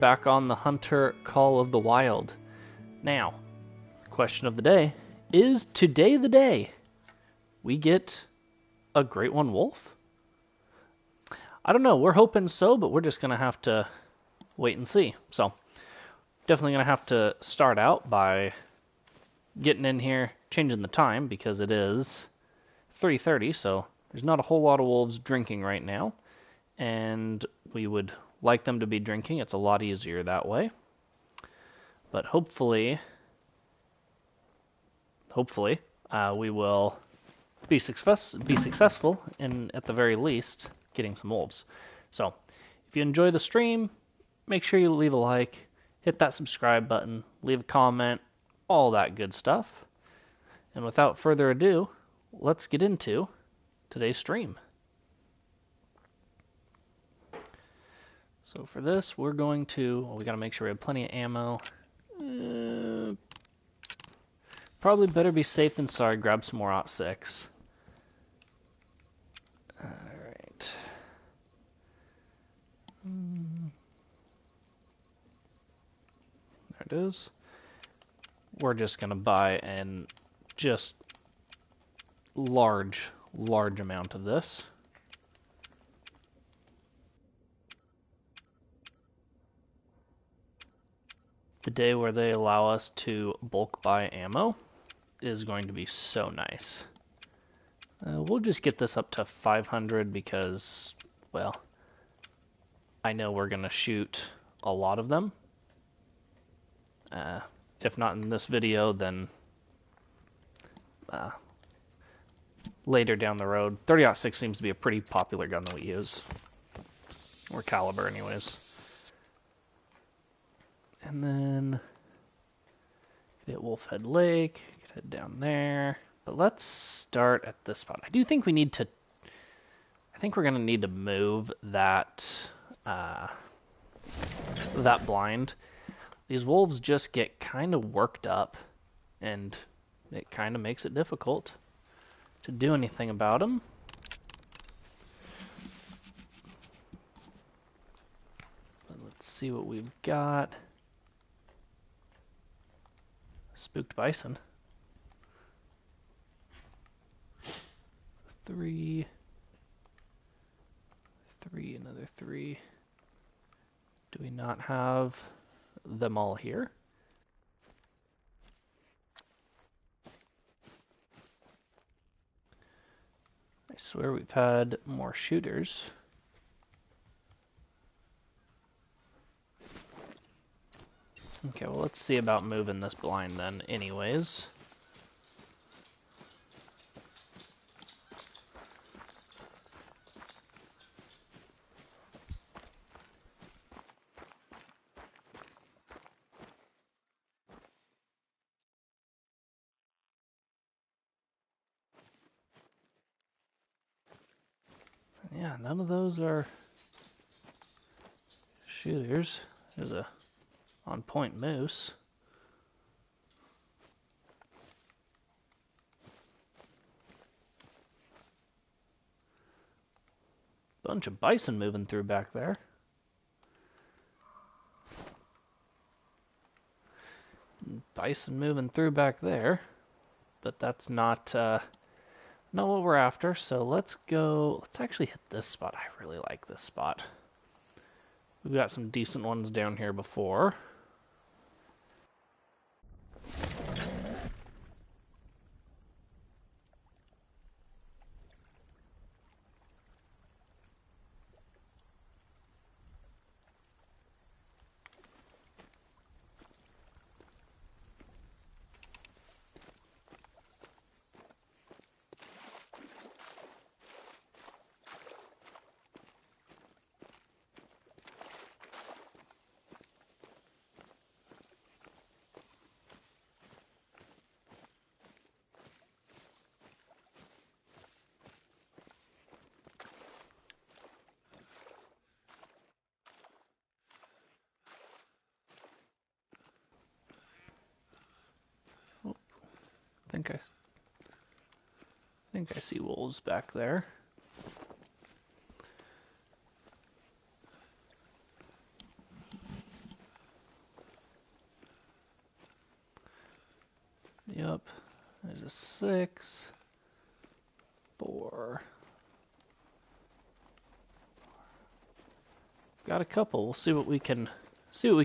Back on the Hunter Call of the Wild. Now, question of the day, is today the day we get a Great One Wolf? I don't know, we're hoping so, but we're just going to have to wait and see. So, definitely going to have to start out by getting in here, changing the time, because it is 3:30, so there's not a whole lot of wolves drinking right now, and we would like them to be drinking. It's a lot easier that way. But hopefully, we will be successful in, at the very least, getting some wolves. So, if you enjoy the stream, make sure you leave a like, hit that subscribe button, leave a comment, all that good stuff. And without further ado, let's get into today's stream. So for this, we're going to, well, we got to make sure we have plenty of ammo. Probably better be safe than sorry. Grab some more OT6. Alright. There it is. We're just going to buy an just large amount of this. The day where they allow us to bulk buy ammo is going to be so nice. We'll just get this up to 500 because, well, I know we're going to shoot a lot of them. If not in this video, then later down the road. 30-06 seems to be a pretty popular gun that we use. Or caliber anyways. And then hit Wolfhead Lake, head down there. But let's start at this spot. I do think we need to, I think we're going to need to move that, that blind. These wolves just get kind of worked up, and it kind of makes it difficult to do anything about them. But let's see what we've got. Spooked bison. 3, another 3. Do we not have them all here? I swear we've had more shooters. Okay, well, let's see about moving this blind then anyways. Yeah, none of those are shooters. There's a on-point moose. Bunch of bison moving through back there. Bison moving through back there. But that's not not what we're after. So let's go, let's actually hit this spot. I really like this spot. We've got some decent ones down here before. I think I see wolves back there. Yep. There's a 6, 4. Got a couple. We'll see what we can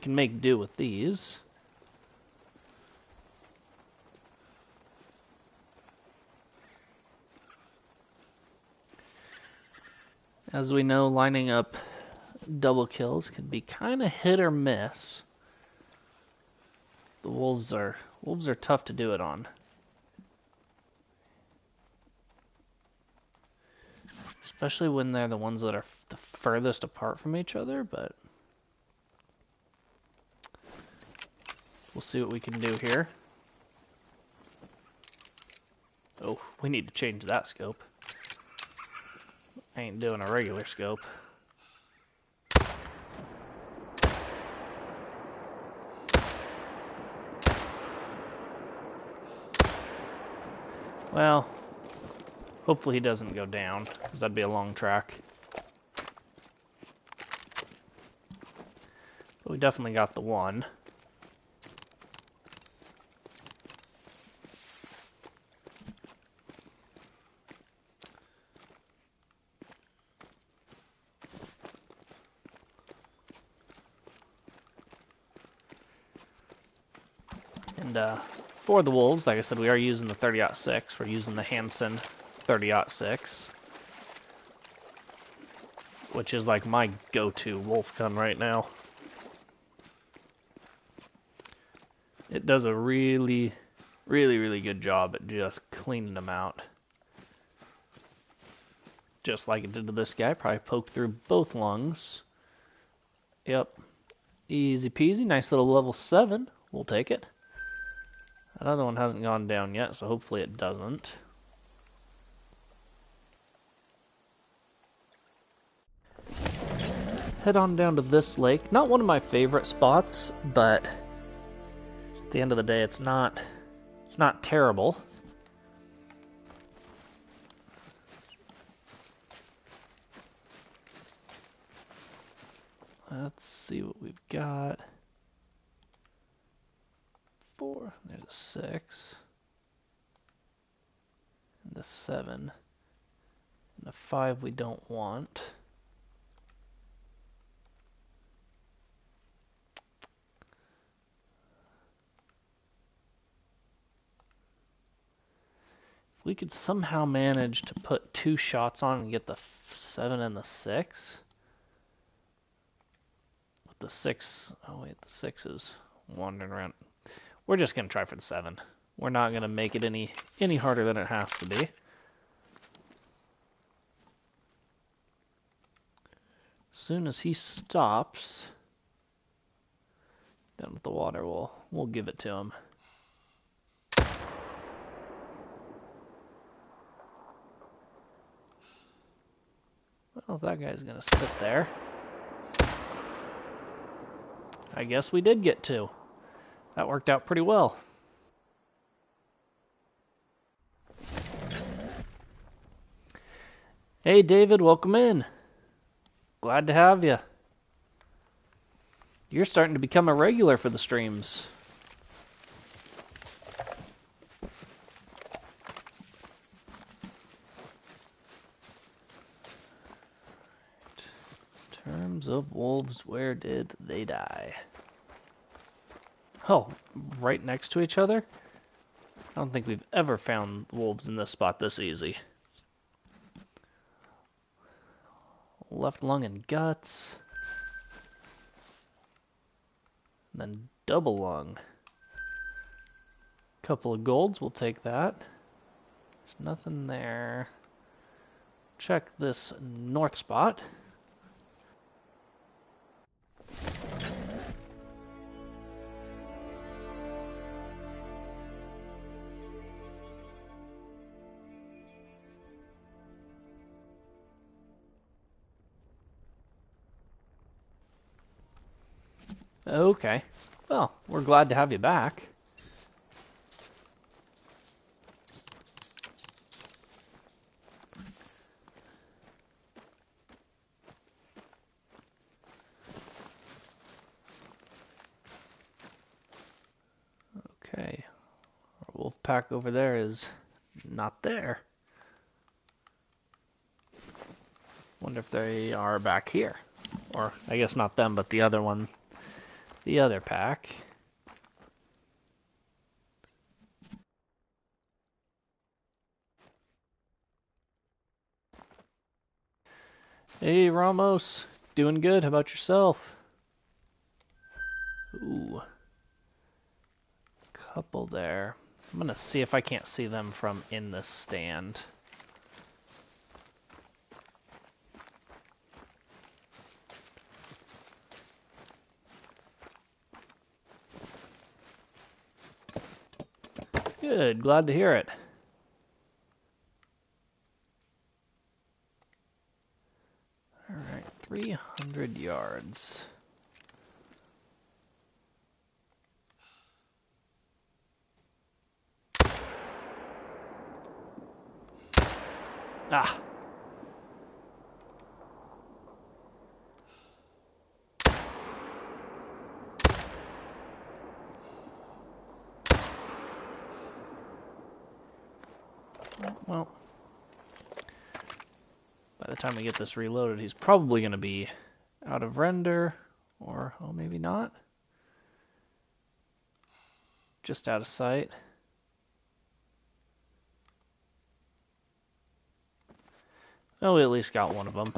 make do with these. As we know, lining up double kills can be kind of hit or miss. The wolves are tough to do it on. Especially when they're the ones that are the furthest apart from each other, but we'll see what we can do here. Oh, we need to change that scope. I ain't doing a regular scope. Well, hopefully he doesn't go down, because that'd be a long track. But we definitely got the one. And for the wolves, like I said, we are using the 30-06. We're using the Hansen 30-06, which is like my go-to wolf gun right now. It does a really, really good job at just cleaning them out. Just like it did to this guy. Probably poked through both lungs. Yep. Easy peasy. Nice little level 7. We'll take it. That other one hasn't gone down yet, so hopefully it doesn't. Head on down to this lake. Not one of my favorite spots, but at the end of the day, it's not terrible. Let's see what we've got. 4. There's a 6. And a 7. And a 5 we don't want. If we could somehow manage to put 2 shots on and get the 7 and the 6. With the 6, oh wait, the 6 is wandering around. We're just going to try for the 7. We're not going to make it any harder than it has to be. As soon as he stops down with the water, we'll give it to him. I don't know if that guy's going to sit there. I guess we did get 2. That worked out pretty well. Hey David, welcome in. Glad to have you. You're starting to become a regular for the streams. In terms of wolves, where did they die? Oh, right next to each other? I don't think we've ever found wolves in this spot this easy. Left lung and guts. And then double lung. Couple of golds, we'll take that. There's nothing there. Check this north spot. Okay. Well, we're glad to have you back. Okay. Our wolf pack over there is not there. Wonder if they are back here. Or, I guess not them, but the other one. The other pack. Hey, Ramos. Doing good. How about yourself? Ooh. Couple there. I'm gonna see if I can't see them from in this stand. Good, glad to hear it. Alright, 300 yards. Ah! Well, by the time we get this reloaded, he's probably going to be out of render, or, oh, maybe not. Just out of sight. Well, we at least got one of them.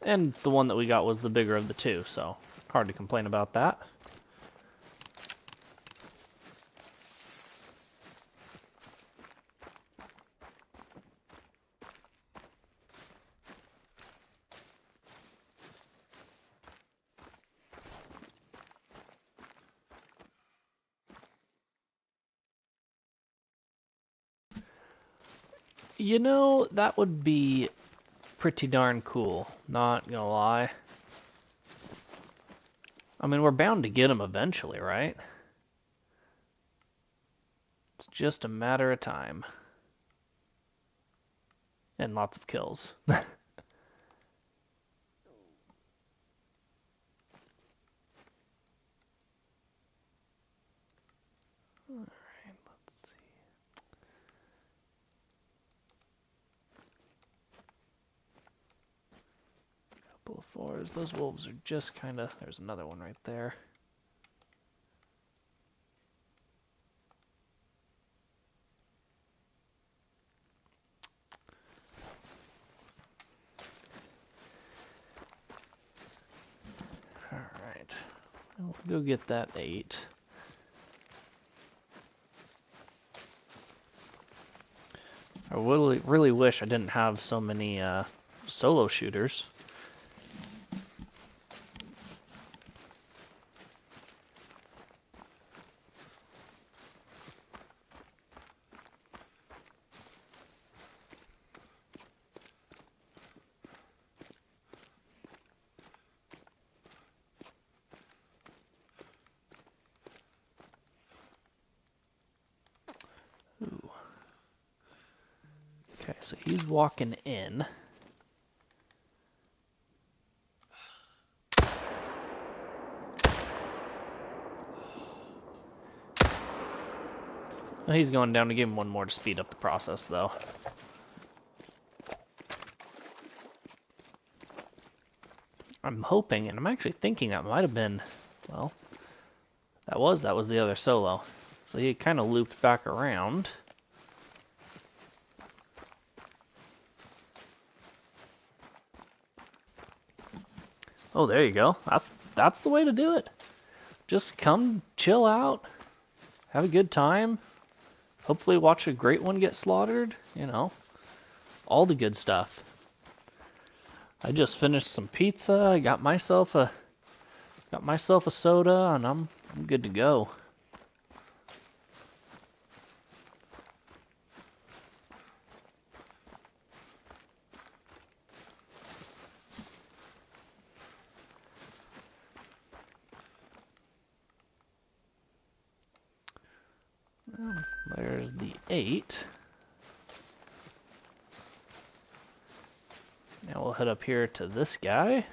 And the one that we got was the bigger of the two, so hard to complain about that. You know, that would be pretty darn cool, not gonna lie. I mean, we're bound to get them eventually, right? It's just a matter of time. And lots of kills. Alright, let's see. Couple of fours. Those wolves are just kind of... There's another one right there. Alright. We'll go get that 8. I really wish I didn't have so many solo shooters. Ooh. Okay, so he's walking in. Well, he's going down to give him one more to speed up the process, though. I'm hoping, and I'm actually thinking that might have been, well, that was the other solo. So he kind of looped back around. Oh, there you go. That's the way to do it. Just come chill out, have a good time. Hopefully watch a great one get slaughtered, you know. All the good stuff. I just finished some pizza. I got myself a soda, and I'm good to go. Well, there's the 8. Now we'll head up here to this guy.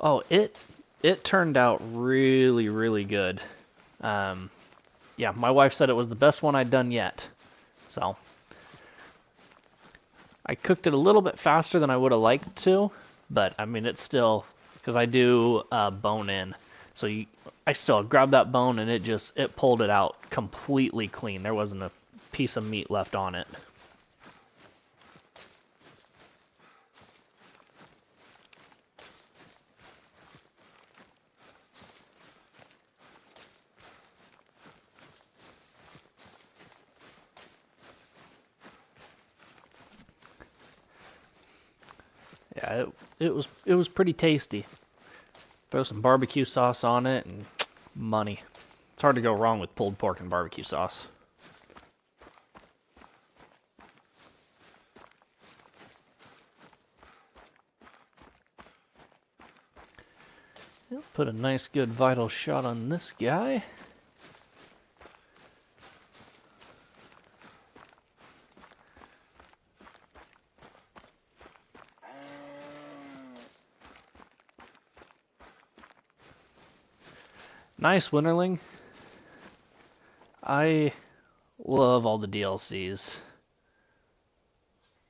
Oh, it turned out really, really good. Yeah, my wife said it was the best one I'd done yet. So I cooked it a little bit faster than I would have liked to, but I mean it's still, because I do bone in, so I still grabbed that bone and it pulled it out completely clean. There wasn't a piece of meat left on it. Yeah, it was pretty tasty. Throw some barbecue sauce on it and money. It's hard to go wrong with pulled pork and barbecue sauce. Put a nice good vital shot on this guy. Nice winterling. I love all the DLCs.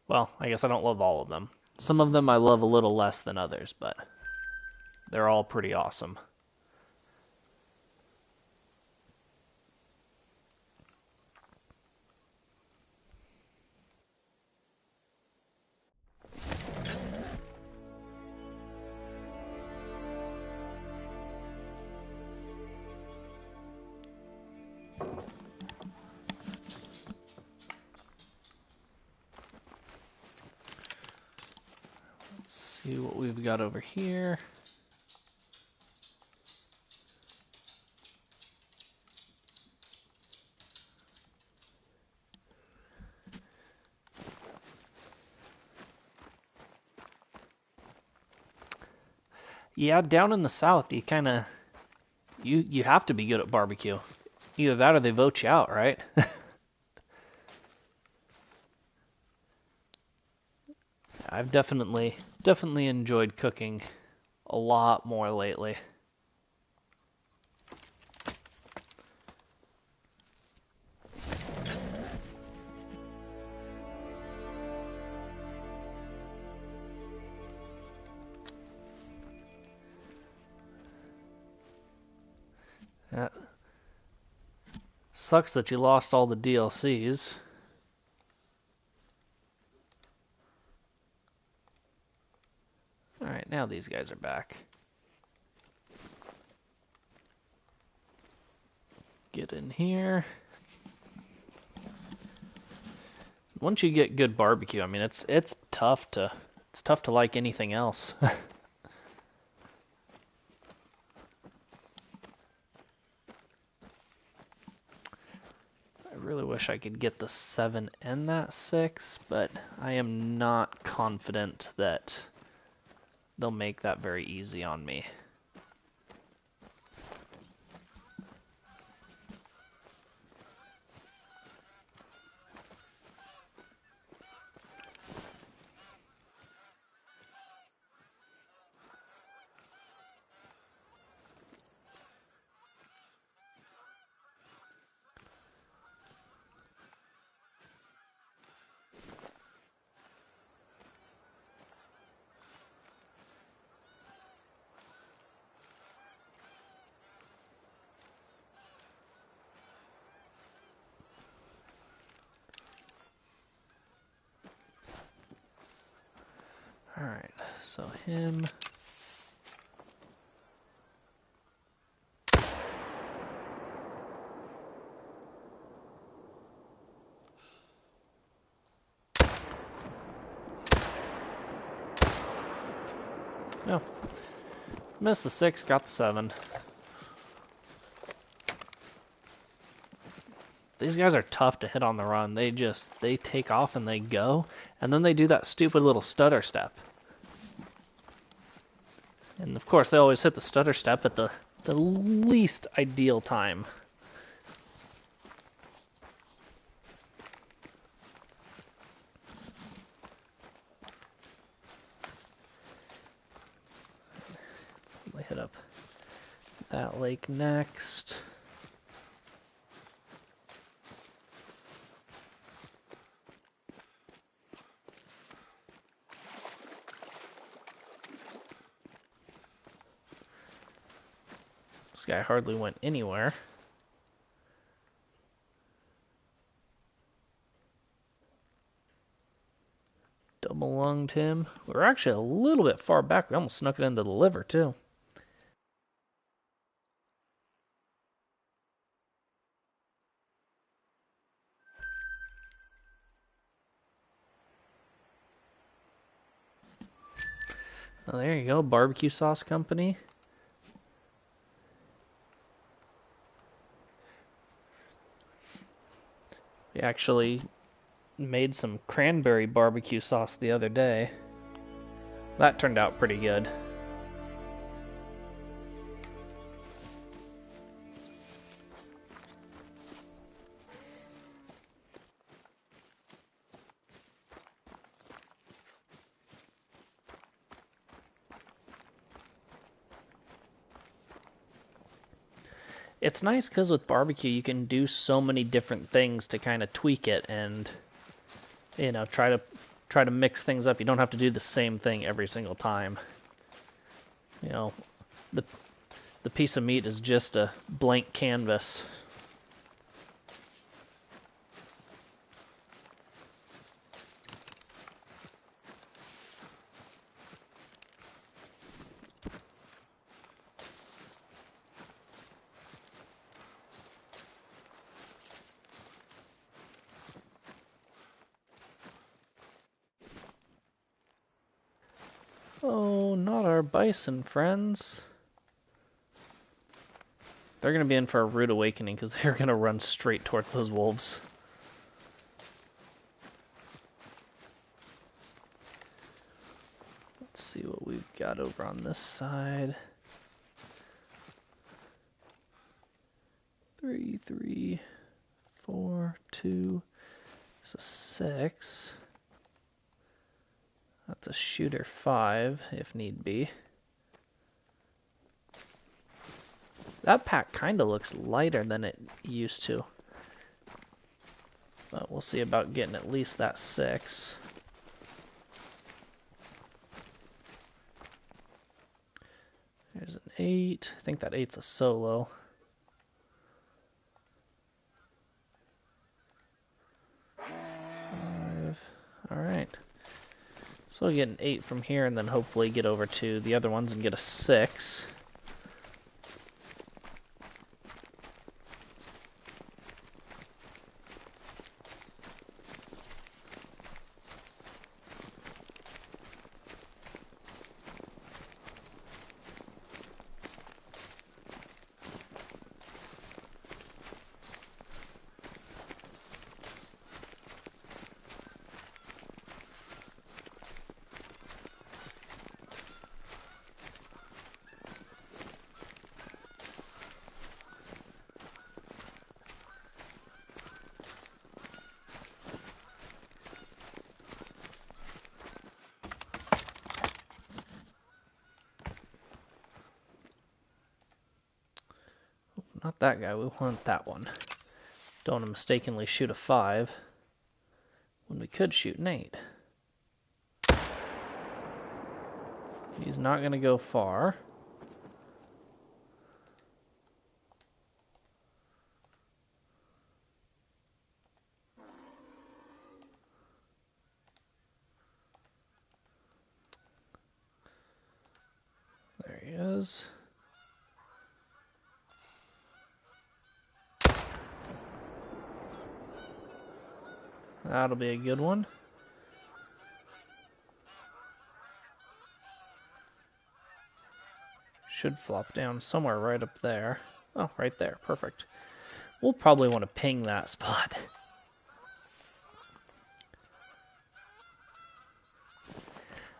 Well, I guess I don't love all of them. Some of them I love a little less than others, but they're all pretty awesome. Let's see what we've got over here. Yeah, down in the south, you have to be good at barbecue. Either that or they vote you out, right? I've definitely enjoyed cooking a lot more lately. That sucks that you lost all the DLCs. Alright, now these guys are back. Get in here. Once you get good barbecue, I mean it's tough to like anything else. I really wish I could get the 7 and that 6, but I am not confident that they'll make that very easy on me. Alright, so him. No. Missed the 6, got the 7. These guys are tough to hit on the run. They take off and they go, and then they do that stupid little stutter step. And of course, they always hit the stutter step at the least ideal time. that lake next. This guy hardly went anywhere. Double lunged him. We're actually a little bit far back. We almost snuck it into the liver, too. Oh, there you go, barbecue sauce company. We actually made some cranberry barbecue sauce the other day. That turned out pretty good. It's nice because with barbecue you can do so many different things to kind of tweak it and, you know, try to mix things up. You don't have to do the same thing every single time. You know, the piece of meat is just a blank canvas. Oh, not our bison friends. They're going to be in for a rude awakening because they're going to run straight towards those wolves. Let's see what we've got over on this side. 3, 3, 4, 2. There's a 6. That's a shooter 5, if need be. That pack kind of looks lighter than it used to. But we'll see about getting at least that 6. There's an 8. I think that 8's a solo. 5. Alright. So we'll get an 8 from here and then hopefully get over to the other ones and get a 6. Not that guy, we want that one. Don't want to mistakenly shoot a 5 when we could shoot an 8. He's not going to go far. There he is. That'll be a good one. Should flop down somewhere right up there. Oh, right there. Perfect. We'll probably want to ping that spot.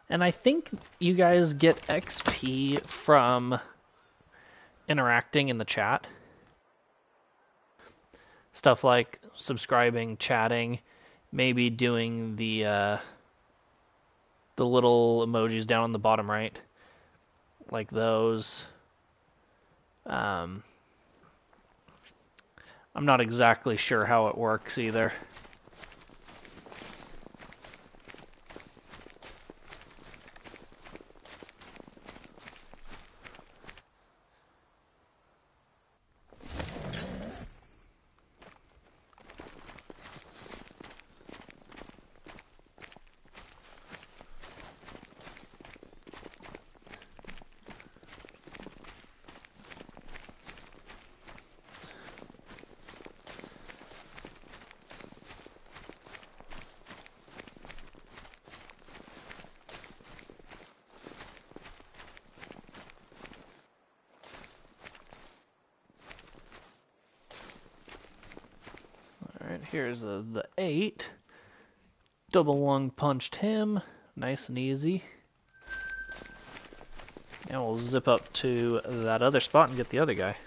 And I think you guys get XP from interacting in the chat. Stuff like subscribing, chatting, maybe doing the little emojis down on the bottom right, like those. I'm not exactly sure how it works either. Alright, here's the 8. Double lung punched him. Nice and easy. Now we'll zip up to that other spot and get the other guy.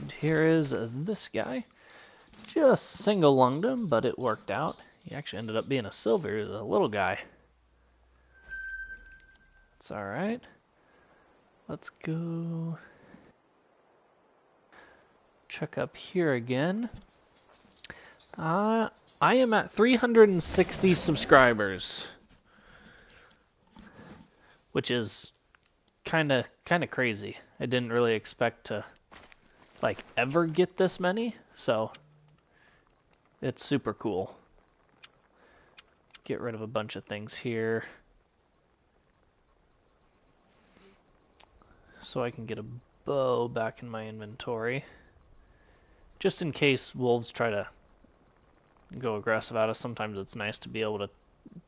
And here is this guy. Just single lunged him, but it worked out. He actually ended up being a silver, a little guy. It's alright. Let's go check up here again. I am at 360 subscribers, which is kind of crazy. I didn't really expect to ever get this many, so it's super cool. Get rid of a bunch of things here so I can get a bow back in my inventory, just in case wolves try to go aggressive at us. Sometimes it's nice to be able to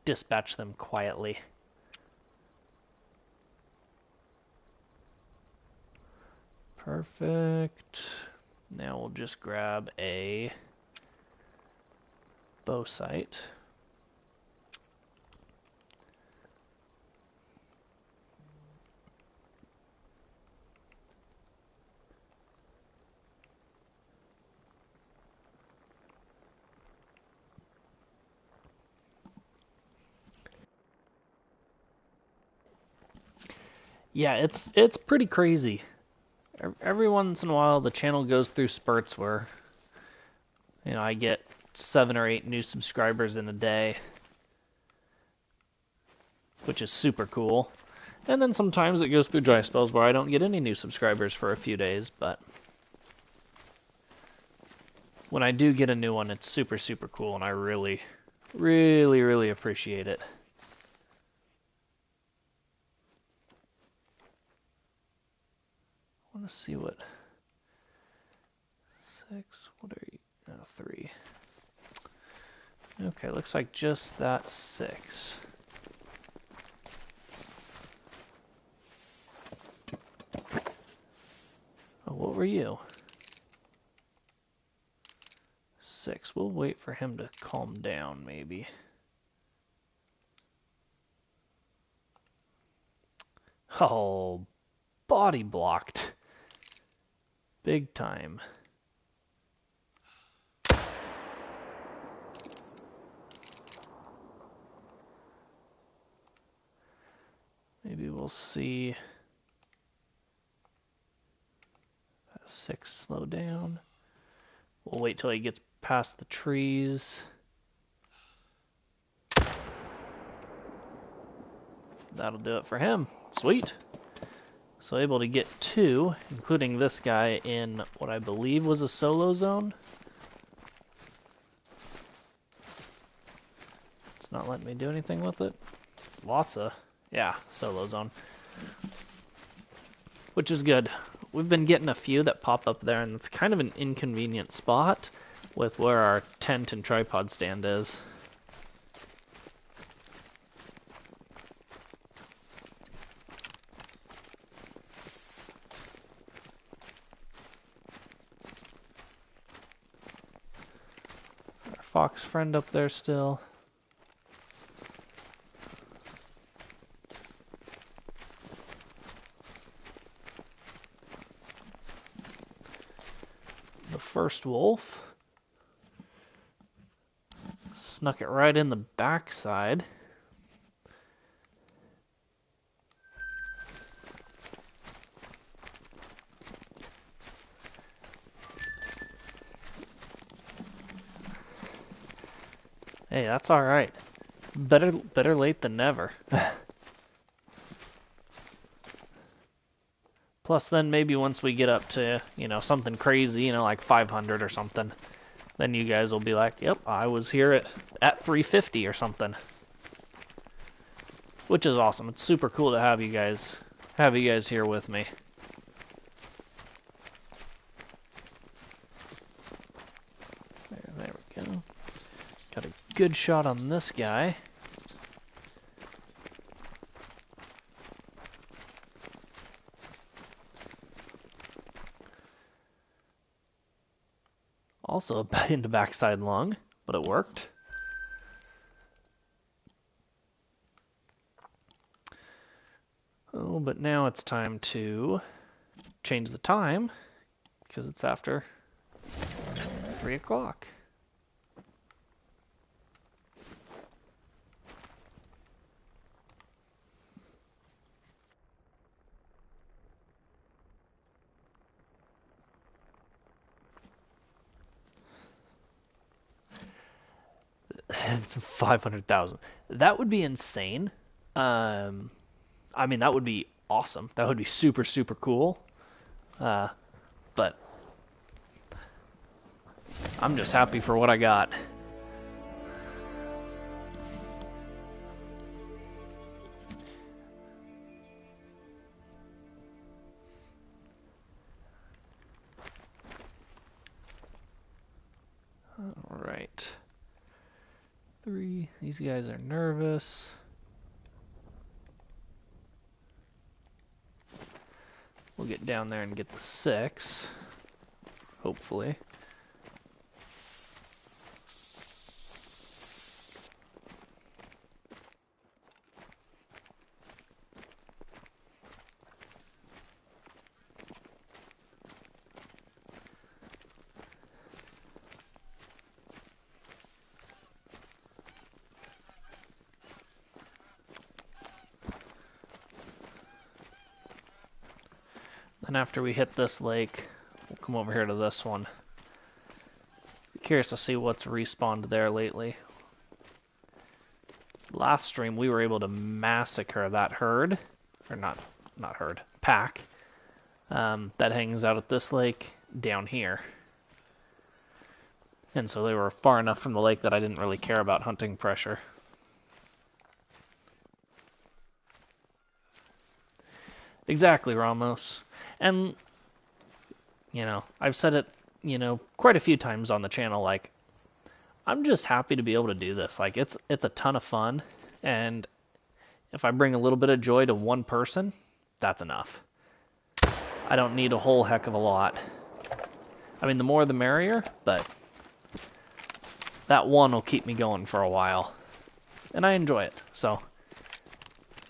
dispatch them quietly. Perfect. Now we'll just grab a bow sight. Yeah, it's pretty crazy. Every once in a while, the channel goes through spurts where, I get 7 or 8 new subscribers in a day, which is super cool. And then sometimes it goes through dry spells where I don't get any new subscribers for a few days, but when I do get a new one, it's super, super cool, and I really, really, really appreciate it. I want to see what 6, what are you? No, 3. Okay, looks like just that 6. Oh, what were you? 6. We'll wait for him to calm down, maybe. Oh, body blocked. Big time. Maybe we'll see 6 slow down. We'll wait till he gets past the trees. That'll do it for him. Sweet. So able to get 2, including this guy, in what I believe was a solo zone. It's not letting me do anything with it. Lots of, yeah, solo zone. Which is good. We've been getting a few that pop up there, and it's kind of an inconvenient spot with where our tent and tripod stand is. Our fox friend up there still. The first wolf snuck it right in the backside. Hey, that's all right. Better late than never. Plus, then maybe once we get up to, you know, something crazy, you know, like 500 or something, then you guys will be like, yep, I was here at 350 or something. Which is awesome. It's super cool to have you guys here with me. There we go. Got a good shot on this guy. Also into backside lung, but it worked. Oh, but now it's time to change the time because it's after 3 o'clock. It's 500,000. That would be insane. I mean, that would be awesome. That would be super, super cool. But I'm just happy for what I got. All right. 3. These guys are nervous. We'll get down there and get the 6. Hopefully. And after we hit this lake, we'll come over here to this one. Be curious to see what's respawned there lately. Last stream, we were able to massacre that herd, or not herd, pack, that hangs out at this lake down here. And so they were far enough from the lake that I didn't really care about hunting pressure. Exactly, Ramos. And, you know, I've said it, you know, quite a few times on the channel, like, I'm just happy to be able to do this. Like, it's a ton of fun, and if I bring a little bit of joy to one person, that's enough. I don't need a whole heck of a lot. I mean, the more the merrier, but that one will keep me going for a while. And I enjoy it, so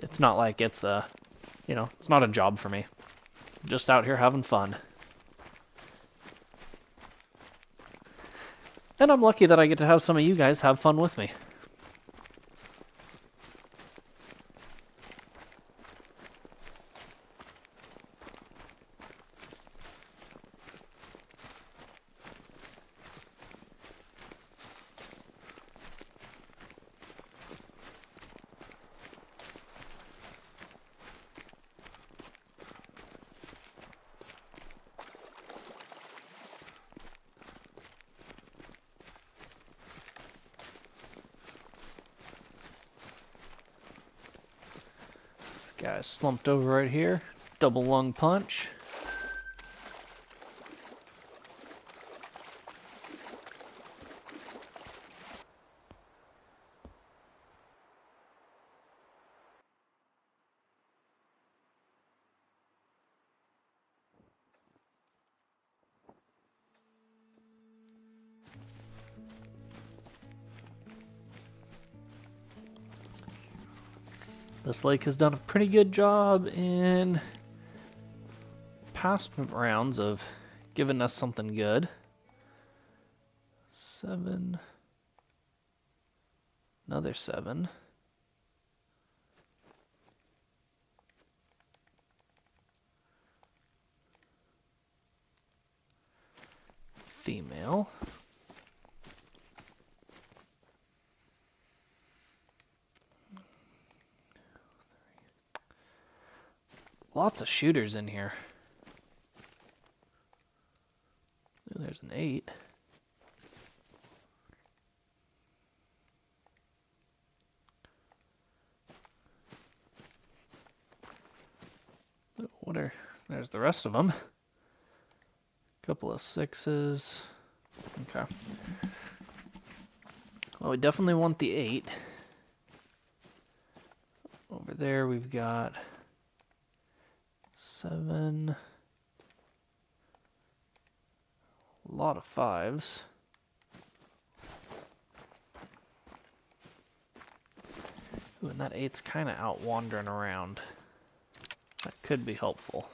it's not like it's a, you know, it's not a job for me. Just out here having fun. And I'm lucky that I get to have some of you guys have fun with me. Guy's slumped over right here. Double lung punch. This lake has done a pretty good job in past rounds of giving us something good. 7. Another 7. Female. Lots of shooters in here. Ooh, there's an 8. There's the rest of them. Couple of 6s. Okay. Well, we definitely want the 8. Over there we've got 7. A lot of 5s. Ooh, and that 8's kind of out wandering around. That could be helpful.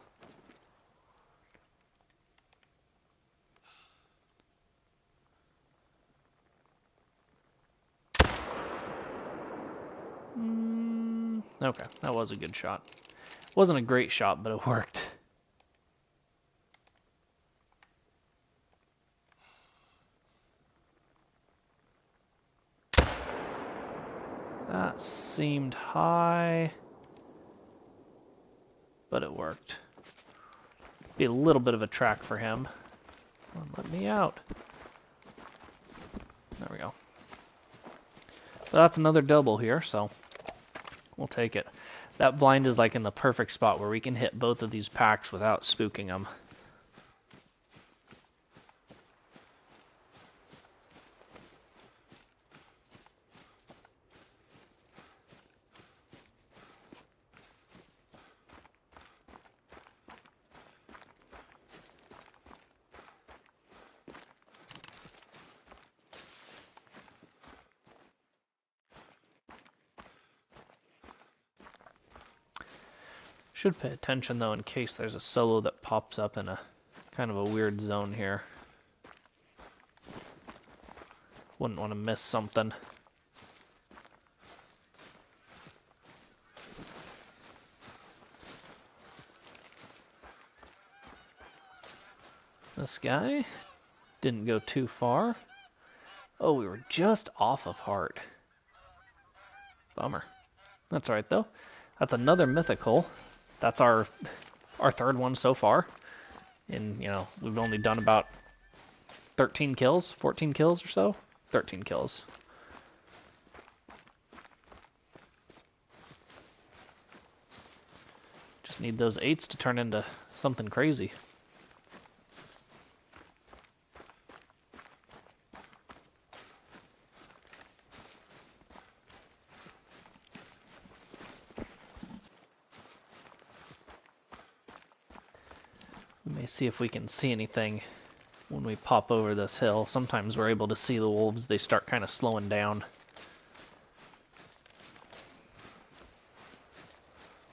Okay, that was a good shot. Wasn't a great shot, but it worked. That seemed high, but it worked. Be a little bit of a track for him. Come on, let me out. There we go. So that's another double here, so we'll take it. That blind is like in the perfect spot where we can hit both of these packs without spooking them. Should pay attention though in case there's a solo that pops up in a kind of a weird zone here. Wouldn't want to miss something. This guy didn't go too far. Oh, we were just off of heart. Bummer. That's alright though. That's another mythical. That's our third one so far. And, you know, we've only done about 13 kills, 14 kills or so. 13 kills. Just need those 8s to turn into something crazy. We may see if we can see anything when we pop over this hill. Sometimes we're able to see the wolves. They start kind of slowing down.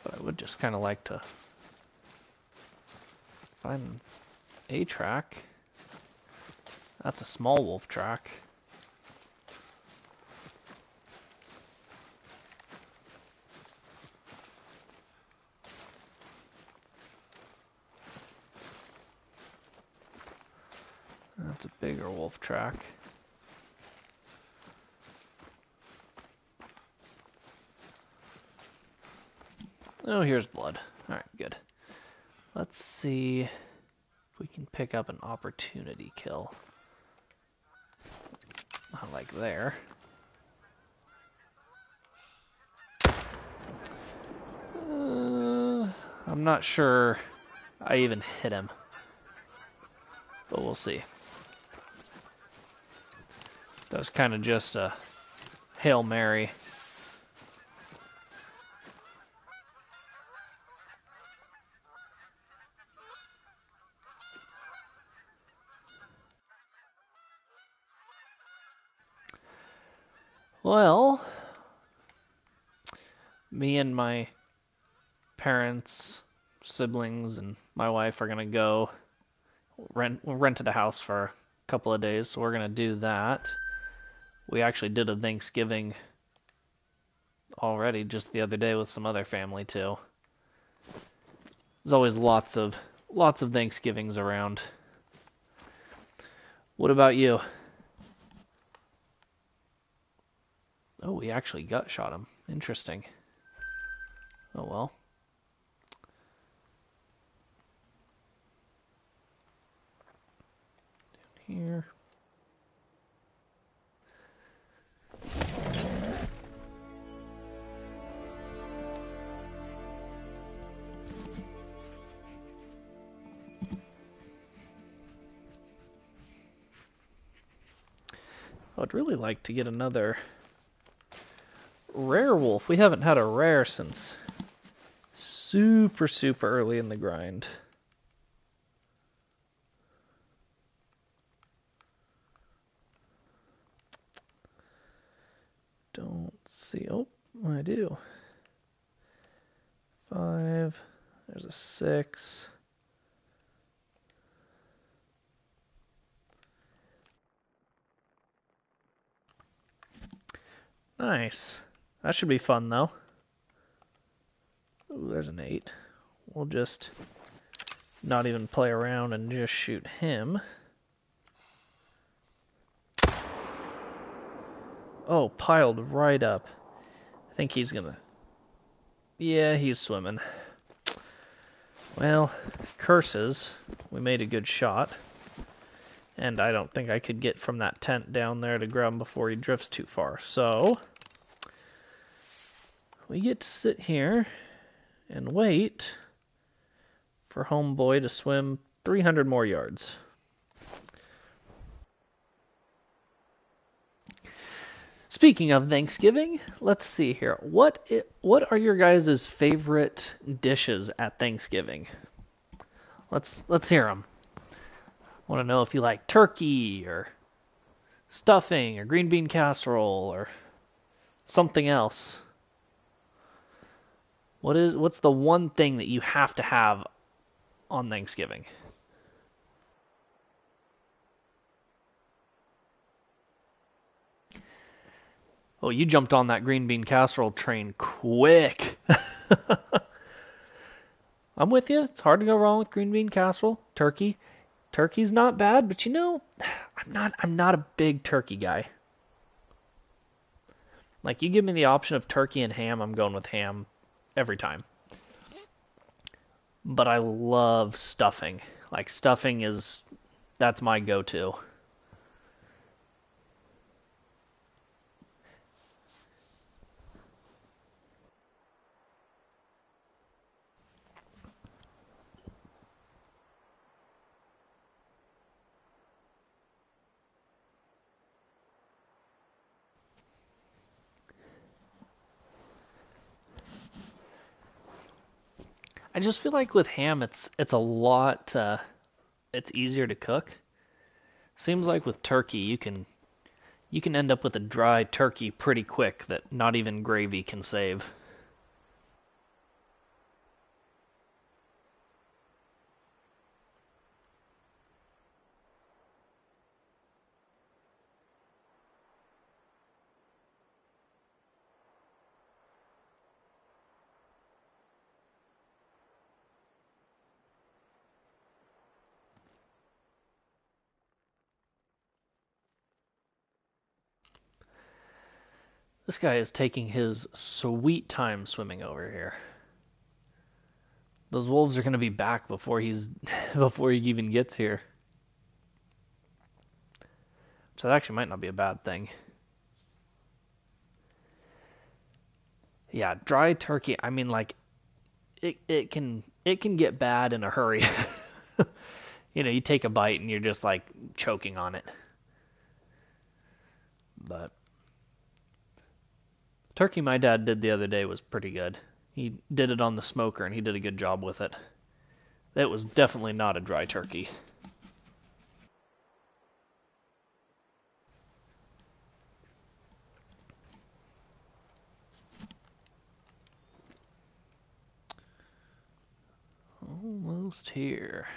But I would just kind of like to find a track. That's a small wolf track. That's a bigger wolf track. Oh, here's blood. Alright, good. Let's see if we can pick up an opportunity kill. Not like there. I'm not sure I even hit him, but we'll see. That was kind of just a Hail Mary. Well, me and my parents, siblings, and my wife are gonna go rented a house for a couple of days, so we're gonna do that. We actually did a Thanksgiving already just the other day with some other family too. There's always lots of Thanksgivings around. What about you? Oh, we actually gut shot him. Interesting. Oh well. Down here. I'd really like to get another rare wolf. We haven't had a rare since super early in the grind. Don't see. Oh, I do. 5. There's a 6. Nice. That should be fun, though. Ooh, there's an 8. We'll just not even play around and just shoot him. Oh, piled right up. I think he's gonna... Yeah, he's swimming. Well, curses. We made a good shot. And I don't think I could get from that tent down there to grab him before he drifts too far. So, we get to sit here and wait for homeboy to swim 300 more yards. Speaking of Thanksgiving, let's see here. What are your guys' favorite dishes at Thanksgiving? Let's hear them. Want to know if you like turkey or stuffing or green bean casserole or something else. What's the one thing that you have to have on Thanksgiving? Oh, you jumped on that green bean casserole train quick. I'm with you. It's hard to go wrong with green bean casserole. Turkey's not bad, but you know, I'm not a big turkey guy. Like, you give me the option of turkey and ham, I'm going with ham every time. But I love stuffing. Like, that's my go-to. I just feel like with ham, it's a lot. It's easier to cook. Seems like with turkey, you can end up with a dry turkey pretty quick that not even gravy can save. This guy is taking his sweet time swimming over here. Those wolves are going to be back before before he even gets here. So that actually might not be a bad thing. Yeah, dry turkey. I mean, like, it can get bad in a hurry. You take a bite and you're just like choking on it. But turkey my dad did the other day was pretty good. He did it on the smoker and he did a good job with it. It was definitely not a dry turkey. Almost here.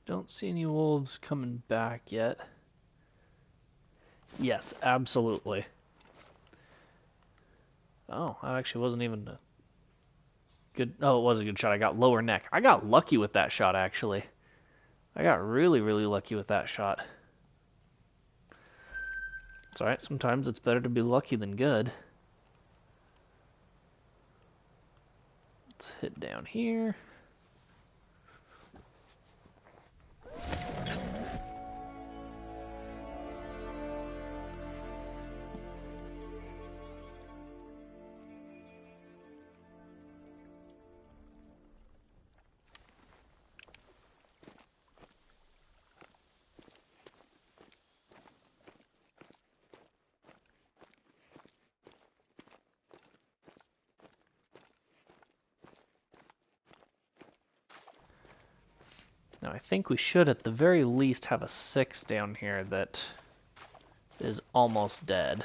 Don't see any wolves coming back yet. Yes, absolutely. Oh, that actually wasn't even a good... Oh, it was a good shot. I got lower neck. I got lucky with that shot, actually. I got really, really lucky with that shot. It's alright. Sometimes it's better to be lucky than good. Let's hit down here. Now I think we should at the very least have a 6 down here that is almost dead.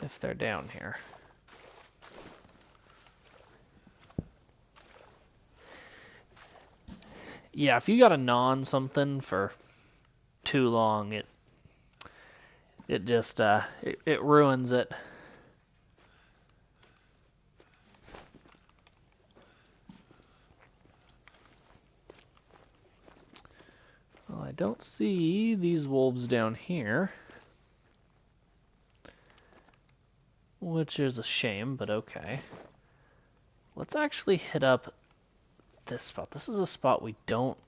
If they're down here. Yeah, if you got a non something for too long, it just it ruins it. Well, I don't see these wolves down here, which is a shame, but okay. Let's actually hit up this spot. This is a spot we don't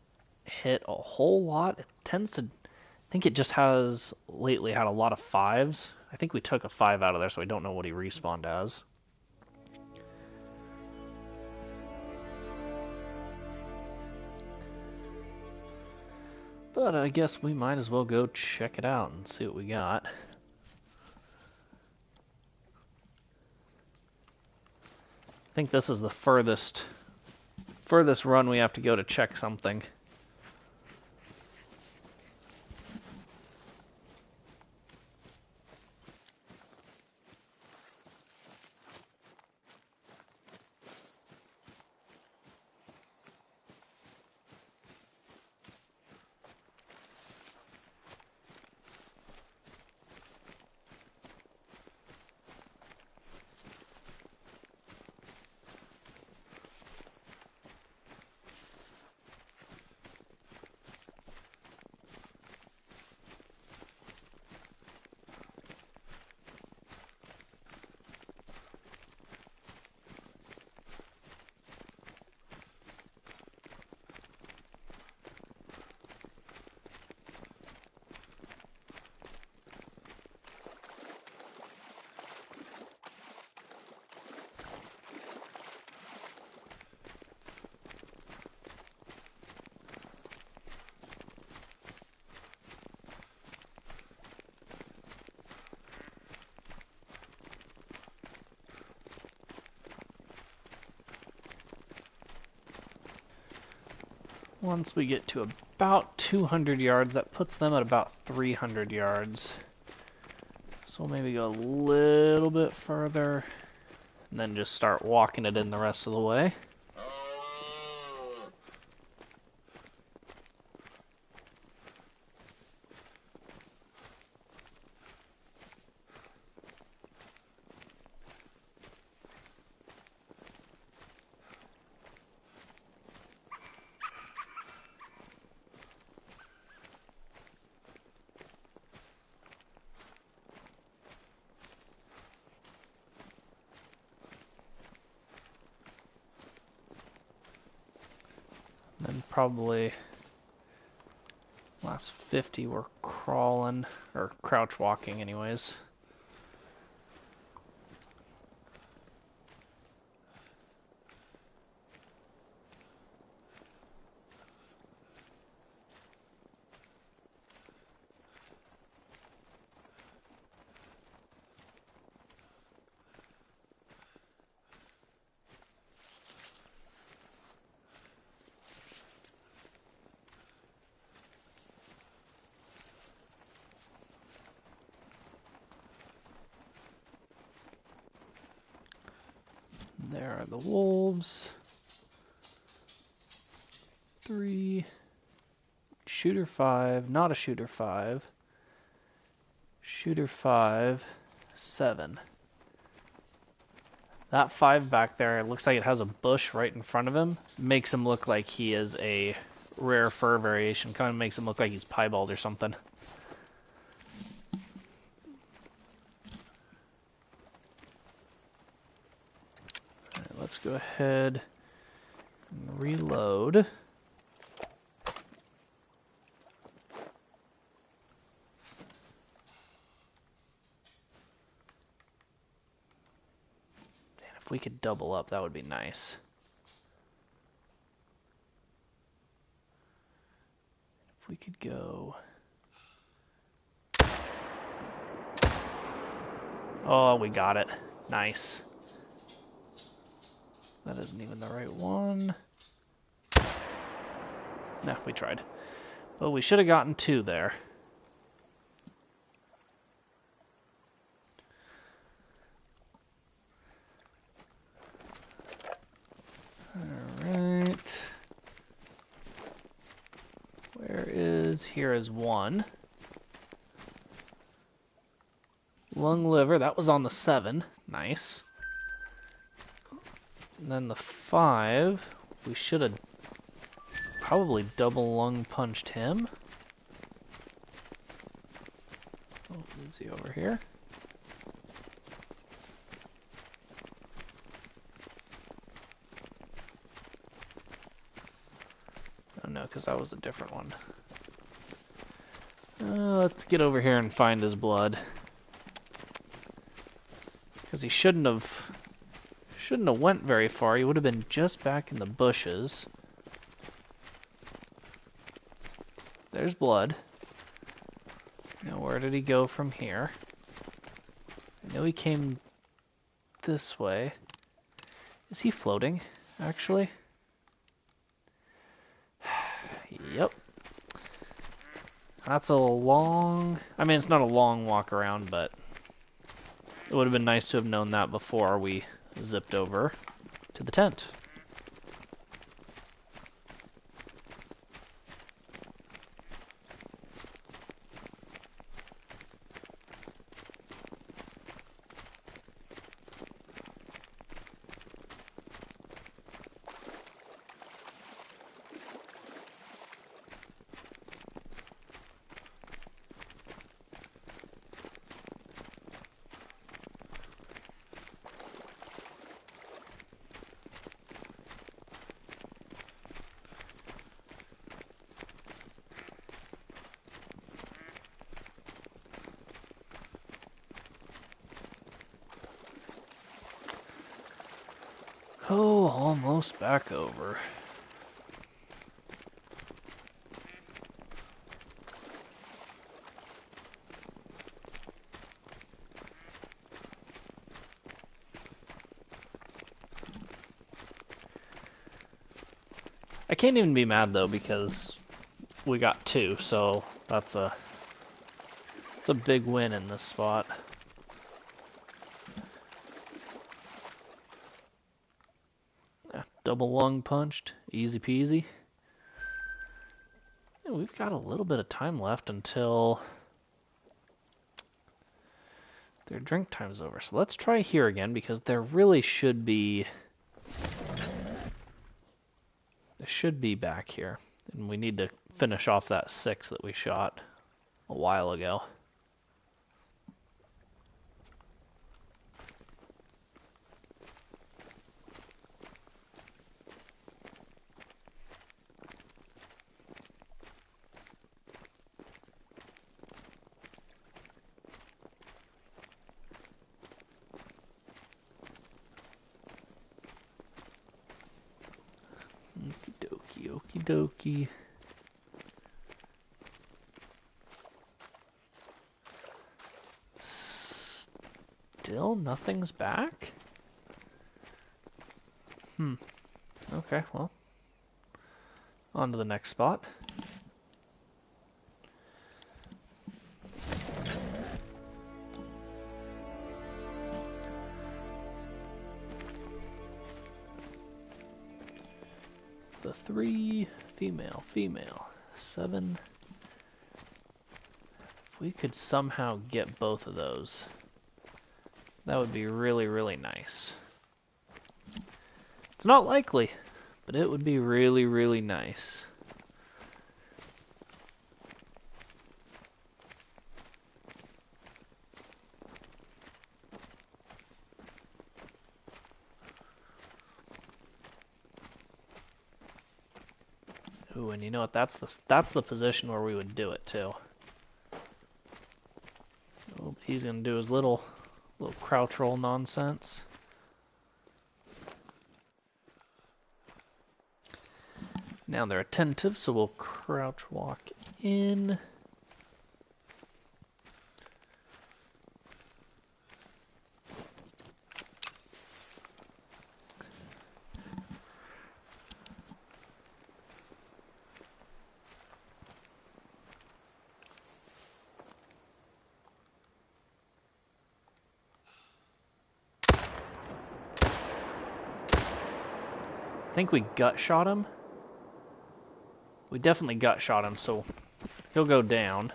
hit a whole lot. It tends to... I think it just has lately had a lot of 5s. I think we took a 5 out of there, so I don't know what he respawned as. But I guess we might as well go check it out and see what we got. I think this is the furthest run we have to go to check something. Once we get to about 200 yards, that puts them at about 300 yards. So we'll maybe go a little bit further, and then just start walking it in the rest of the way. And probably last 50 were crawling, or crouch walking anyways. There are the wolves. 3. Shooter 5. Not a shooter 5. Shooter 5. 7. That 5 back there, it looks like it has a bush right in front of him. Makes him look like he is a rare fur variation. Kind of makes him look like he's piebald or something. Alright, let's go ahead and reload. If we could double up, that would be nice. If we could go... Oh, we got it. Nice. That isn't even the right one. No, we tried. But we should have gotten 2 there. Alright. Where is... Here is 1. Lung liver, that was on the 7. Nice. And then the 5, we should have probably double lung punched him. Oh, is he over here? Oh no, because that was a different one. Let's get over here and find his blood. Because he shouldn't have went very far. He would have been just back in the bushes. There's blood. Now where did he go from here? I know he came this way. Is he floating, actually? Yep. That's a long... I mean, it's not a long walk around, but it would have been nice to have known that before we zipped over to the tent. Oh, almost back over. I can't even be mad though because we got 2, so it's a big win in this spot. Double lung punched, easy peasy. Yeah, we've got a little bit of time left until their drink time's over. So let's try here again because there really should be... It should be back here. And we need to finish off that 6 that we shot a while ago. dokie. Still nothing's back? Okay, well. On to the next spot. The 3, female, 7. If we could somehow get both of those, that would be really, really nice. It's not likely, but it would be really, really nice. Ooh, and you know what? That's the position where we would do it too. Oh, he's gonna do his little crouch roll nonsense. Now they're attentive, so we'll crouch walk in. I think we gut shot him. We definitely gut shot him, so he'll go down.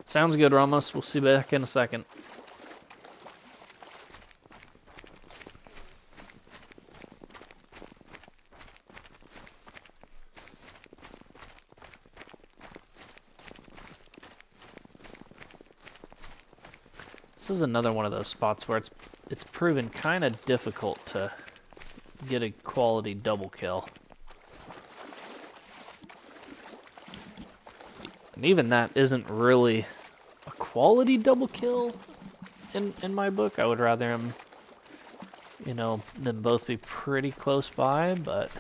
Sounds good, Ramos. We'll see you back in a second. This is another one of those spots where it's proven kind of difficult to get a quality double kill. And even that isn't really a quality double kill in my book. I would rather them, you know, them both be pretty close by, but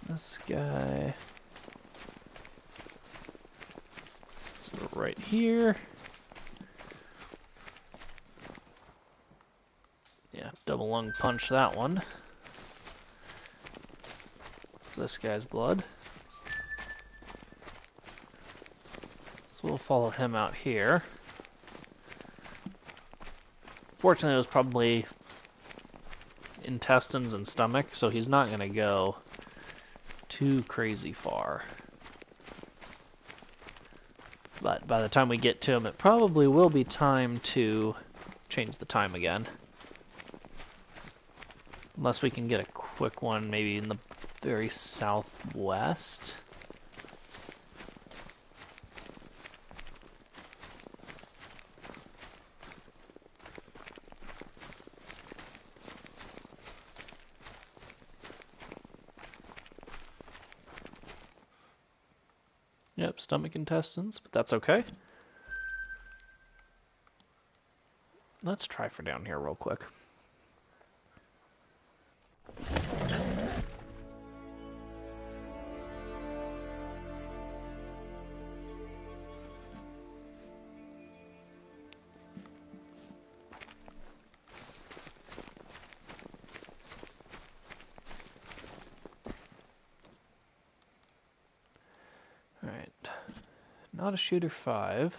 this guy is right here. Yeah, double lung punch that one. This guy's blood. So we'll follow him out here. Fortunately, it was probably intestines and stomach, so he's not going to go too crazy far. But by the time we get to him, it probably will be time to change the time again. Unless we can get a quick one, maybe in the very southwest. Yep, stomach intestines, but that's okay. Let's try for down here real quick. Not a shooter 5.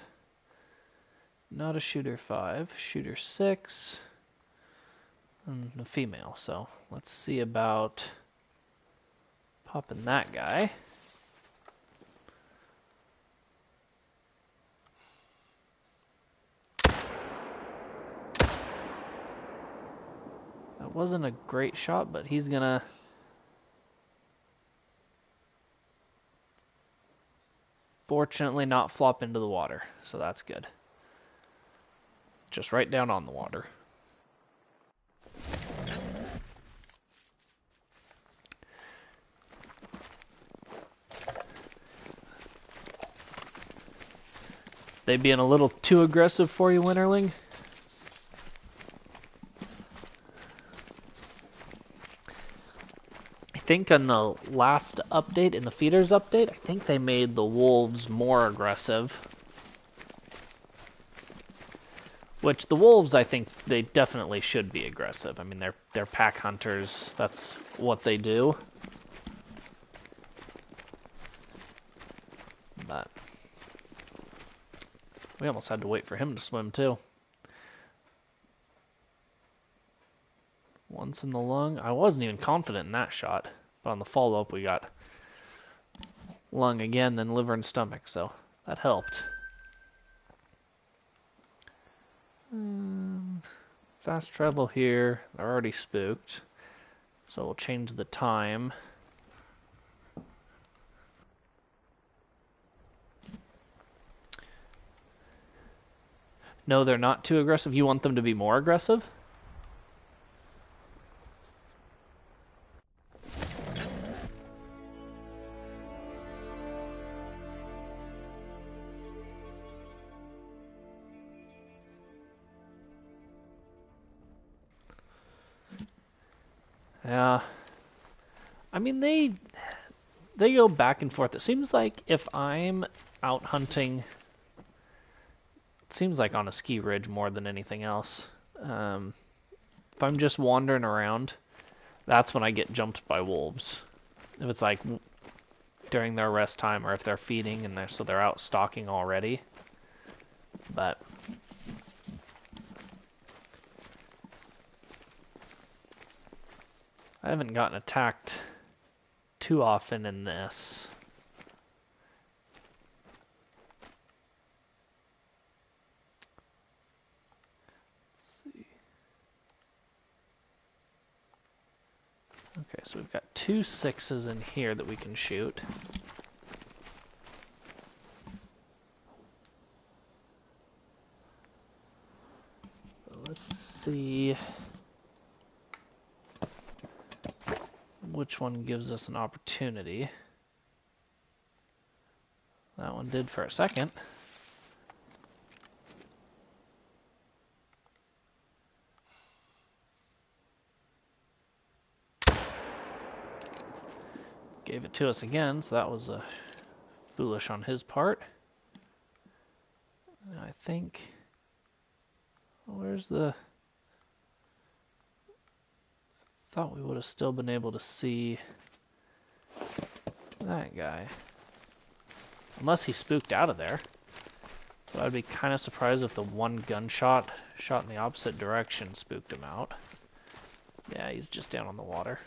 Not a shooter 5. Shooter 6. And a female. So let's see about popping that guy. That wasn't a great shot, but he's gonna... fortunately not flop into the water, so that's good. Just right down on the water. They being a little too aggressive for you, Winterling? I think on the last update, in the feeders update, I think they made the wolves more aggressive. Which the wolves, I think they definitely should be aggressive. I mean, they're pack hunters. That's what they do. But we almost had to wait for him to swim too. Once in the lung. I wasn't even confident in that shot. But on the follow-up, we got lung again, then liver and stomach. So that helped. Fast travel here. They're already spooked. So we'll change the time. No, they're not too aggressive. You want them to be more aggressive? Yeah. I mean, they go back and forth. It seems like if I'm out hunting, it seems like on a ski ridge more than anything else. If I'm just wandering around, that's when I get jumped by wolves. If it's like during their rest time, or if they're feeding and they're out stalking already. But I haven't gotten attacked too often in this. Let's see. Okay, so we've got 2 6s in here that we can shoot. Let's see which one gives us an opportunity. That one did for a second. Gave it to us again, so that was foolish on his part. I think... Where's the... Thought we would have still been able to see that guy. Unless he spooked out of there. But I'd be kind of surprised if the one gunshot shot in the opposite direction spooked him out. Yeah, he's just down on the water.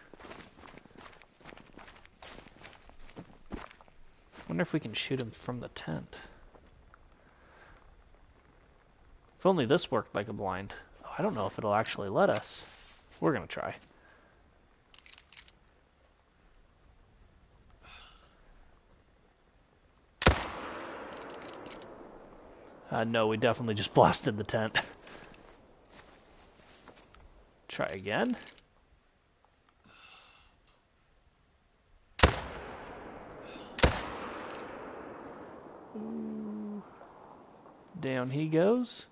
Wonder if we can shoot him from the tent. If only this worked like a blind. Oh, I don't know if it'll actually let us. We're gonna try. No, we definitely just blasted the tent. Try again. Ooh. Down he goes.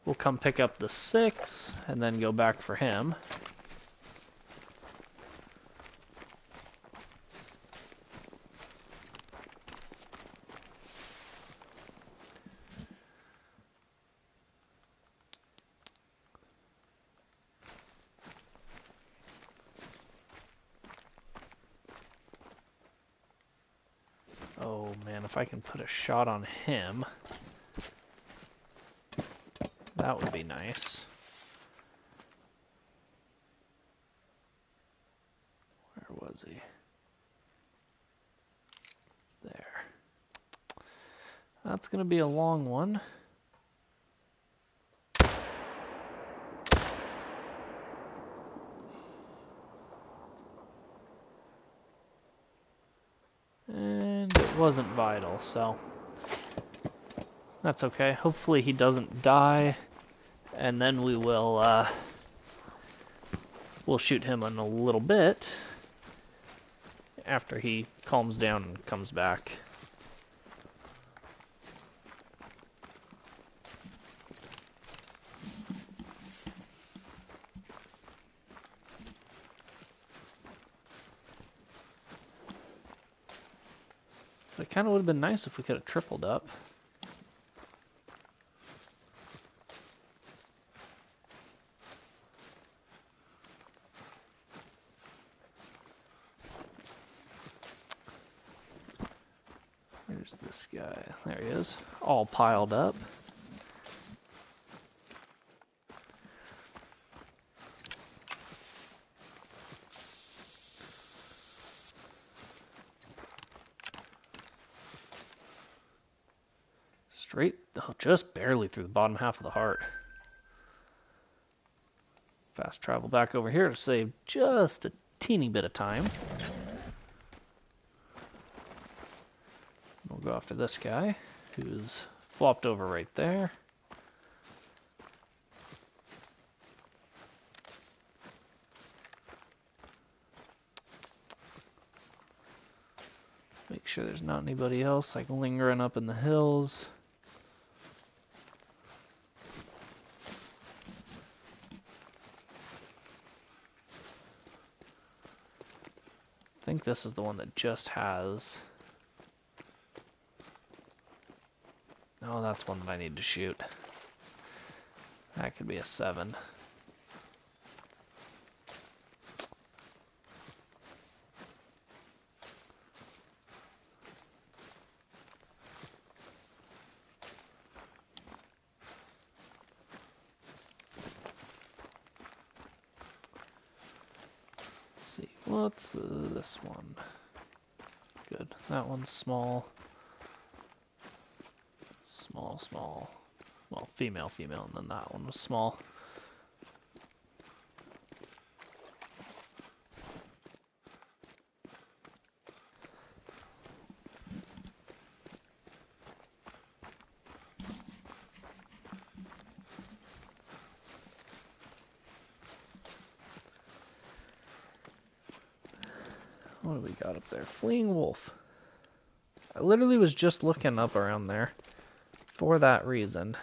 We'll come pick up the 6 and then go back for him. Oh man, if I can put a shot on him, that would be nice. Where was he? There. That's gonna be a long one. And it wasn't vital, so that's okay. Hopefully he doesn't die, and then we'll shoot him in a little bit after he calms down and comes back. But it kind of would have been nice if we could have tripled up. Where's this guy? There he is. All piled up. Straight, oh, just barely through the bottom half of the heart. Fast travel back over here to save just a teeny bit of time. We'll go after this guy, who's flopped over right there. Make sure there's not anybody else like lingering up in the hills. I think this is the one that just has... Oh, that's one that I need to shoot. That could be a 7. Let's see, what's this one? Good, that one's small. Small. Well, female, and then that one was small. What do we got up there? Fleeing wolf. I literally was just looking up around there for that reason.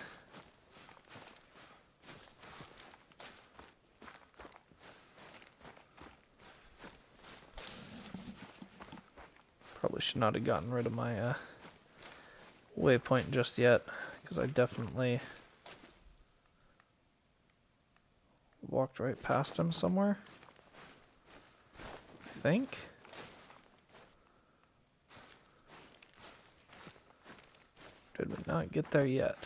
Probably should not have gotten rid of my waypoint just yet, because I definitely walked right past him somewhere, I think. Did we not get there yet?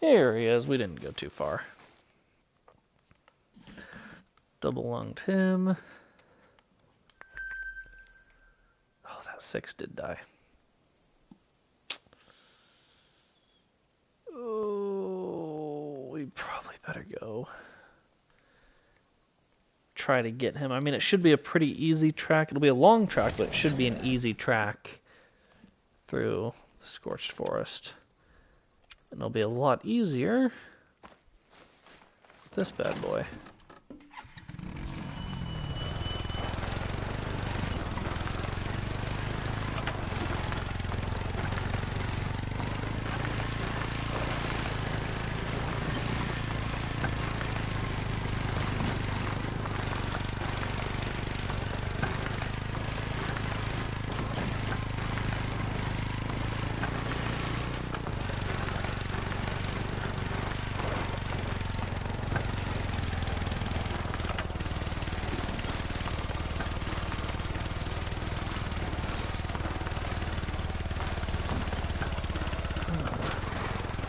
Here he is. We didn't go too far. Double lunged him. Oh, that 6 did die. Oh, we probably better go try to get him. I mean, it should be a pretty easy track. It'll be a long track, but it should be an easy track through the scorched forest. And it'll be a lot easier with this bad boy.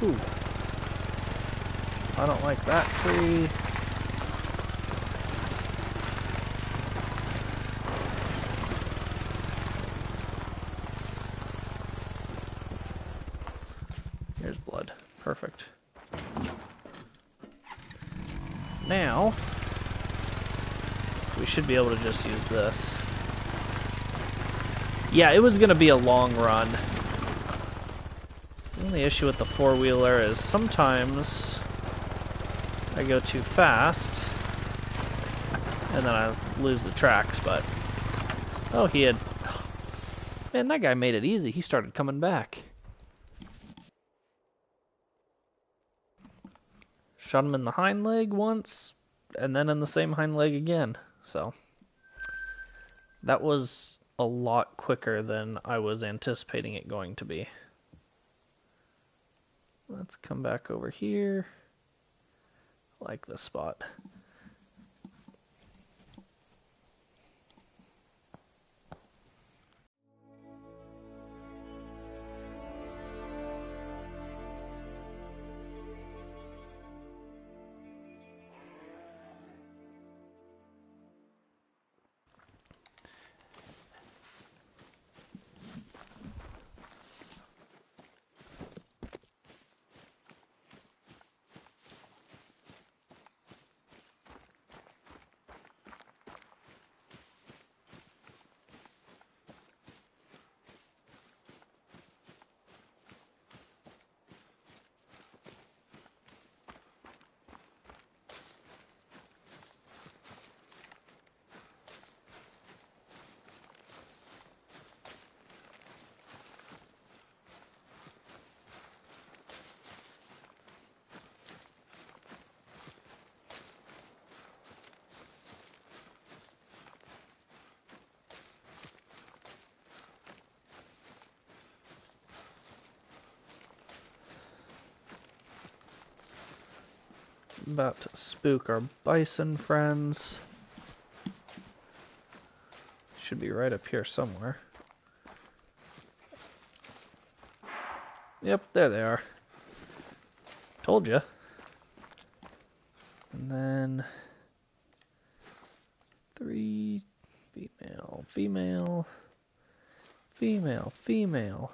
Ooh. I don't like that tree. Here's blood. Perfect. Now, we should be able to just use this. Yeah, it was going to be a long run. The only issue with the four-wheeler is sometimes I go too fast and then I lose the tracks, but oh, man, that guy made it easy. He started coming back. Shot him in the hind leg once, and then in the same hind leg again. So that was a lot quicker than I was anticipating it going to be. Let's come back over here. I like this spot. About to spook our bison friends. Should be right up here somewhere. Yep, there they are. Told you. And then 3 female, female, female, female,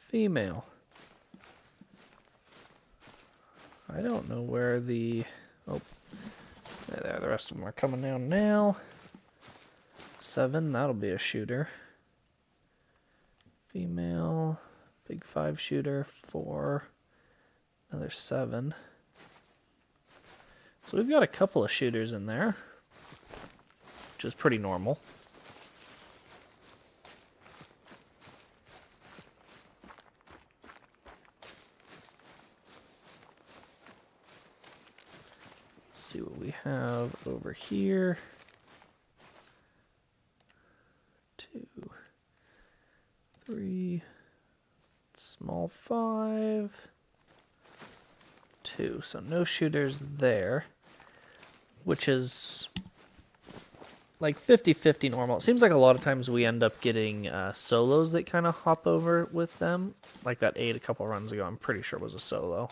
female. I don't know where the... Oh, there they are. The rest of them are coming down now. 7, that'll be a shooter. Female, big 5 shooter, 4, another 7. So we've got a couple of shooters in there, which is pretty normal. See what we have over here. 2, 3, small 5, 2. So no shooters there, which is like 50-50 normal. It seems like a lot of times we end up getting solos that kind of hop over with them. Like that 8 a couple runs ago, I'm pretty sure was a solo.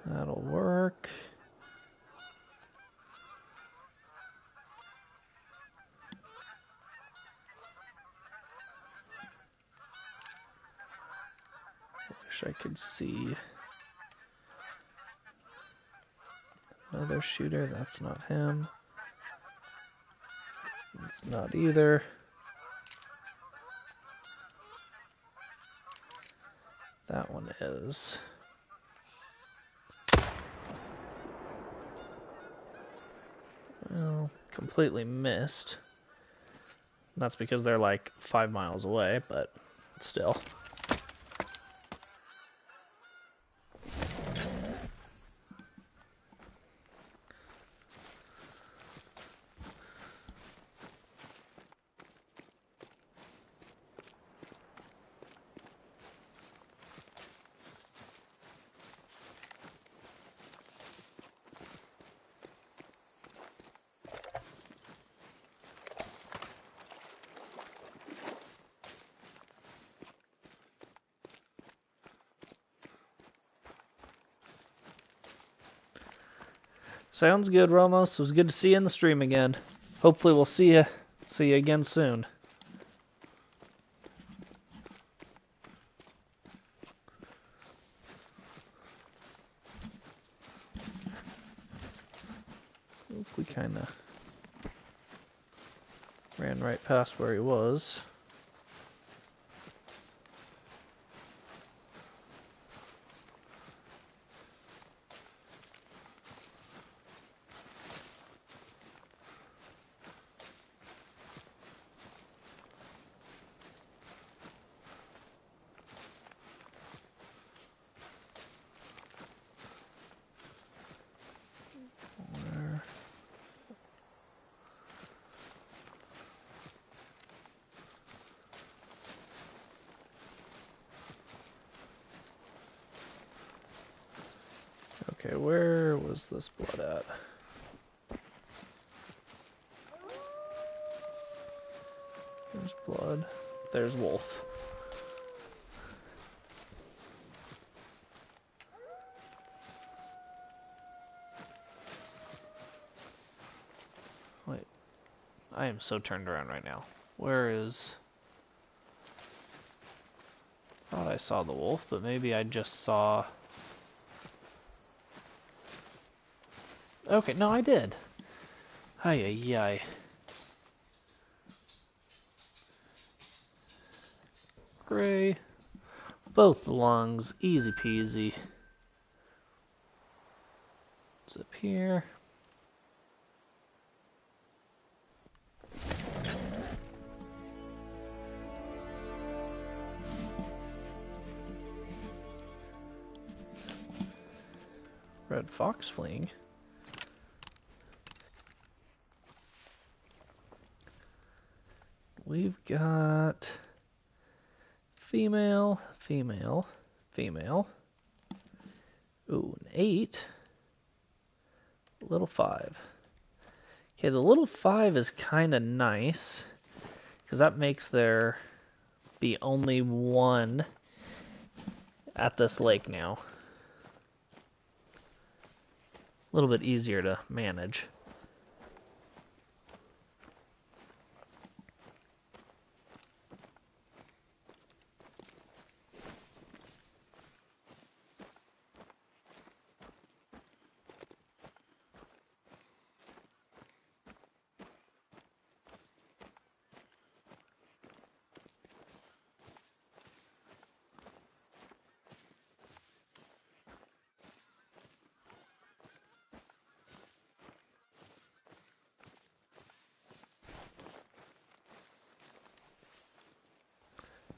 That'll work. Wish I could see another shooter. That's not him. It's not either. That one is. Well, completely missed. That's because they're like 5 miles away, but still. Sounds good, Ramos. It was good to see you in the stream again. Hopefully we'll see you again soon. we kind of ran right past where he was. Okay, where was this blood at? There's blood. There's wolf. Wait. I am so turned around right now. Where is... Thought I saw the wolf, but maybe I just saw... Okay, no, I did. Ay. Gray. Both lungs, easy peasy. What's up here? Red fox fleeing. We've got female. Ooh, an 8. Little 5. Okay, the little 5 is kind of nice, because that makes there be only one at this lake now. A little bit easier to manage.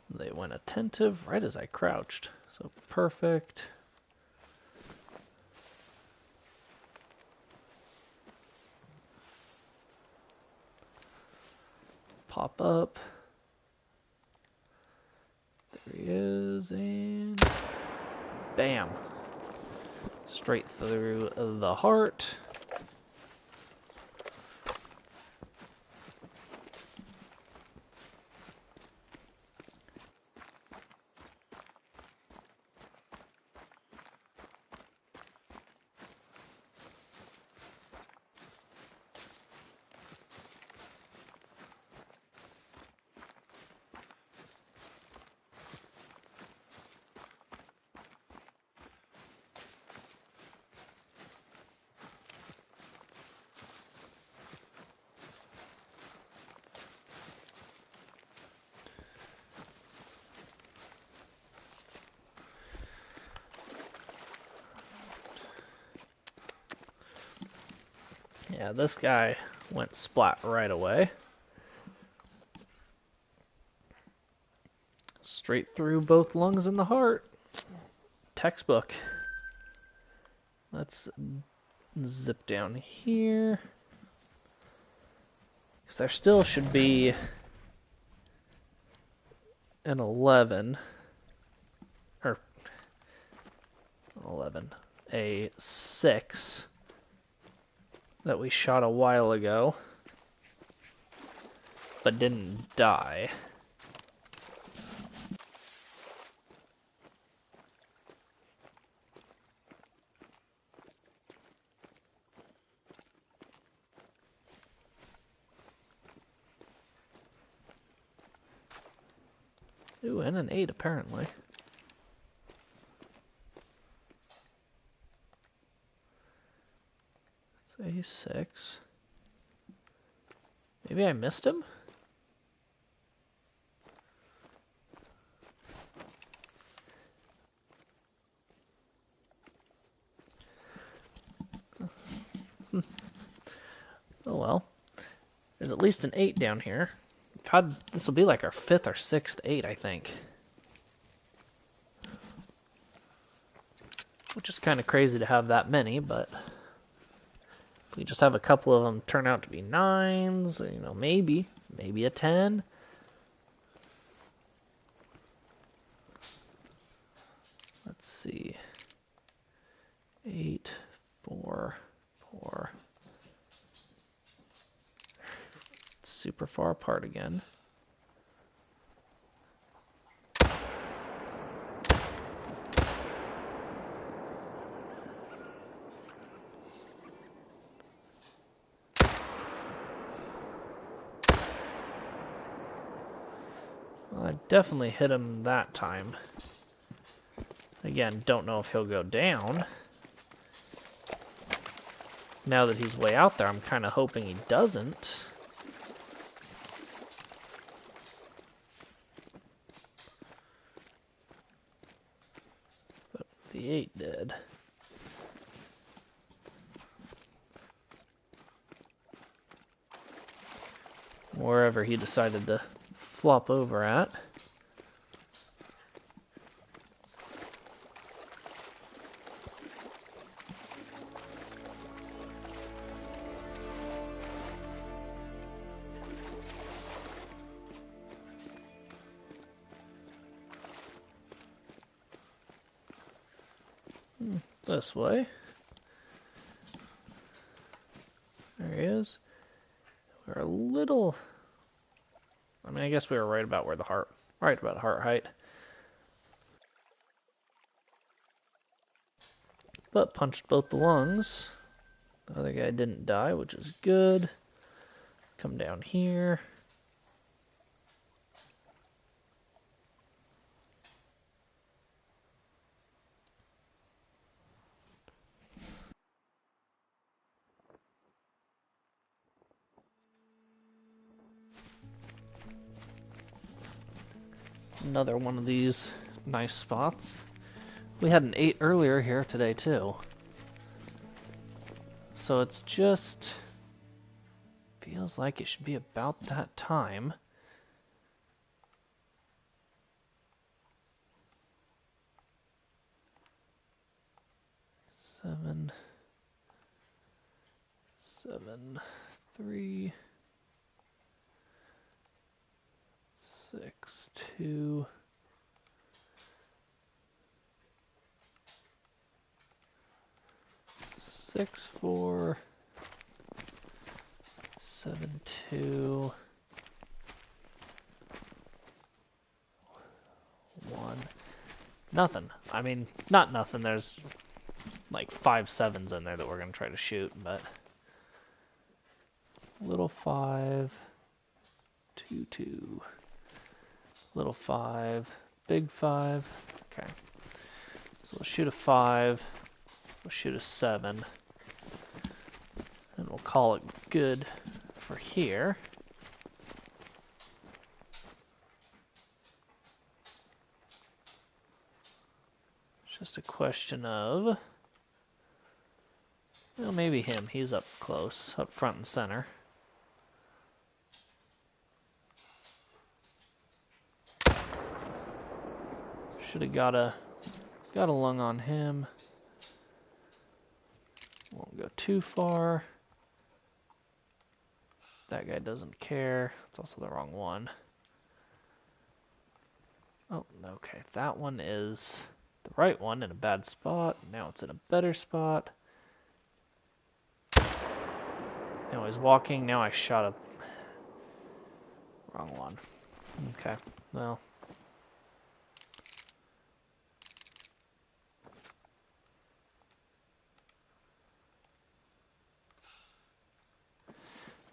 They went attentive right as I crouched. So perfect. Pop up. There he is, and bam. Straight through the heart. Yeah, this guy went splat right away. Straight through both lungs and the heart. Textbook. Let's zip down here. Because there still should be an 11. Or 11. A 6 that we shot a while ago, but didn't die. Ooh, and an 8 apparently. It's A6. Maybe I missed him? Oh well. There's at least an 8 down here. God, this will be like our 5th or 6th 8, I think. Which is kind of crazy to have that many, but if we just have a couple of them turn out to be 9s, you know, maybe a 10. Let's see. 8, 4, 4. It's super far apart again. Well, I definitely hit him that time. Again, don't know if he'll go down. Now that he's way out there, I'm kind of hoping he doesn't. But the 8 did. Wherever he decided to flop over at. This way. There he is. We're a little... I mean, I guess we were right about where the heart... Right about heart height. But punched both the lungs. The other guy didn't die, which is good. Come down here. Another one of these nice spots. We had an 8 earlier here today too. So it's just... feels like it should be about that time. Seven, 3, 6, 2. 6, 4, 7, 2, 1. Nothing. I mean, not nothing. There's like 5 7s in there that we're going to try to shoot, but... Little 5, 2, 2. Little 5, big 5. Okay. So we'll shoot a 5. We'll shoot a 7. And we'll call it good for here. It's just a question of... well, maybe him. He's up close, up front and center. Should have got a lung on him. Won't go too far. That guy doesn't care. It's also the wrong one. Oh, okay. That one is the right one in a bad spot. Now it's in a better spot. Now he's walking. Now I shot a wrong one. Okay. Well.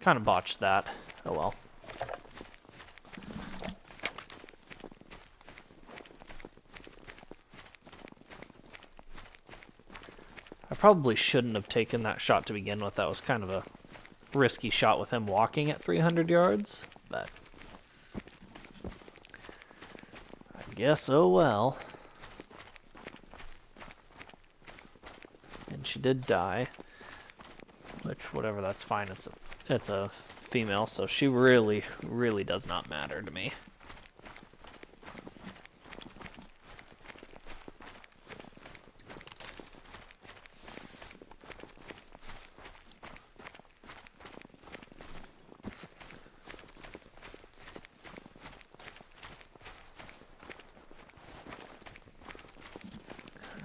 Kind of botched that. Oh well. I probably shouldn't have taken that shot to begin with. That was kind of a risky shot with him walking at 300 yards, but I guess oh well. And she did die, which whatever, that's fine. It's a female, so she really does not matter to me.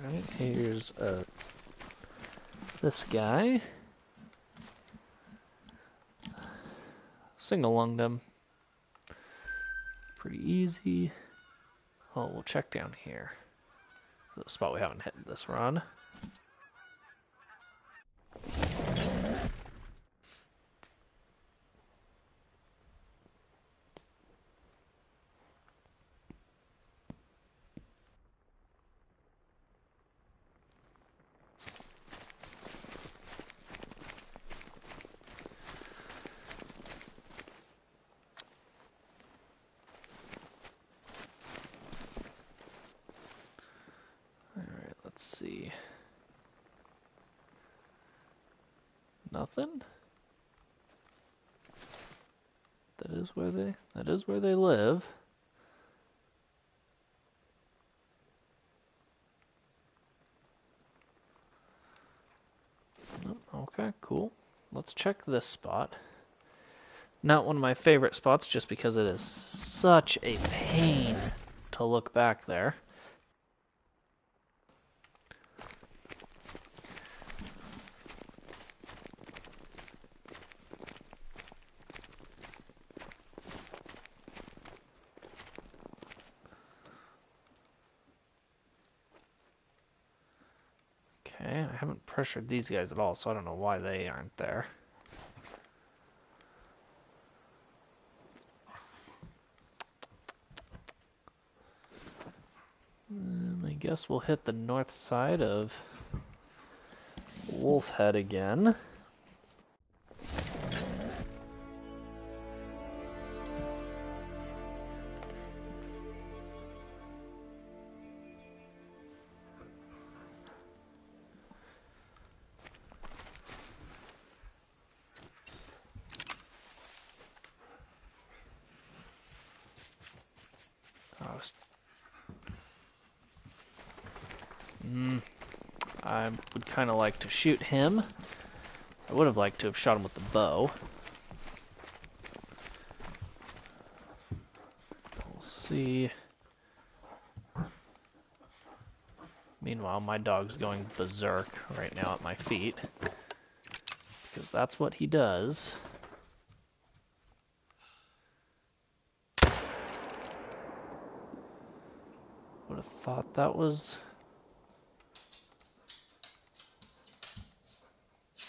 Alright, here's this guy. Single-lunged him. Pretty easy. Oh, we'll check down here. The spot we haven't hit this run. Let's see. Nothing? That is where they live. Oh, okay, cool. Let's check this spot. Not one of my favorite spots just because it is such a pain to look back there. Okay, I haven't pressured these guys at all, so I don't know why they aren't there. I guess we'll hit the north side of Wolf Head again. I would kind of like to shoot him. I would have liked to have shot him with the bow. We'll see. Meanwhile, my dog's going berserk right now at my feet, because that's what he does. Would have thought that was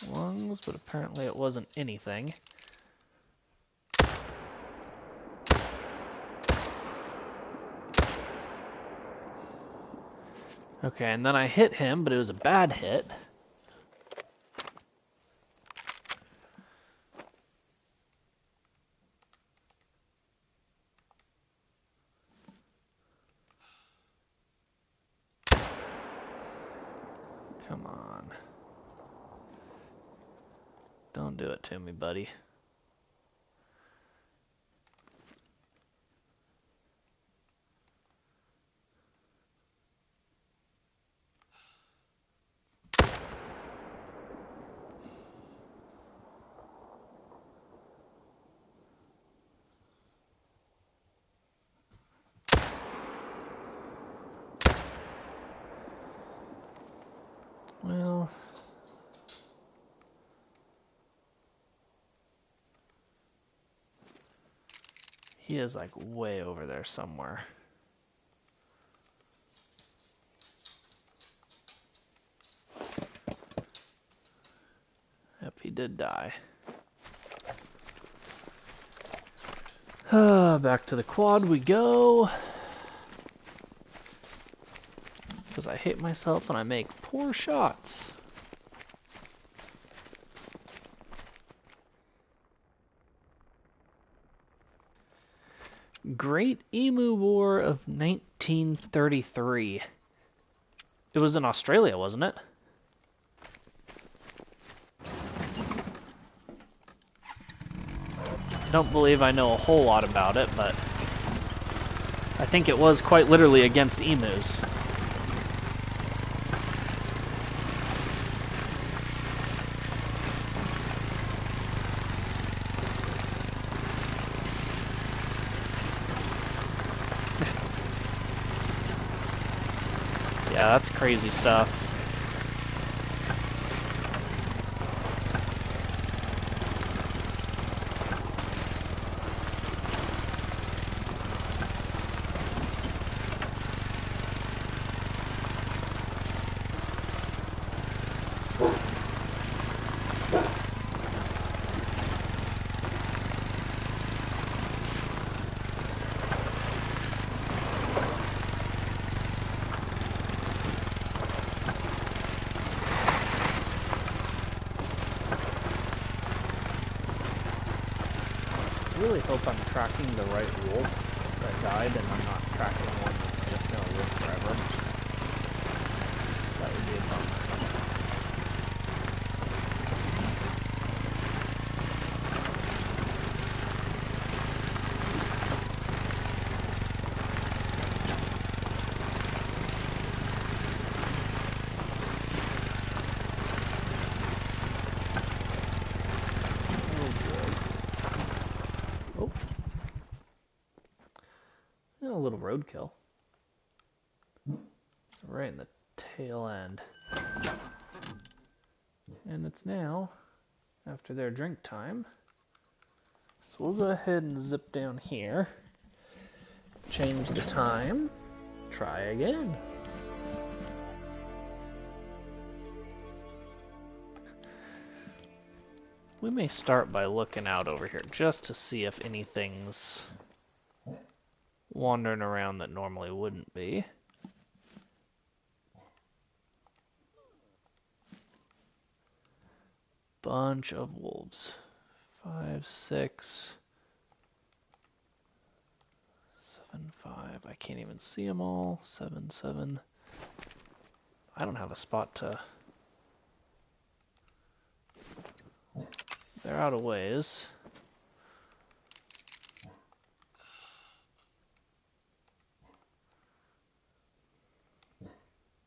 lungs, but apparently it wasn't anything. Okay, and then I hit him, but it was a bad hit. Come on. Don't do it to me, buddy. Well, he is like way over there somewhere. Yep, he did die. Back to the quad we go. Because I hate myself and I make poor shots. Great Emu War of 1933. It was in Australia, wasn't it? I don't believe I know a whole lot about it, but I think it was quite literally against emus. Yeah, that's crazy stuff. I really hope I'm tracking the right wolf that died and I'm not tracking one that's just gonna live forever. That would be a bummer. Oh. A little roadkill. Right in the tail end. And it's now after their drink time. So we'll go ahead and zip down here. Change the time. Try again. We may start by looking out over here just to see if anything's wandering around that normally wouldn't be. Bunch of wolves. 5, 6, 7, 5. I can't even see them all. 7, 7. I don't have a spot to... They're out of ways.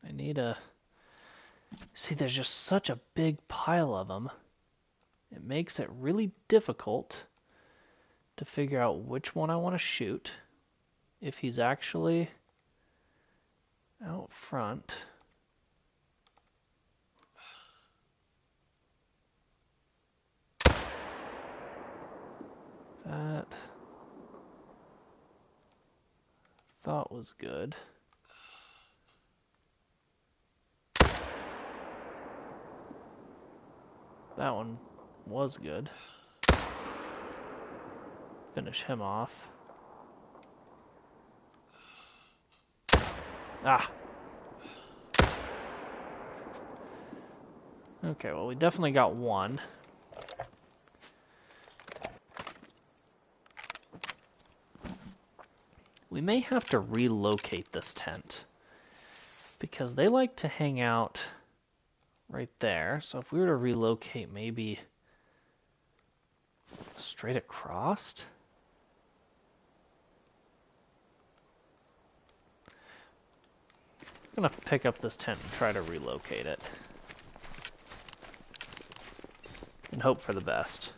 I need a... See, there's just such a big pile of them. It makes it really difficult to figure out which one I want to shoot. If he's actually out front. That thought was good. That one was good. Finish him off. Ah! Okay, well, we definitely got one. We may have to relocate this tent because they like to hang out right there. So if we were to relocate maybe straight across. I'm gonna pick up this tent and try to relocate it. And hope for the best.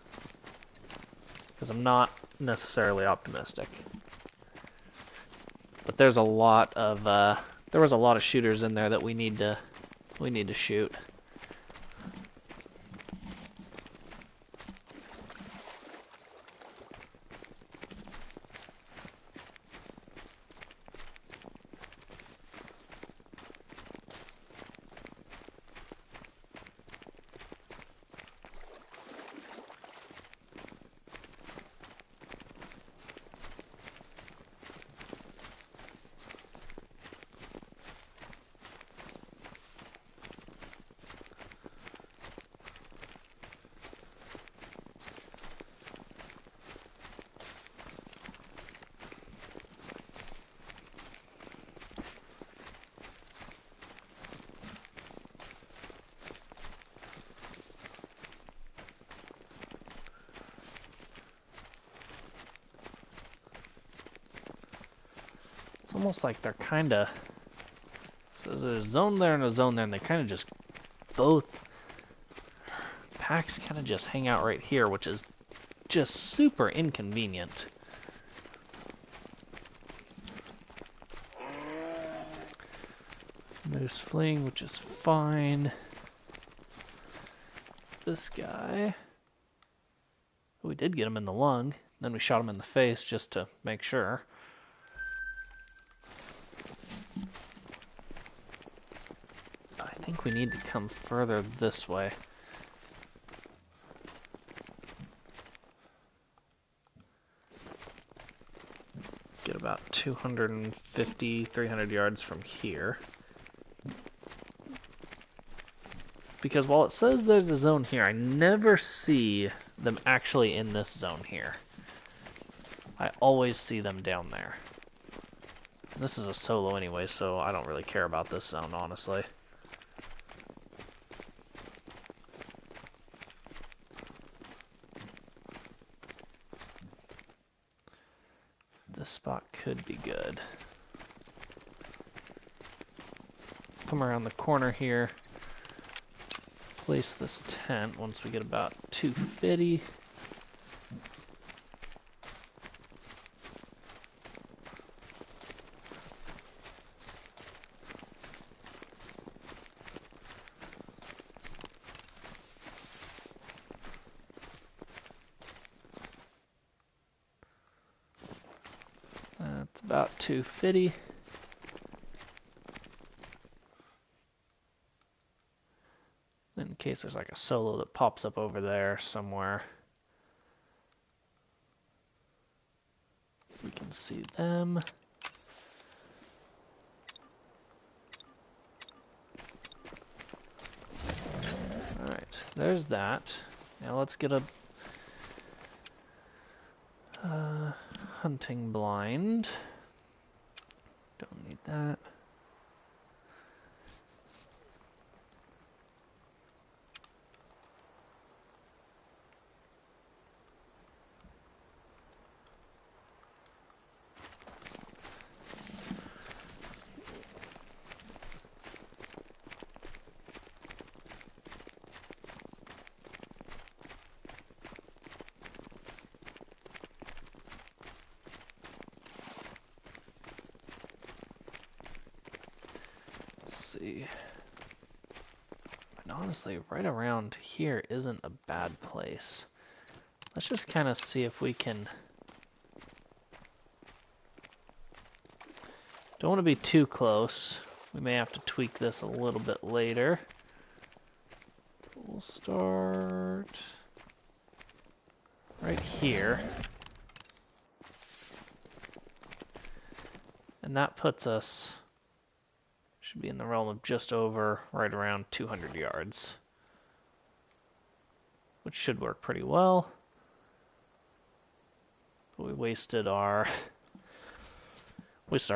Because I'm not necessarily optimistic. But there's a lot of there was a lot of shooters in there that we need to shoot. It's almost like they're kind of... So there's a zone there and a zone there, and they kind of just... Both packs kind of just hang out right here, which is just super inconvenient. Moose fleeing, which is fine. This guy... We did get him in the lung, then we shot him in the face just to make sure. I think we need to come further this way. Get about 250, 300 yards from here. Because while it says there's a zone here, I never see them actually in this zone here. I always see them down there. This is a solo anyway, so I don't really care about this zone, honestly. This spot could be good. Come around the corner here. Place this tent once we get about 250. That's about 250. In case there's like a solo that pops up over there somewhere. We can see them. Alright, there's that. Now let's get a hunting blind. Don't need that. See. And honestly, right around here isn't a bad place. Let's just kind of see if we can... Don't want to be too close. We may have to tweak this a little bit later. We'll start right here. And that puts us... Should be in the realm of just over, right around 200 yards. Which should work pretty well. But we wasted our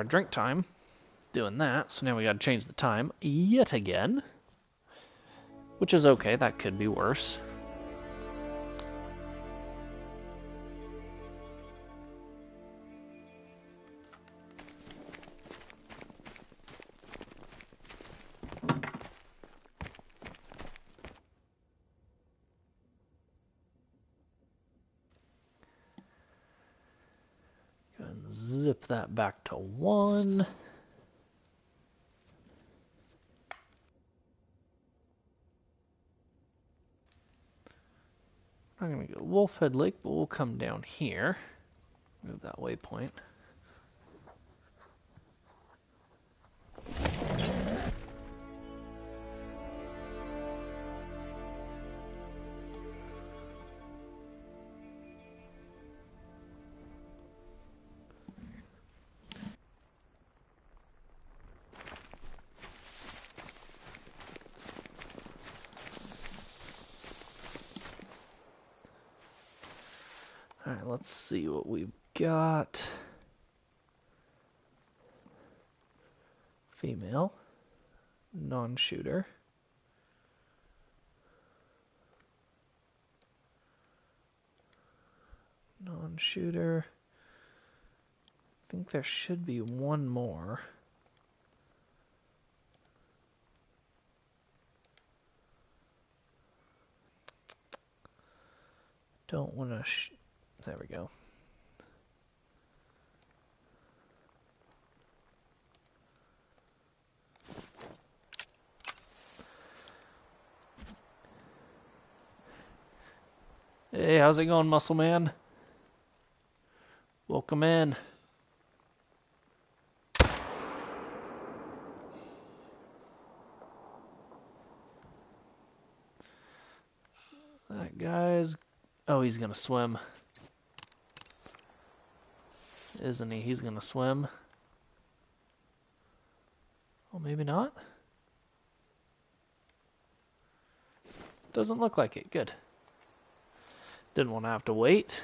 drink time doing that, so now we gotta change the time yet again. Which is okay, that could be worse. Zip that back to 1. I'm going to go Wolfhead Lake, but we'll come down here. Move that waypoint. Alright, let's see what we've got. Female, non-shooter. Non-shooter. think there should be one more. Don't want to... There we go. Hey, how's it going, Muscle Man? Welcome in. That guy's... Oh, he's gonna swim. Isn't he? He's gonna swim. Oh, maybe not? Doesn't look like it. Good. Didn't want to have to wait.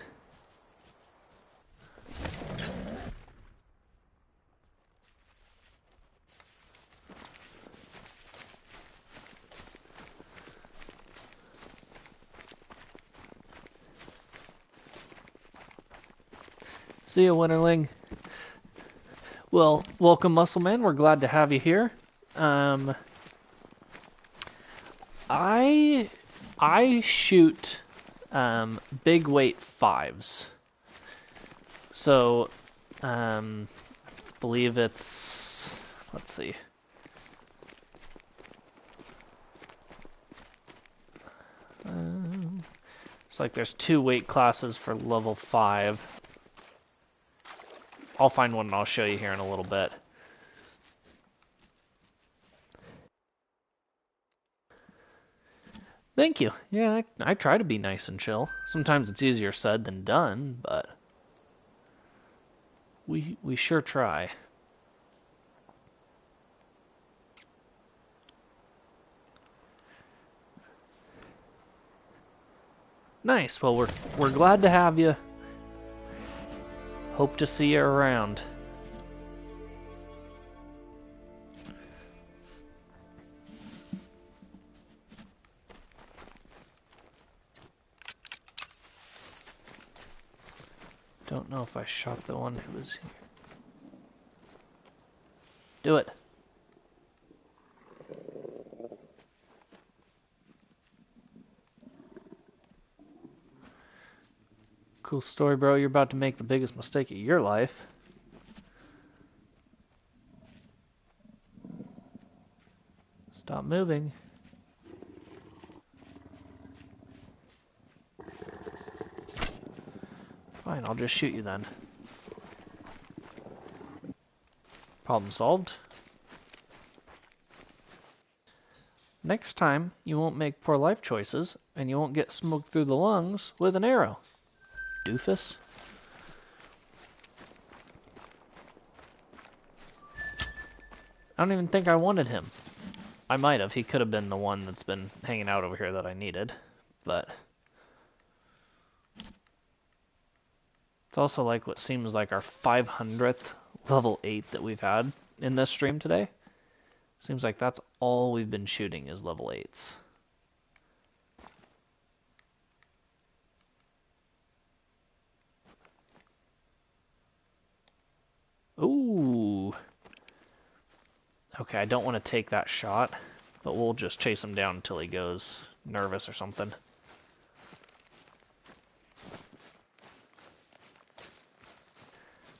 See you, Winterling. Well, welcome, Muscle Man. We're glad to have you here. I shoot big weight 5s. So, I believe it's, let's see. It's like there's 2 weight classes for level 5. I'll find one and I'll show you here in a little bit. Thank you. Yeah, I try to be nice and chill. Sometimes it's easier said than done, but we sure try. Nice. Well, we're glad to have you. Hope to see you around. Don't know if I shot the one who was here. Do it. Cool story, bro. You're about to make the biggest mistake of your life. Stop moving. Fine, I'll just shoot you then. Problem solved. Next time, you won't make poor life choices, and you won't get smoked through the lungs with an arrow. Doofus. I don't even think I wanted him. I might have. He could have been the one that's been hanging out over here that I needed, but... It's also like what seems like our 500th level 8 that we've had in this stream today. Seems like that's all we've been shooting is level 8s. Ooh. Okay, I don't want to take that shot, but we'll just chase him down until he goes nervous or something.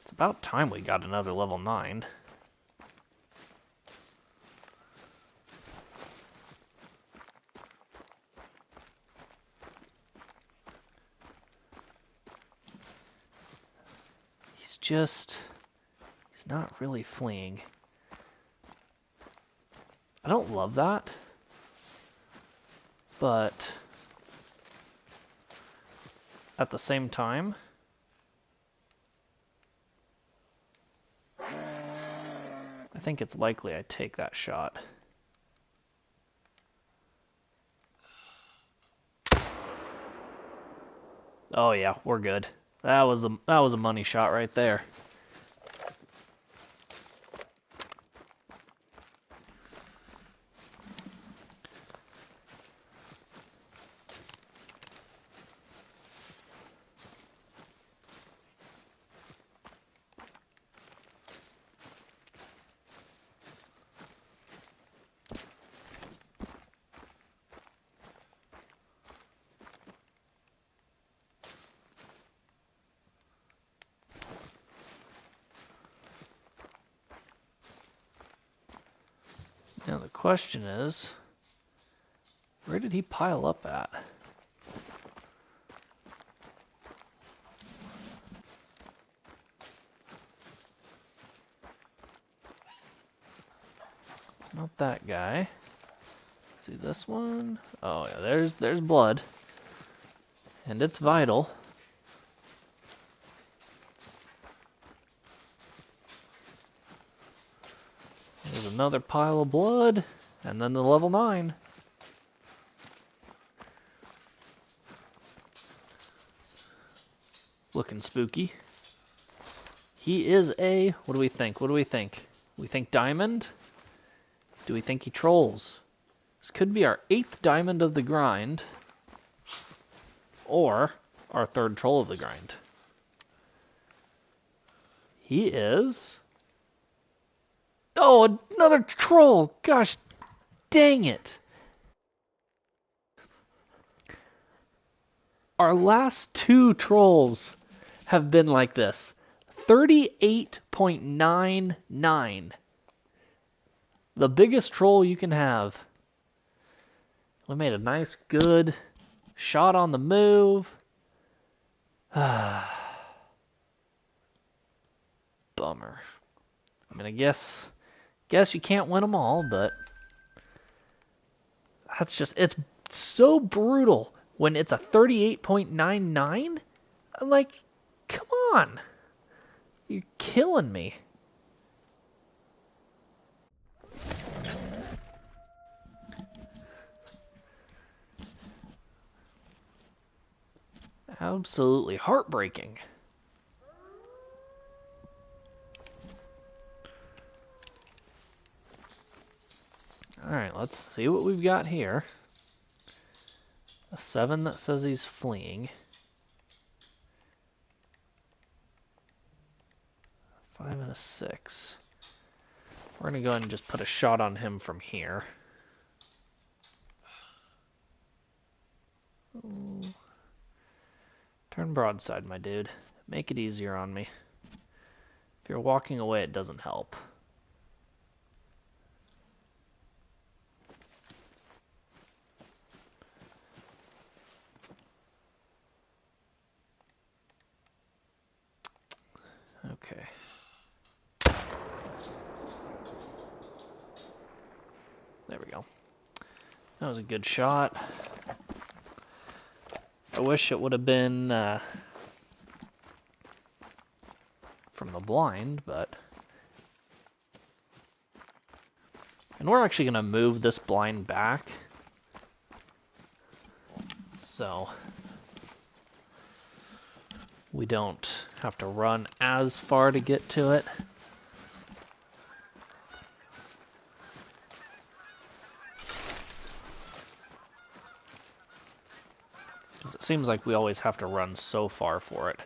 It's about time we got another level 9. He's not really fleeing. I don't love that, but at the same time, I think it's likely I take that shot. Oh yeah, we're good. That was a money shot right there. Now the question is, where did he pile up at? It's not that guy. See this one? Oh yeah, there's blood. And it's vital. There's another pile of blood. And then the level 9. Looking spooky. He is a... What do we think? What do we think? We think diamond? Do we think he trolls? This could be our 8th diamond of the grind. Or our 3rd troll of the grind. He is... Oh, another troll! Gosh, dang it! Our last 2 trolls have been like this. 38.99. The biggest troll you can have. We made a nice, good shot on the move. Bummer. I mean, I guess you can't win them all, but that's just, it's so brutal when it's a 38.99. I'm like, come on. You're killing me. Absolutely heartbreaking. Alright, let's see what we've got here. A 7 that says he's fleeing. 5 and a 6. We're going to go ahead and just put a shot on him from here. Ooh. Turn broadside, my dude. Make it easier on me. If you're walking away, it doesn't help. Okay. There we go. That was a good shot. I wish it would have been from the blind, but... And we're actually going to move this blind back. So we don't have to run as far to get to it. Because it seems like we always have to run so far for it.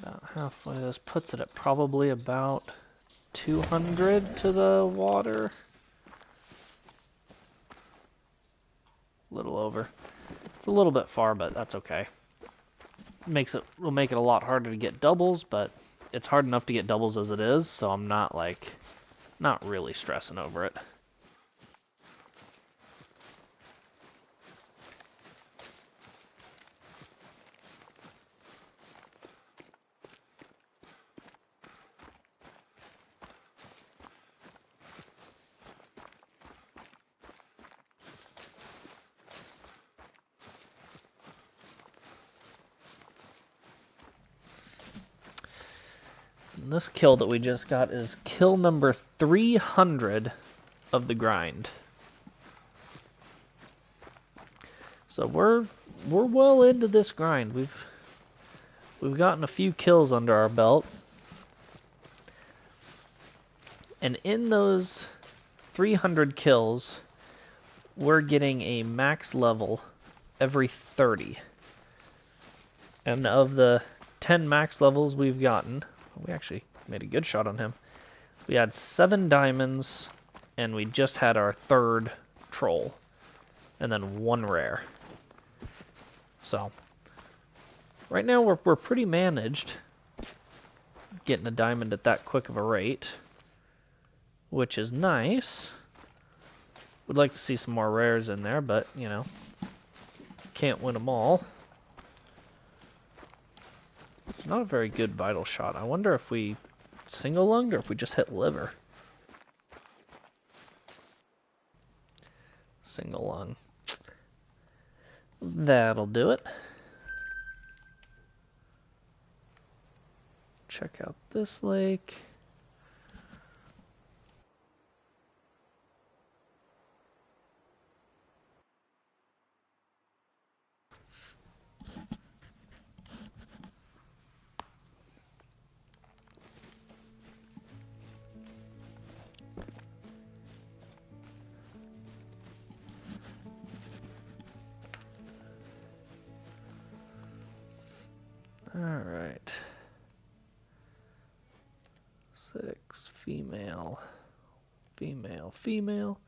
About halfway, this puts it at probably about 200 to the water. A little over. It's a little bit far, but that's okay. Will make it a lot harder to get doubles, but it's hard enough to get doubles as it is, so I'm not really stressing over it. And this kill that we just got is kill number 300 of the grind. So we're well into this grind. We've gotten a few kills under our belt. And in those 300 kills, we're getting a max level every 30. And of the 10 max levels we've gotten, we actually made a good shot on him. We had 7 diamonds, and we just had our 3rd troll, and then 1 rare. So, right now we're pretty managed. getting a diamond at that quick of a rate, which is nice. Would like to see some more rares in there, but, you know, can't win them all. Not a very good vital shot. I wonder if we single lunged or if we just hit liver. Single lung. That'll do it. Check out this lake. Alright. 6, female, female, female.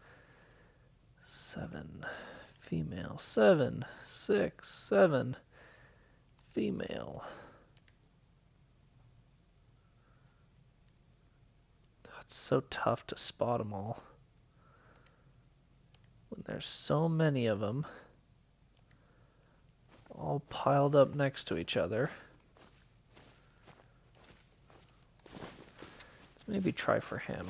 7, female, 7, 6, 7, female. It's so tough to spot them all when there's so many of them all piled up next to each other. Let's maybe try for him.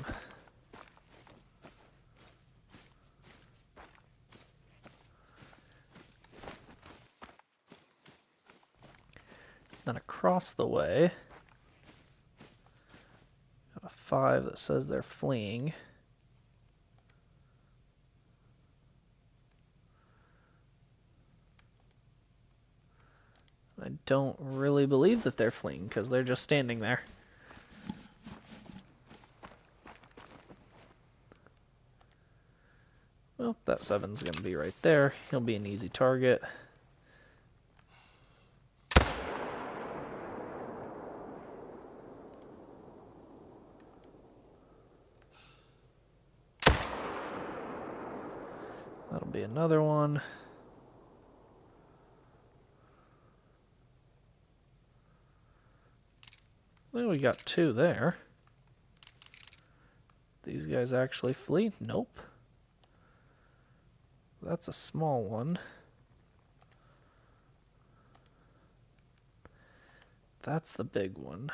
Then across the way, got a 5 that says they're fleeing. I don't really believe that they're fleeing because they're just standing there. Well, that 7's going to be right there. He'll be an easy target. That'll be another one. Well, we got 2 there. These guys actually flee? Nope. That's a small one. That's the big one.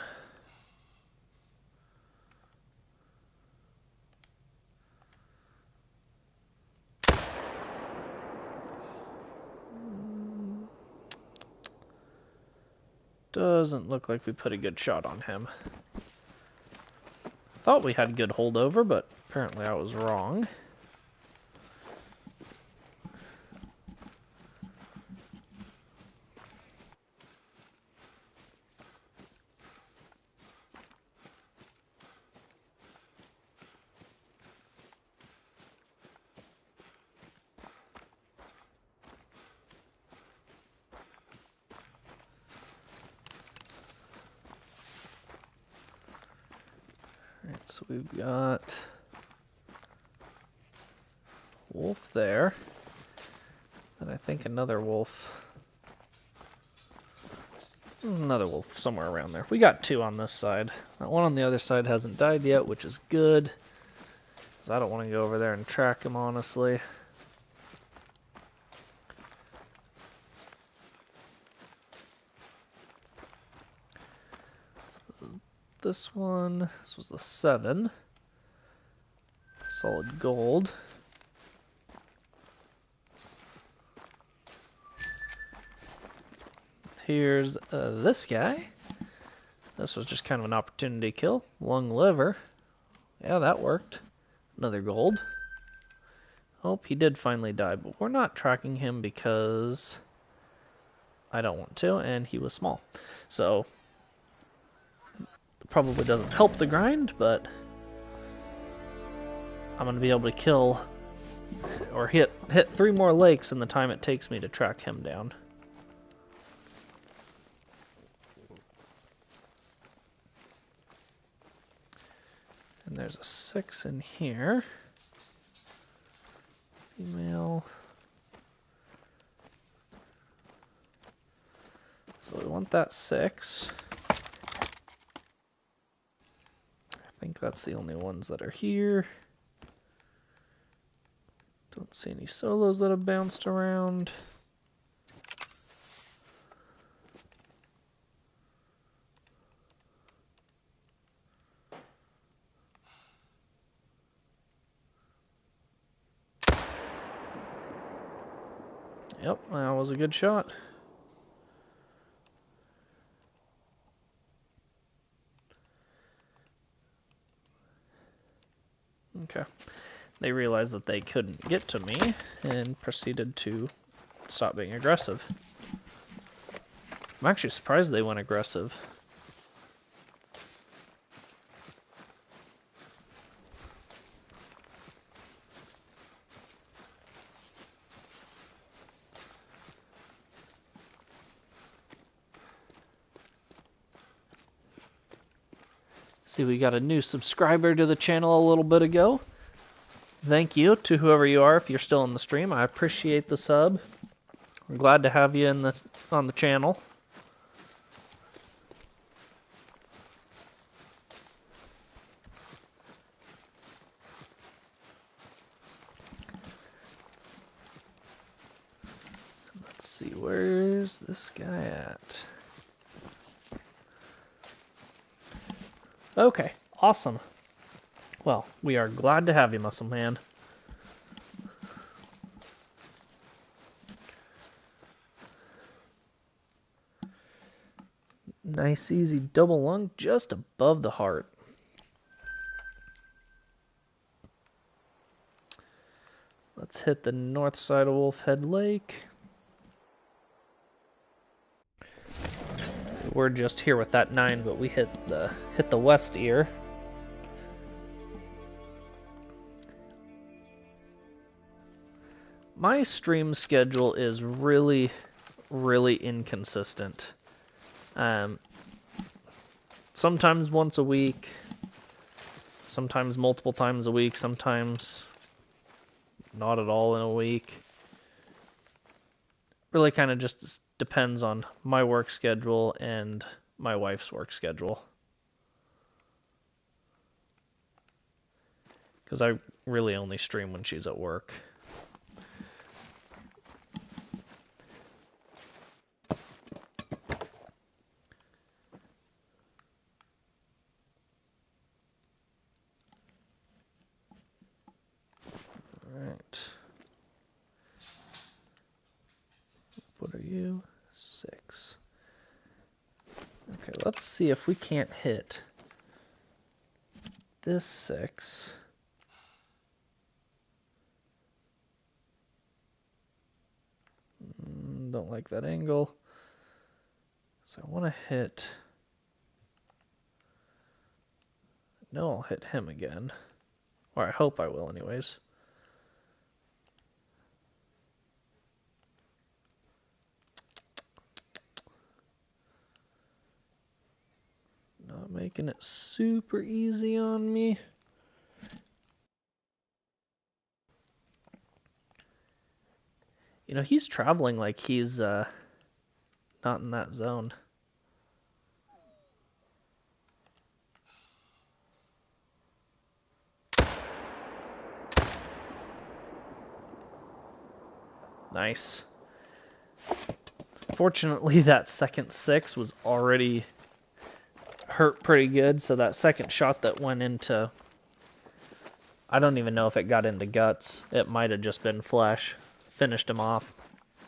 Doesn't look like we put a good shot on him. Thought we had good holdover, but apparently I was wrong. Alright, so we've got wolf there, and I think another wolf somewhere around there. We got 2 on this side. That one on the other side hasn't died yet, which is good, because I don't want to go over there and track him, honestly. This was the 7. Solid gold. Here's this guy. This was just kind of an opportunity kill. Lung liver. Yeah, that worked. Another gold. Oh, he did finally die, but we're not tracking him because I don't want to, and he was small. So, it probably doesn't help the grind, but I'm going to be able to kill or hit 3 more lakes in the time it takes me to track him down. And there's a 6 in here. Female. So we want that 6. think that's the only ones that are here. Don't see any solos that have bounced around. Yep, that was a good shot. Okay. They realized that they couldn't get to me and proceeded to stop being aggressive. I'm actually surprised they went aggressive. See, we got a new subscriber to the channel a little bit ago. Thank you to whoever you are if you're still in the stream. I appreciate the sub. We're glad to have you on the channel. Let's see, where's this guy at? Okay, awesome. Well, we are glad to have you, Muscle Man. Nice, easy double lung just above the heart. Let's hit the north side of Wolfhead Lake. We're just here with that 9, but we hit the west ear. My stream schedule is really, really inconsistent. Sometimes once a week, sometimes multiple times a week, sometimes not at all in a week. Really kind of just depends on my work schedule and my wife's work schedule. Because I really only stream when she's at work. Alright. What are you? 6. Okay, let's see if we can't hit this 6. Don't like that angle. So I want to hit... No, I'll hit him again. Or I hope I will anyways. Not making it super easy on me. You know, he's traveling like he's not in that zone. Nice. Fortunately, that second 6 was already hurt pretty good, so that second shot that went into... I don't even know if it got into guts. It might have just been flesh. Finished him off.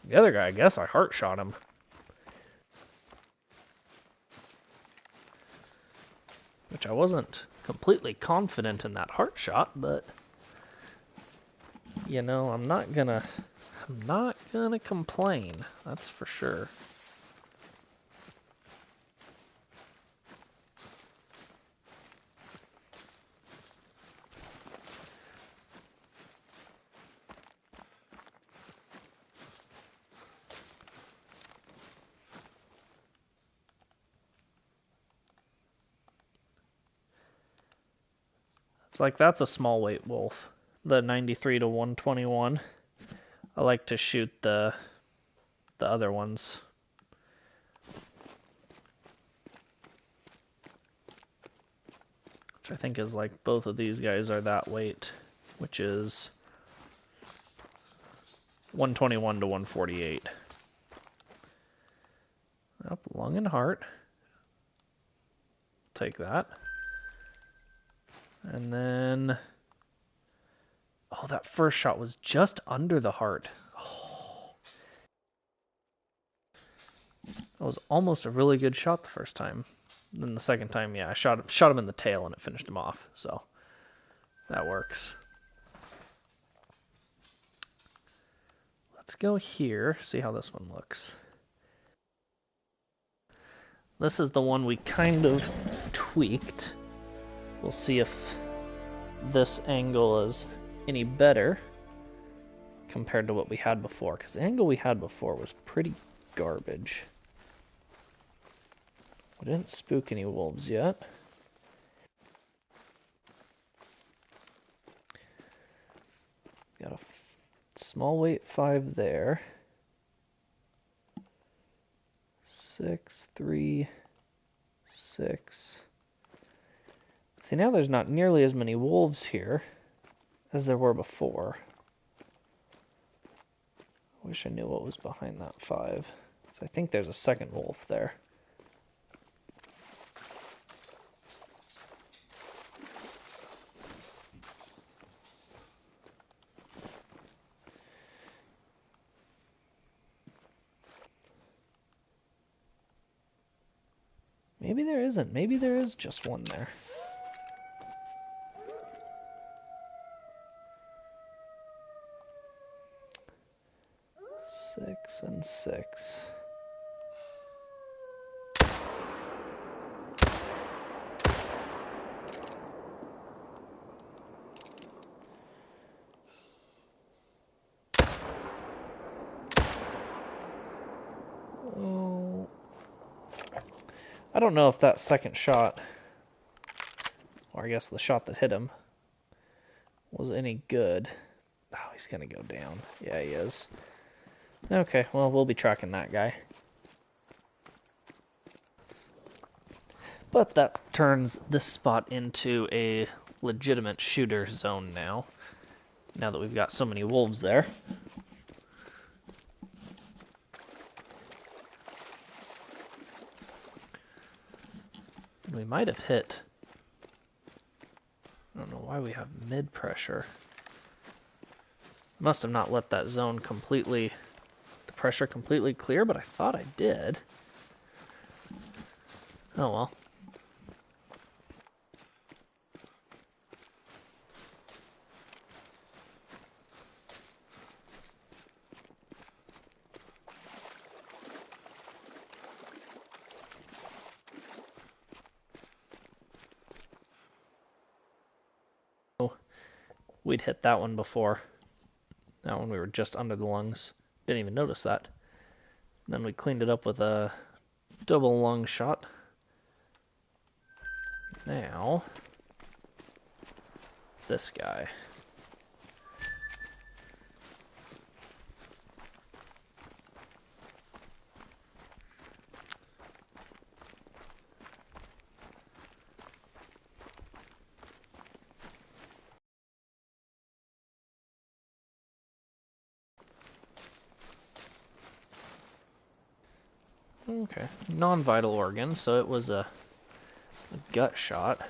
The other guy, I guess I heart shot him. Which I wasn't completely confident in that heart shot, but... You know, I'm not gonna complain, that's for sure. It's like that's a small weight wolf, the 93 to 121. I like to shoot the other ones. which I think is like both of these guys are that weight, which is 121 to 148. Up, lung and heart. Take that. And then, oh, that first shot was just under the heart. Oh. That was almost a really good shot the first time. And then the second time, yeah, I shot him in the tail and it finished him off. So that works. Let's go here, see how this one looks. This is the one we kind of tweaked. We'll see if this angle is any better compared to what we had before, because the angle we had before was pretty garbage. We didn't spook any wolves yet. Got a small weight 5 there. 6, 3, 6. See, now there's not nearly as many wolves here as there were before. I wish I knew what was behind that 5. So I think there's a second wolf there. Maybe there isn't. Maybe there is just one there. Six and 6. Oh. I don't know if that second shot, or I guess the shot that hit him, was any good. Oh, he's gonna go down. Yeah, he is. Okay, well, we'll be tracking that guy. But that turns this spot into a legitimate shooter zone now that we've got so many wolves there. We might have hit. I don't know why we have mid pressure. Must have not let that zone completely, the pressure completely clear, but I thought I did. Oh well. We'd hit that one before. That one we were just under the lungs. Didn't even notice that. And then we cleaned it up with a double lung shot. Now, this guy. Okay, non-vital organ, so it was a gut shot.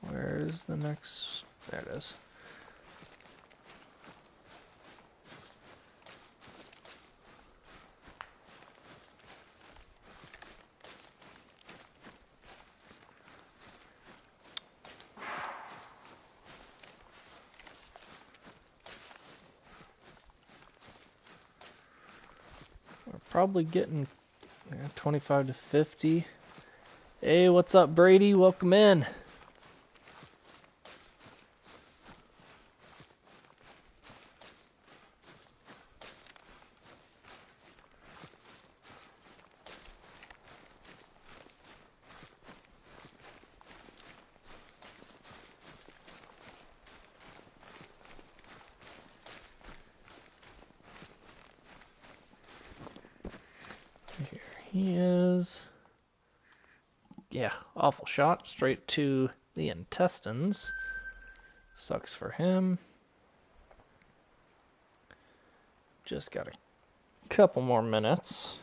Where's the next? There it is. We're probably getting 25 to 50. Hey, what's up, Brady? Welcome in. he is. Yeah, awful shot. Straight to the intestines. Sucks for him. Just got a couple more minutes.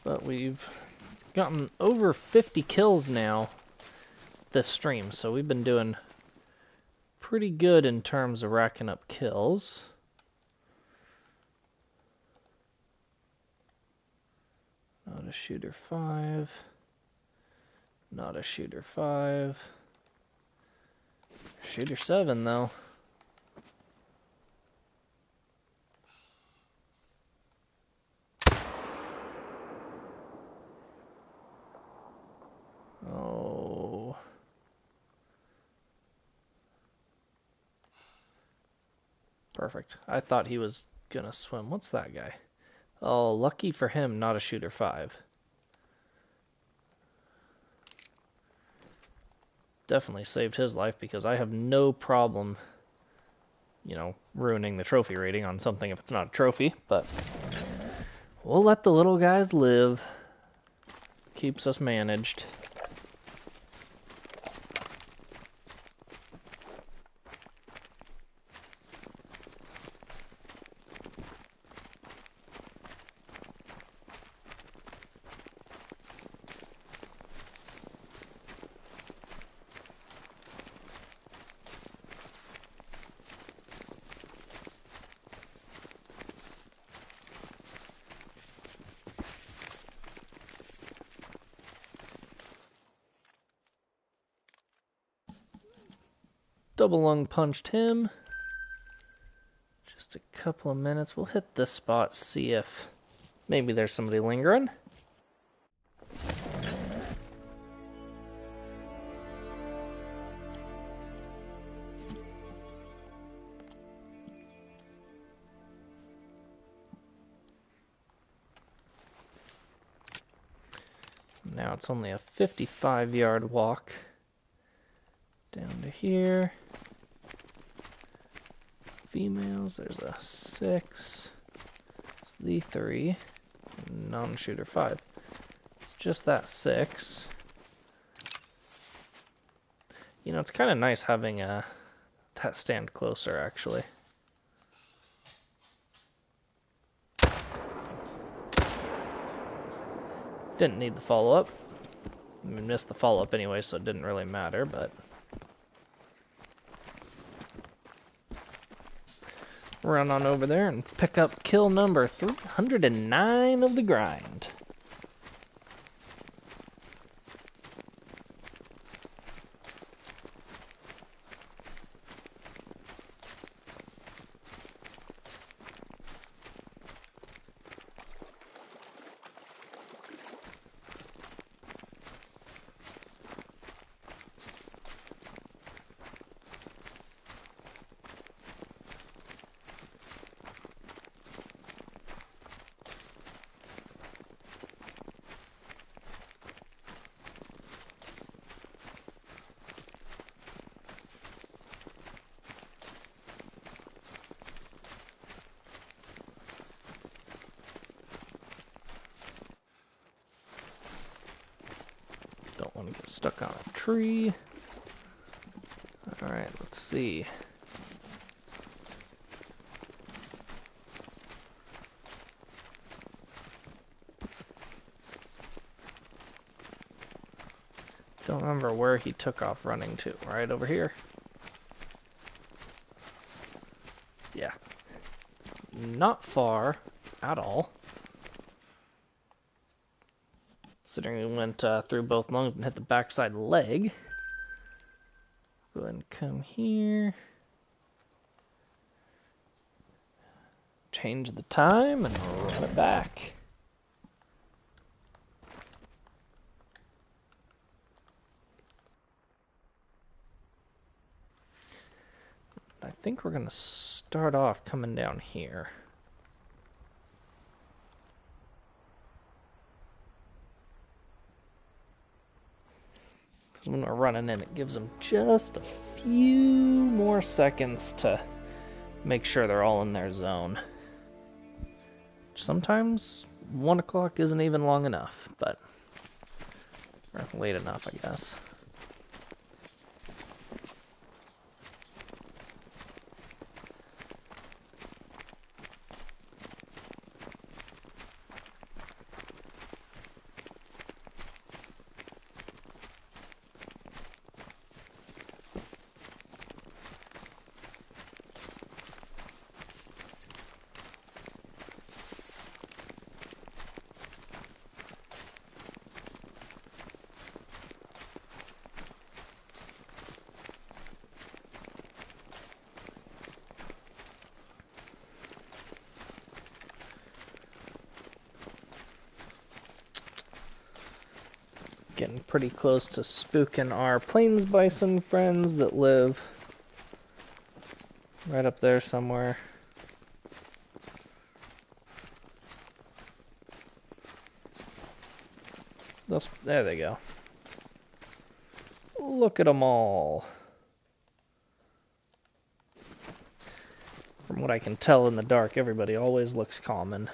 But we've gotten over 50 kills now this stream, so we've been doing pretty good in terms of racking up kills. Not a shooter 5. Not a shooter 5. Shooter 7 though. Oh. Perfect. I thought he was gonna swim. What's that guy? Oh, lucky for him, not a shooter 5. Definitely saved his life because I have no problem, you know, ruining the trophy rating on something if it's not a trophy, but we'll let the little guys live. Keeps us managed. Double lung punched him. Just a couple of minutes. We'll hit this spot, see if maybe there's somebody lingering. Now it's only a 55-yard walk down to here. Females, there's a 6. It's the 3. Non-shooter 5. It's just that 6. You know, it's kind of nice having that stand closer, actually. Didn't need the follow-up. I mean, missed the follow-up anyway, so it didn't really matter, but... run on over there and pick up kill number 309 of the grind. Don't want to get stuck on a tree. Alright, let's see. Don't remember where he took off running to. Right over here. Yeah. Not far at all. Considering we went through both lungs and hit the backside leg. Go ahead and come here. Change the time and run it back. I think we're going to start off coming down here. Because when we're running in, it gives them just a few more seconds to make sure they're all in their zone. Sometimes 1 o'clock isn't even long enough, but or late enough, I guess. Getting pretty close to spooking our plains bison friends that live right up there somewhere. There they go. Look at them all. From what I can tell in the dark, everybody always looks common.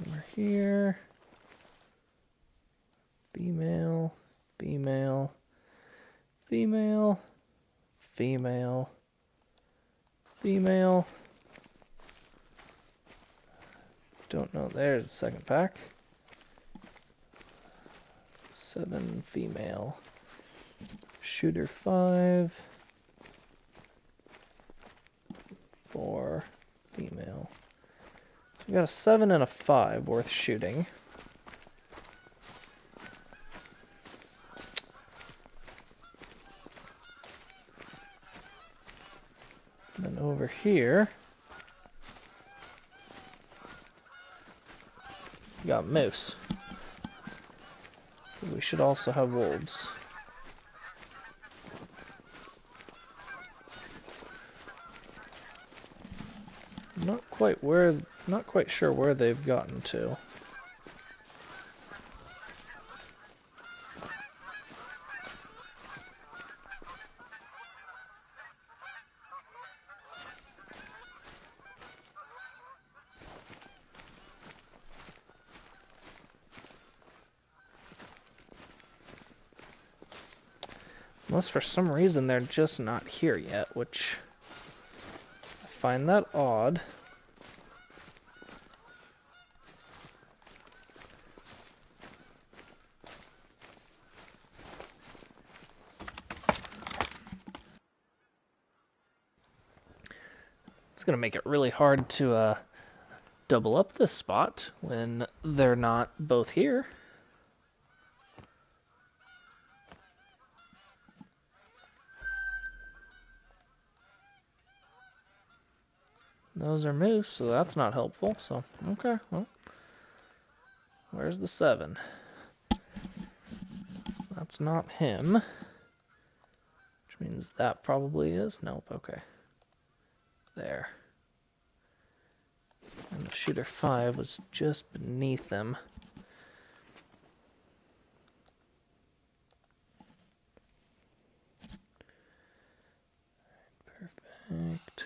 Over here. Female, female, female, female, female. Don't know. There's the second pack. 7 female. Shooter 5. 4 female. So we got a 7 and a 5 worth shooting. And then over here, we got moose. We should also have wolves. Not quite sure where they've gotten to. Unless for some reason they're just not here yet, which I find that odd. It's going to make it really hard to double up this spot when they're not both here. Those are moose, so that's not helpful. So, okay, well, where's the 7? That's not him. Which means that probably is. Nope, okay. There. And the shooter 5 was just beneath them. Perfect.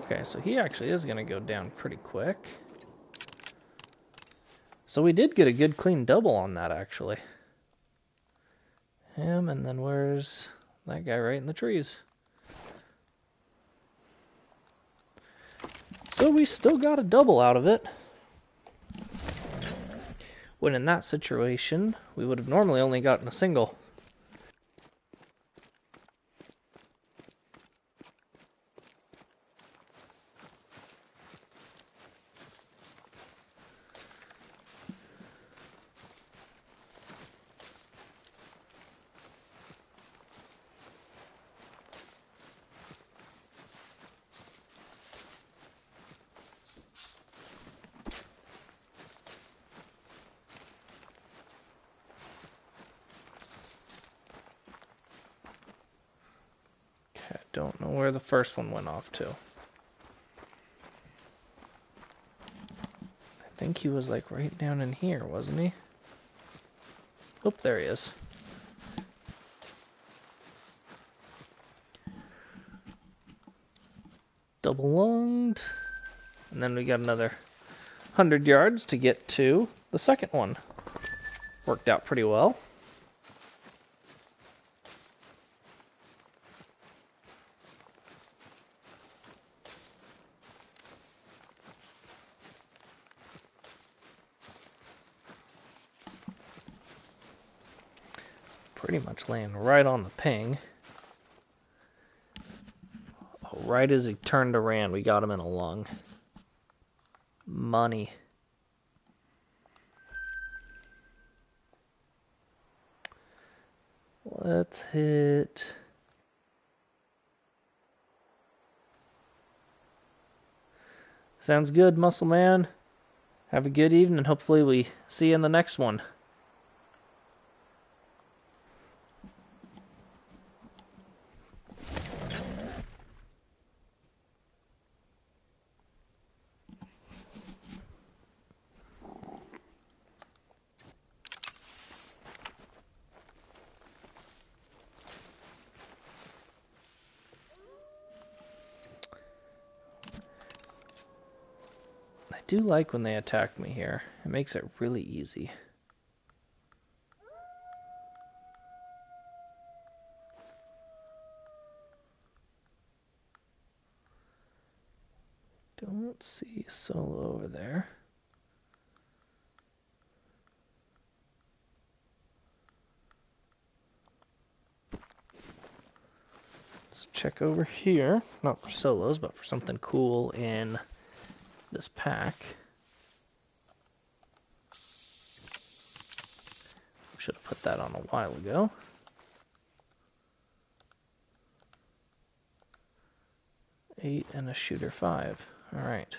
Okay, so he actually is going to go down pretty quick. So we did get a good clean double on that, actually. Him, and then where's that guy right in the trees? So we still got a double out of it. When in that situation, we would have normally only gotten a single. Don't know where the first one went off to. I think he was like right down in here, wasn't he? Oh, there he is. Double lunged. And then we got another 100 yards to get to the second one. Worked out pretty well. Pretty much laying right on the ping. Oh, right as he turned around, we got him in a lung. Money. Let's hit... Sounds good, Muscle Man. Have a good evening. Hopefully we see you in the next one. I do like when they attack me here. It makes it really easy. Don't see Solo over there. Let's check over here. Not for solos, but for something cool in this pack. Should have put that on a while ago. Eight and a shooter 5. All right.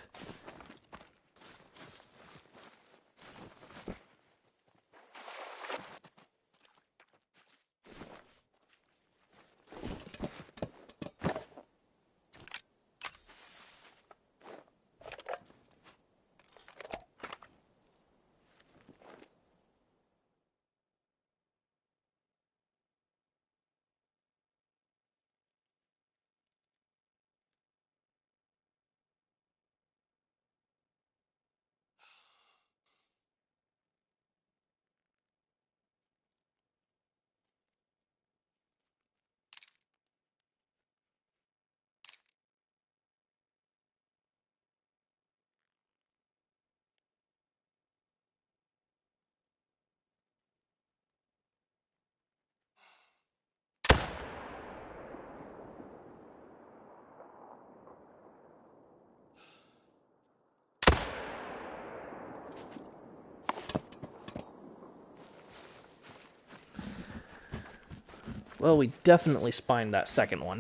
Well, we definitely spined that second one.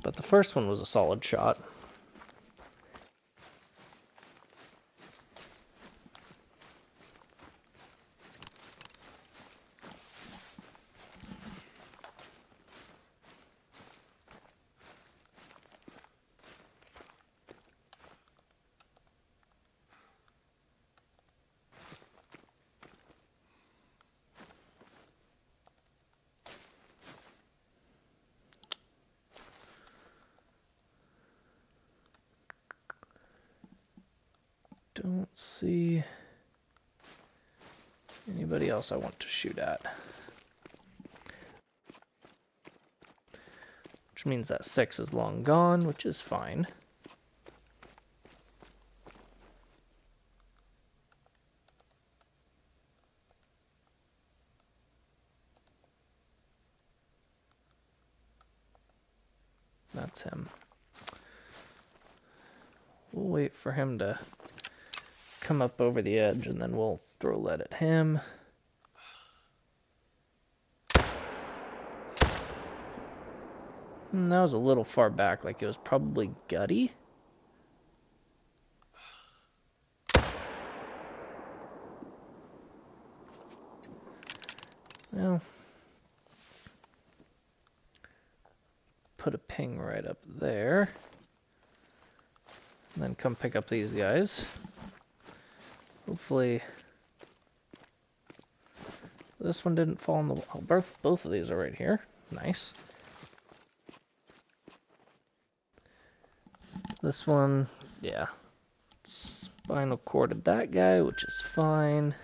But the first one was a solid shot. Don't see anybody else I want to shoot at. Which means that 6 is long gone, which is fine. That's him. We'll wait for him to come up over the edge, and then we'll throw lead at him. That was a little far back, like it was probably gutty. Well, put a ping right up there. And then come pick up these guys. Hopefully this one didn't fall in the wall. Both of these are right here. Nice. This one, yeah. Spinal corded that guy, which is fine.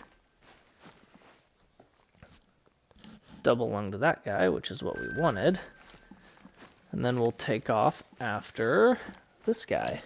Double lung to that guy, which is what we wanted. And then we'll take off after this guy.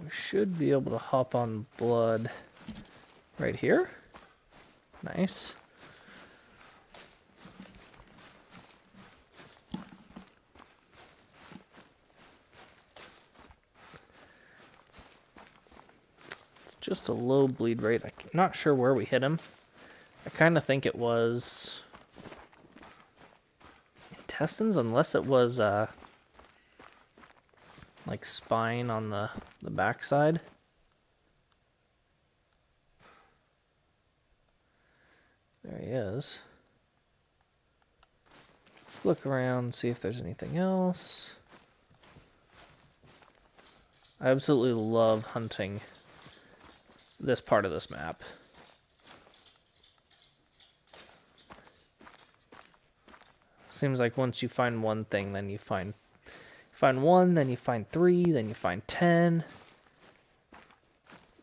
We should be able to hop on blood right here. Nice. It's just a low bleed rate. I'm not sure where we hit him. I kind of think it was intestines, unless it was like spine on the backside. There he is. Look around, see if there's anything else. I absolutely love hunting this part of this map. Seems like once you find one thing, then you find one, then you find 3, then you find 10.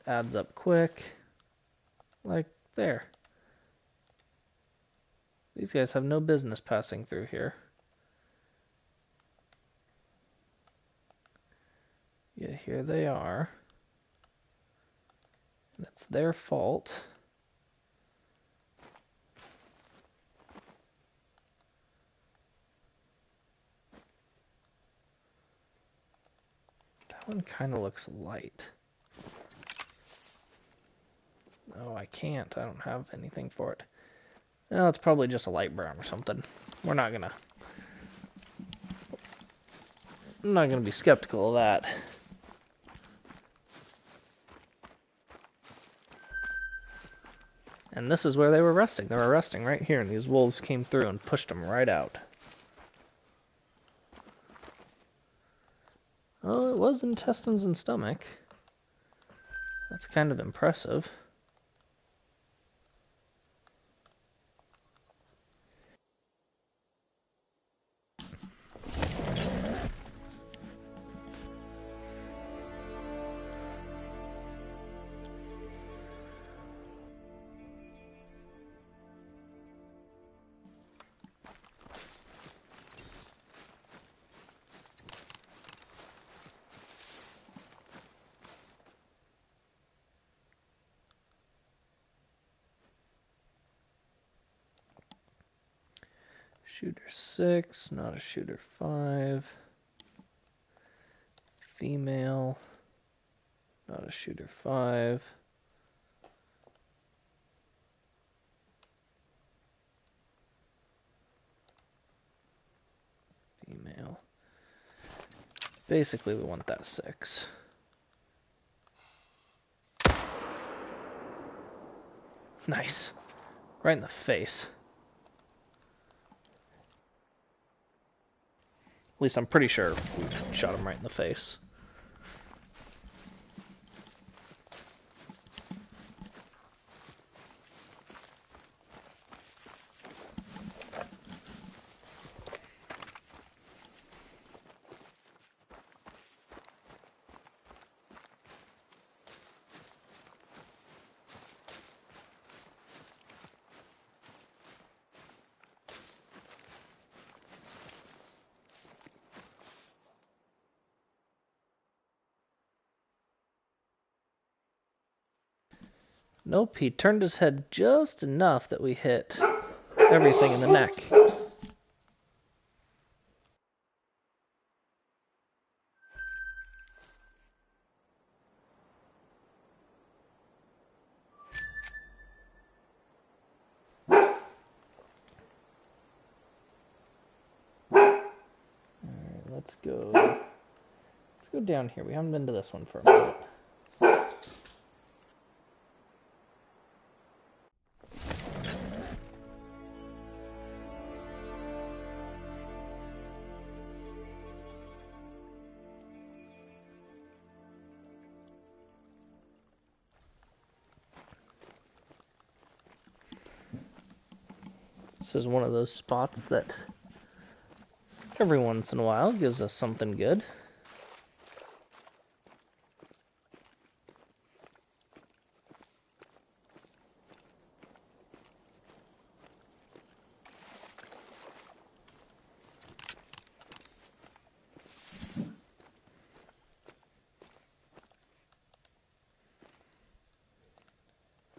Adds up quick. Like there. These guys have no business passing through here. Yet here they are. And it's their fault. That one kind of looks light. Oh, I can't. I don't have anything for it. No, it's probably just a light brown or something. I'm not gonna be skeptical of that. And this is where they were resting. They were resting right here, and these wolves came through and pushed them right out. Oh, it was intestines and stomach. That's kind of impressive. Shooter 6, not a shooter 5. Female, not a shooter 5. Female. Basically, we want that 6. Nice. Right in the face. At least I'm pretty sure we shot him right in the face. Nope, he turned his head just enough that we hit everything in the neck. Alright, let's go down here. We haven't been to this one for a minute. This is one of those spots that every once in a while gives us something good.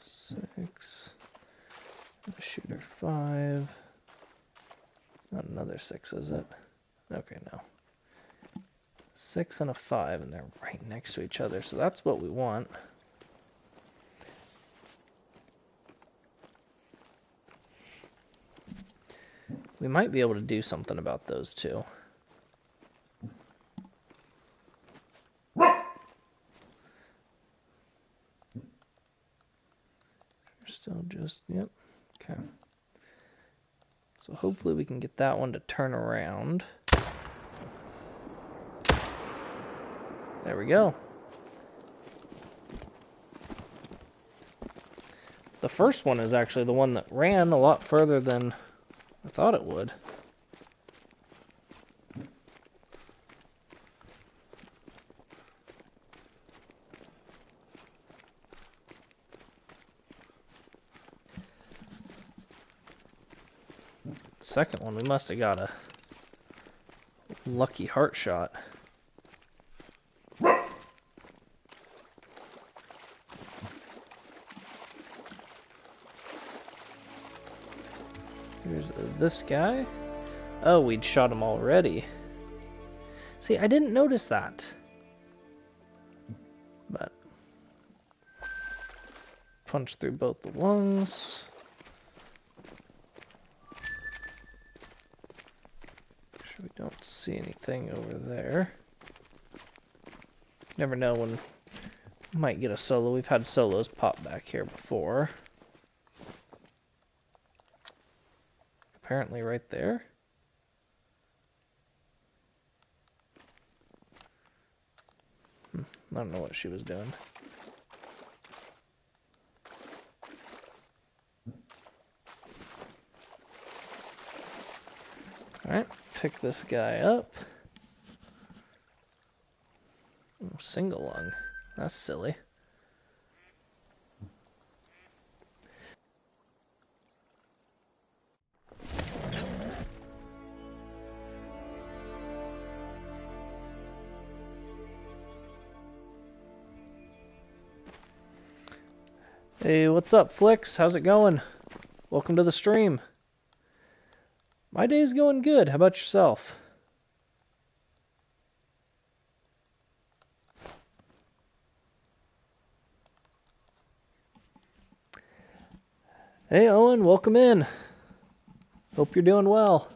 Six. Shooter 5. Not another 6, is it? Okay, no. 6 and a 5, and they're right next to each other, so that's what we want. We might be able to do something about those two. Still just, yep, okay. So hopefully we can get that one to turn around. There we go. The first one is actually the one that ran a lot further than I thought it would. Second one, we must have got a lucky heart shot. Here's this guy. Oh, we'd shot him already. See, I didn't notice that. But punch through both the lungs. We don't see anything over there. Never know when we might get a solo. We've had solos pop back here before. Apparently right there. I don't know what she was doing. Alright, pick this guy up. Oh, single lung. That's silly. Hey, what's up, Flicks? How's it going? Welcome to the stream. My day's going good. How about yourself? Hey, Owen, welcome in. Hope you're doing well.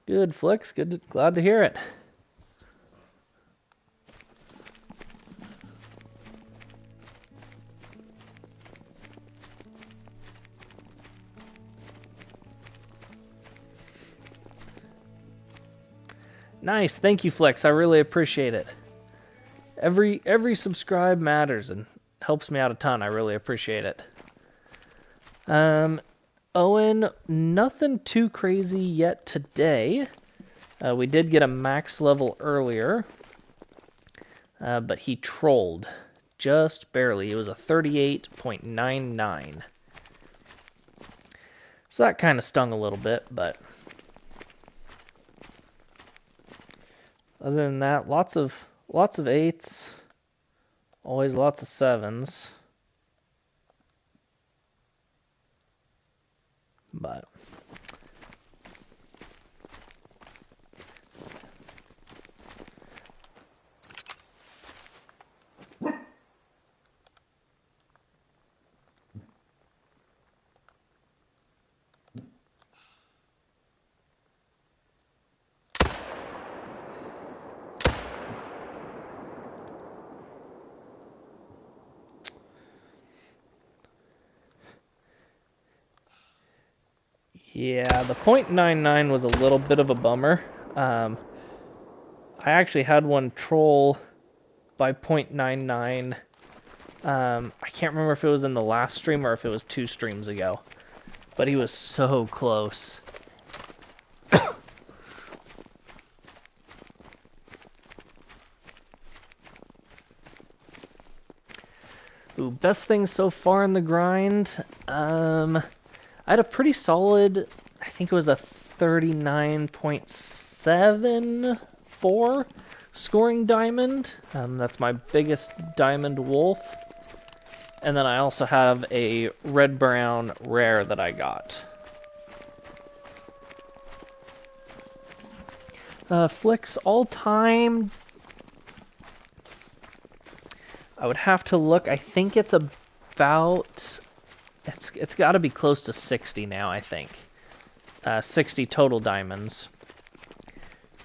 Good, Flicks. Good. Glad to hear it. Nice. Thank you, Flex. I really appreciate it. Every subscribe matters and helps me out a ton. I really appreciate it. Owen, nothing too crazy yet today. We did get a max level earlier, but he trolled just barely. It was a 38.99. So that kind of stung a little bit, but other than that, lots of 8s, Always lots of 7s. But yeah, the .99 was a little bit of a bummer. I actually had one troll by .99. I can't remember if it was in the last stream or if it was 2 streams ago, but he was so close. Ooh, best thing so far in the grind. I had a pretty solid, I think it was a 39.74 scoring diamond. That's my biggest diamond wolf. And then I also have a red-brown rare that I got. Flicks all-time, I would have to look. I think it's about... It's got to be close to 60 now, I think. 60 total diamonds.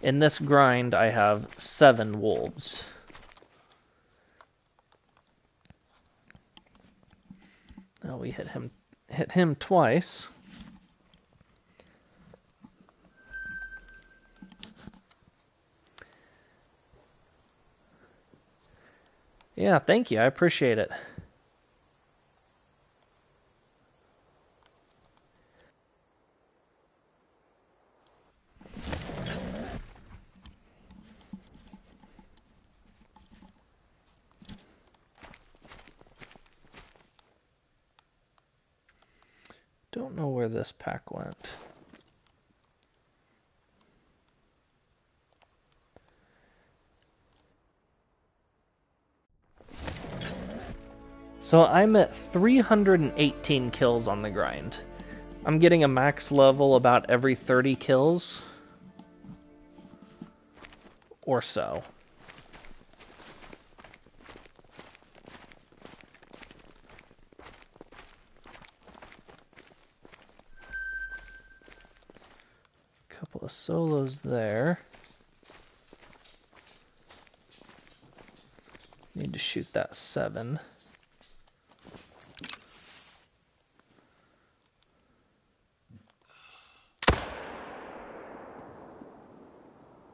In this grind, I have 7 wolves. Now we hit him twice. Yeah, thank you. I appreciate it. Don't know where this pack went. So I'm at 318 kills on the grind. I'm getting a max level about every 30 kills or so. Couple of solos there. Need to shoot that 7.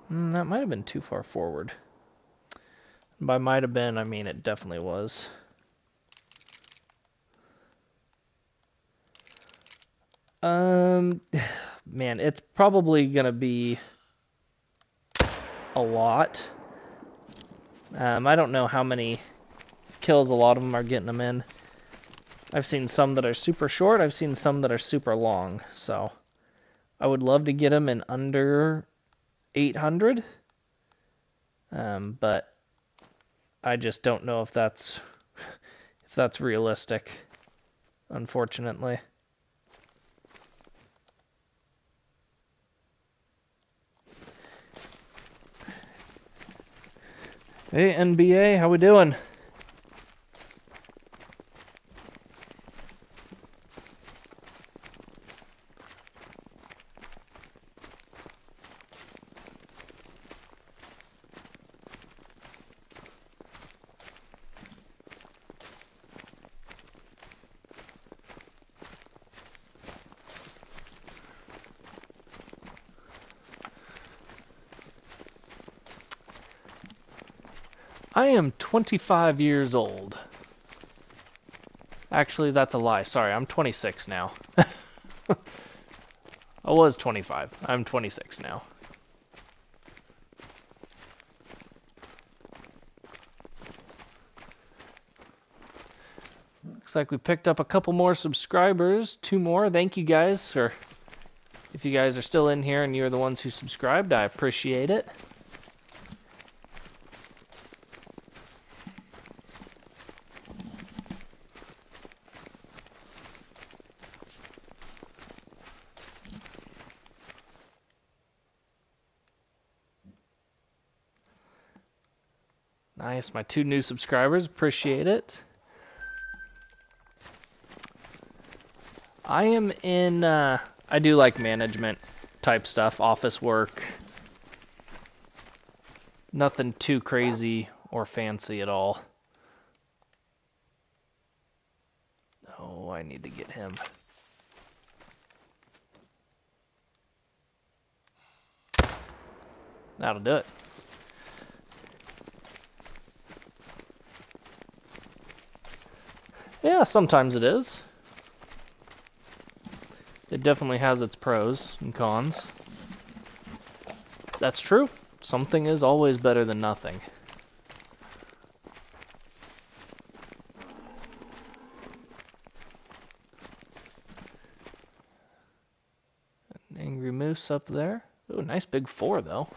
That might have been too far forward. By might have been, I mean it definitely was. Man, it's probably gonna be a lot. I don't know how many kills a lot of them are getting them in. I've seen some that are super short, I've seen some that are super long, so I would love to get them in under 800. But I just don't know if that's realistic, unfortunately. Hey NBA, how we doing? I am 25 years old. Actually, that's a lie. Sorry, I'm 26 now. I was 25. I'm 26 now. Looks like we picked up a couple more subscribers. 2 more. Thank you guys. Or if you guys are still in here and you're the ones who subscribed, I appreciate it. Nice, my 2 new subscribers, appreciate it. I am in, I do like management type stuff, office work. Nothing too crazy or fancy at all. Oh, I need to get him. That'll do it. Yeah, sometimes it is. It definitely has its pros and cons. That's true. Something is always better than nothing. An angry moose up there. Ooh, nice big 4 though.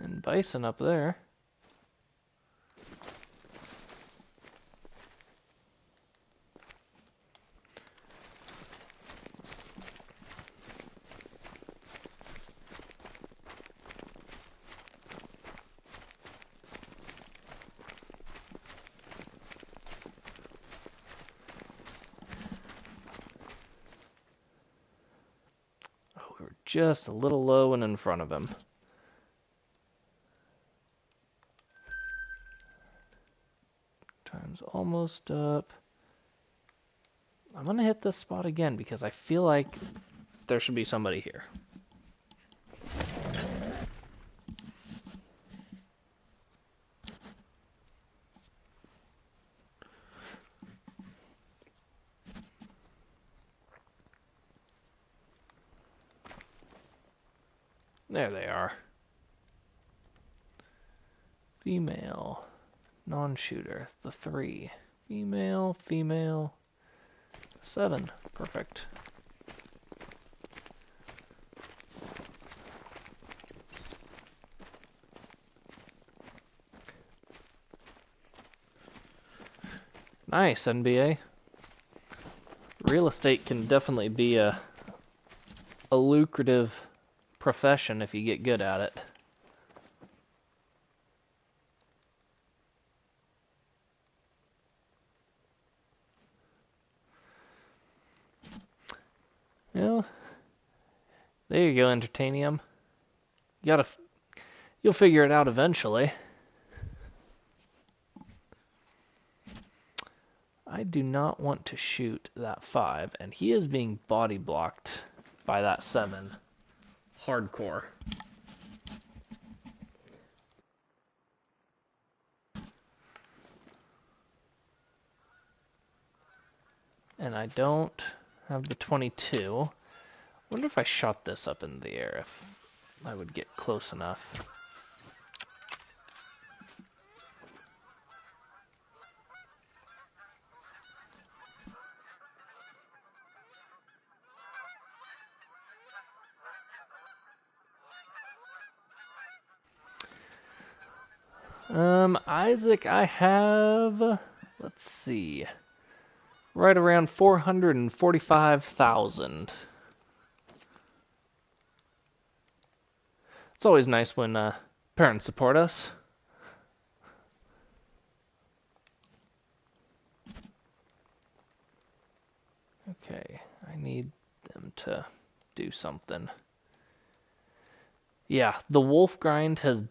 And bison up there. Oh, we were just a little low and in front of him. Time's almost up. I'm gonna hit this spot again because I feel like there should be somebody here. There they are. Female, non-shooter, the 3. Female, female, 7. Perfect. Nice, NBA. Real estate can definitely be a lucrative profession if you get good at it. Well, there you go, Entertainium. You'll figure it out eventually. I do not want to shoot that 5, and he is being body blocked by that 7. Hardcore. And I don't have the 22. Wonder if I shot this up in the air, if I would get close enough. Isaac, I have, let's see, right around 445,000. It's always nice when parents support us. Okay, I need them to do something. Yeah, the wolf grind has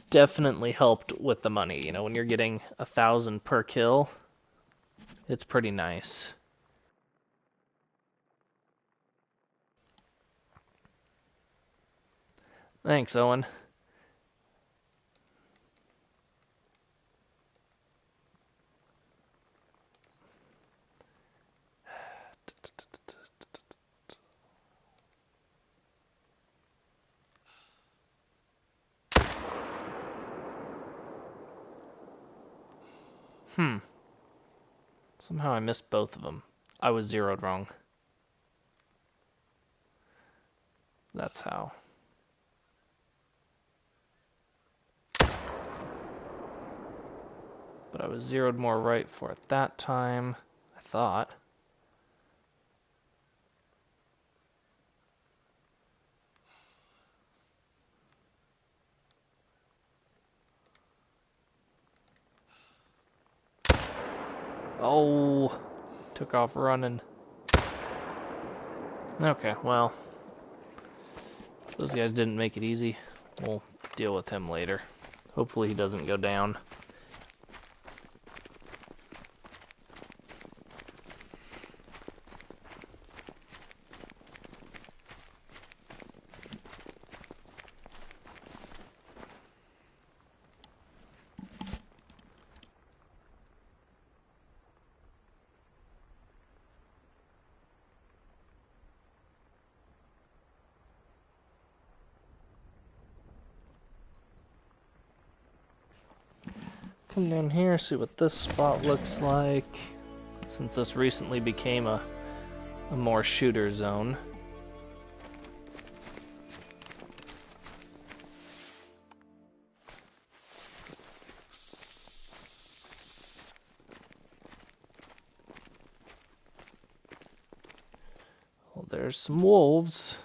definitely helped with the money. You know, when you're getting 1,000 per kill, it's pretty nice. Thanks, Owen. Somehow I missed both of them. I was zeroed wrong. That's how. But I was zeroed more right for it that time, I thought. Oh, took off running. Okay, well, those guys didn't make it easy. We'll deal with him later. Hopefully he doesn't go down. Come down here, see what this spot looks like, since this recently became a more shooter zone. Well, there's some wolves.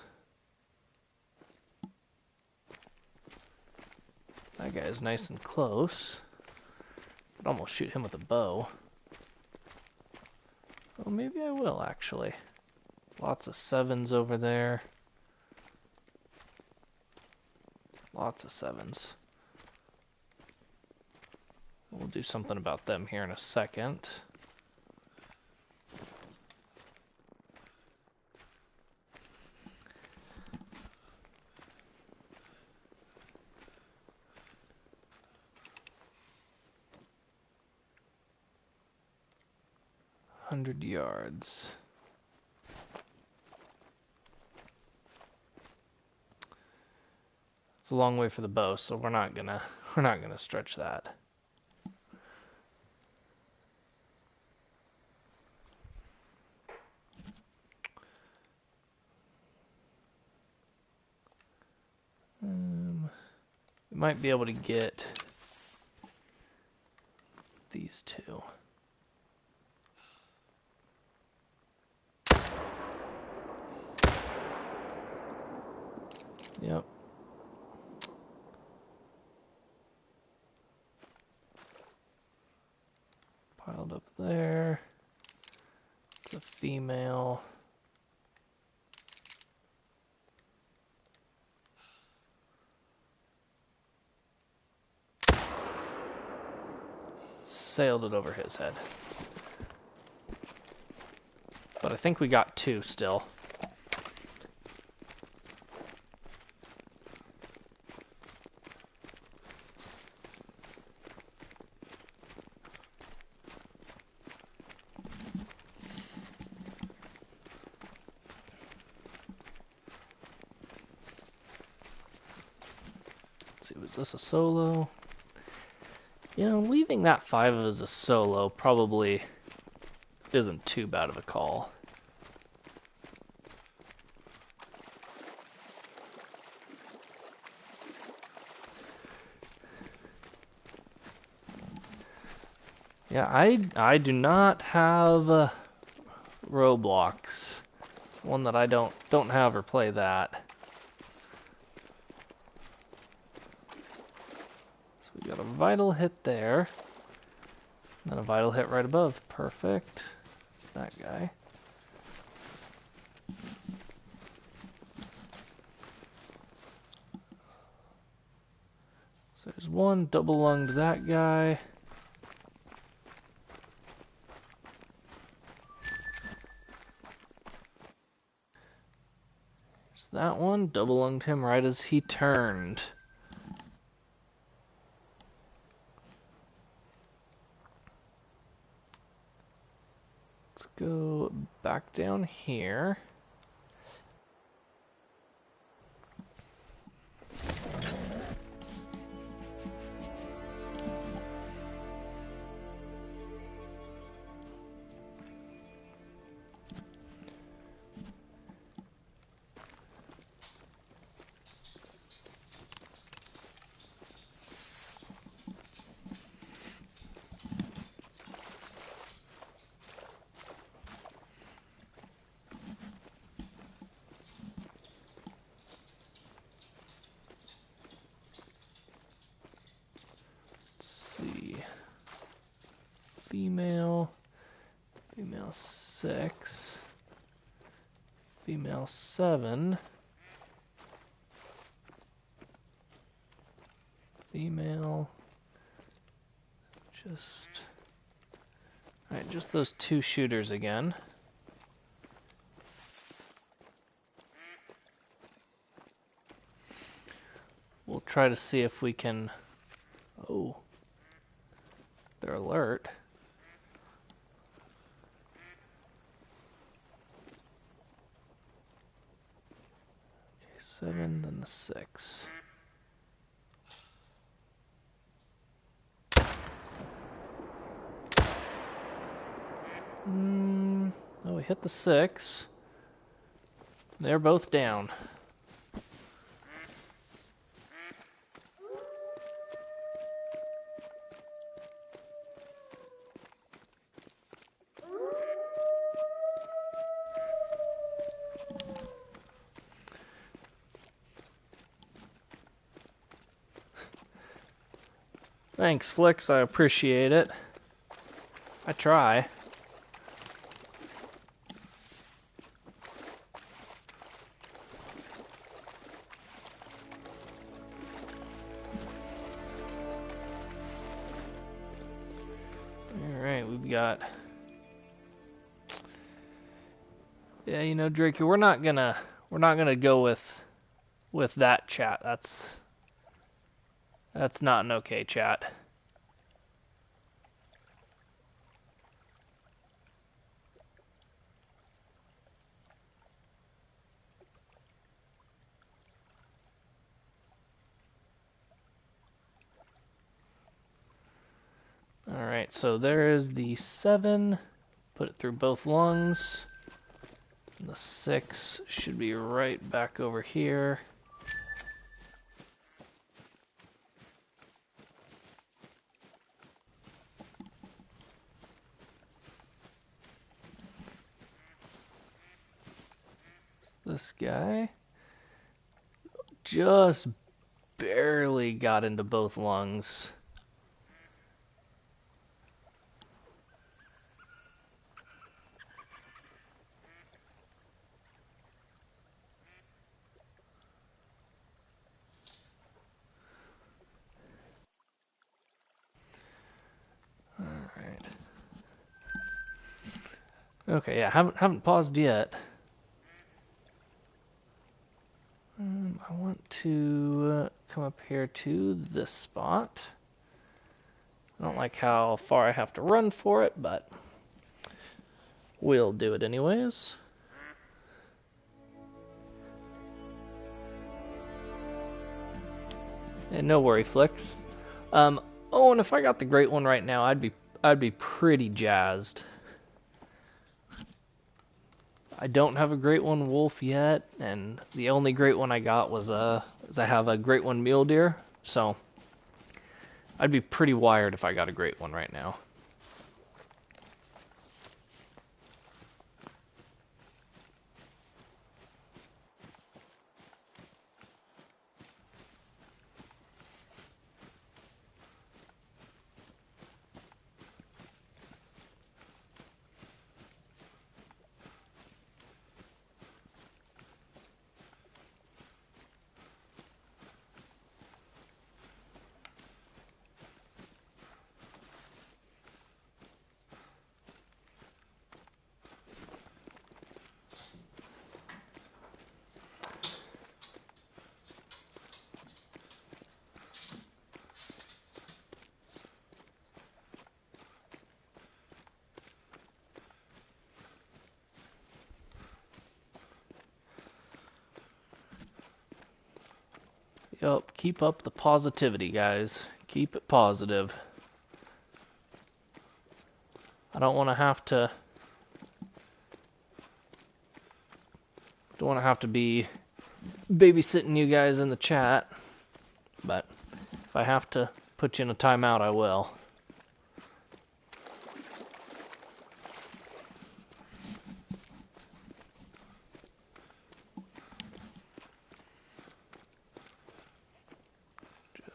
That guy is nice and close. Could almost shoot him with a bow. Oh, maybe I will, actually. Lots of 7s over there. Lots of 7s. We'll do something about them here in a second. Hundred yards. It's a long way for the bow, so we're not gonna stretch that. We might be able to get these two. Yep. Piled up there. It's a female. Sailed it over his head. But I think we got 2 still. Let's see, was this a solo? You know, leaving that 5 as a solo probably isn't too bad of a call. Yeah, I do not have Roblox. It's one that I don't have or play that. So we got a vital hit there. And then a vital hit right above. Perfect. That guy. So there's one, double lunged that guy. There's that one, double lunged him right as he turned. Let's go back down here. Female. Female 6. Female 7. Female. Alright, just those 2 shooters again. We'll try to see if we can... Oh. They're alert. Okay, 7, then the 6. Oh, we hit the 6. They're both down. Thanks, Flix. I appreciate it. I try. Alright, we've got... Yeah, you know, Drake, we're not gonna go with that chat. That's not an okay chat. Alright, so there is the 7. Put it through both lungs. And the 6 should be right back over here. This guy just barely got into both lungs. Alright. Okay, yeah, haven't paused yet. I want to come up here to this spot. I don't like how far I have to run for it, but we'll do it anyways. And no worry, Flix. Oh, and if I got the great one right now, I'd be pretty jazzed. I don't have a great one wolf yet, and the only great one I got was I have a great one mule deer, so I'd be pretty wired if I got a great one right now. Yup, keep up the positivity, guys. Keep it positive. I don't want to have to... Don't want to have to be babysitting you guys in the chat, but if I have to put you in a timeout, I will.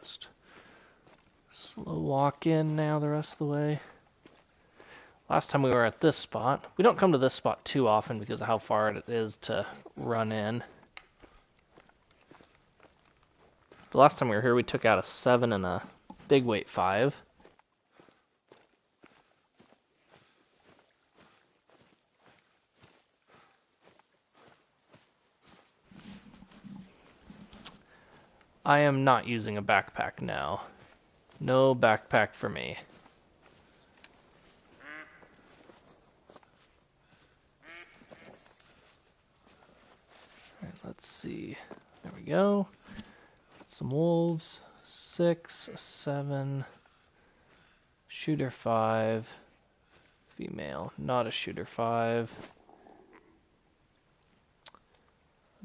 Just slow walk in now the rest of the way. Last time we were at this spot. We don't come to this spot too often because of how far it is to run in. The last time we were here, we took out a 7 and a big weight 5. I am not using a backpack now. No backpack for me. All right, let's see. There we go. Some wolves. 6, 7. Shooter 5. Female. Not a shooter 5.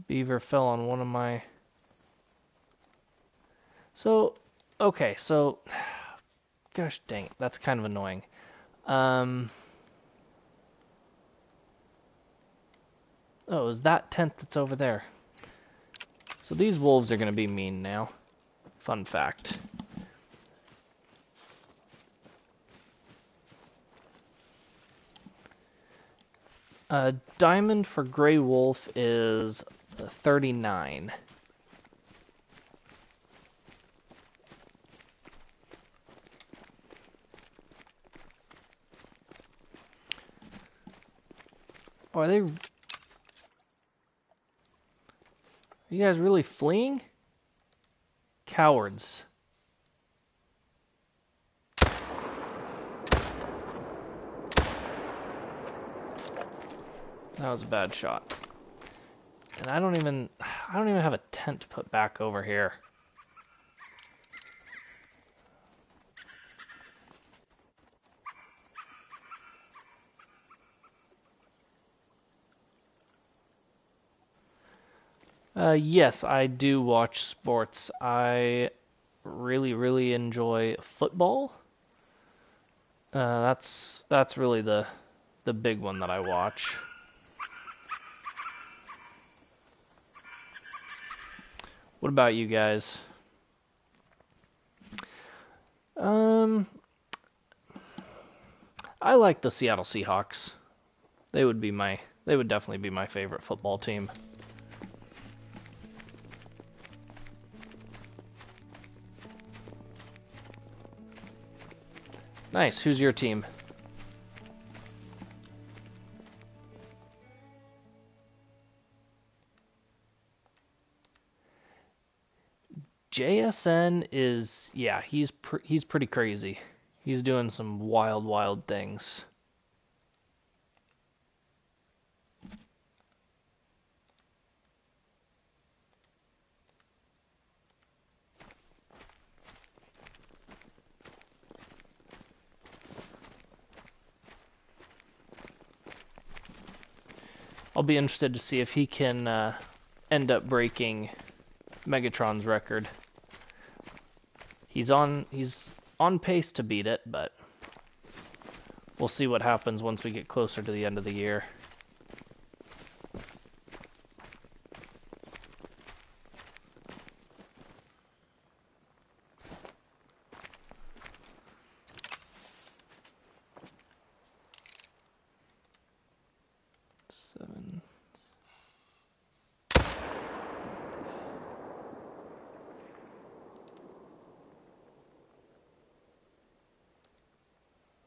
Beaver fell on one of my... So, okay, so... Gosh dang it, that's kind of annoying. Oh, is that tent that's over there? So these wolves are going to be mean now. Fun fact. Diamond for gray wolf is 39. Oh, are you guys really fleeing? Cowards. That was a bad shot. And I don't even have a tent to put back over here. Yes, I do watch sports. I really enjoy football. That's really the big one that I watch. What about you guys? I like the Seattle Seahawks. They would definitely be my favorite football team. Nice. Who's your team? JSN is, yeah, he's pretty crazy. He's doing some wild things. I'll be interested to see if he can end up breaking Megatron's record. He's on pace to beat it, but we'll see what happens once we get closer to the end of the year.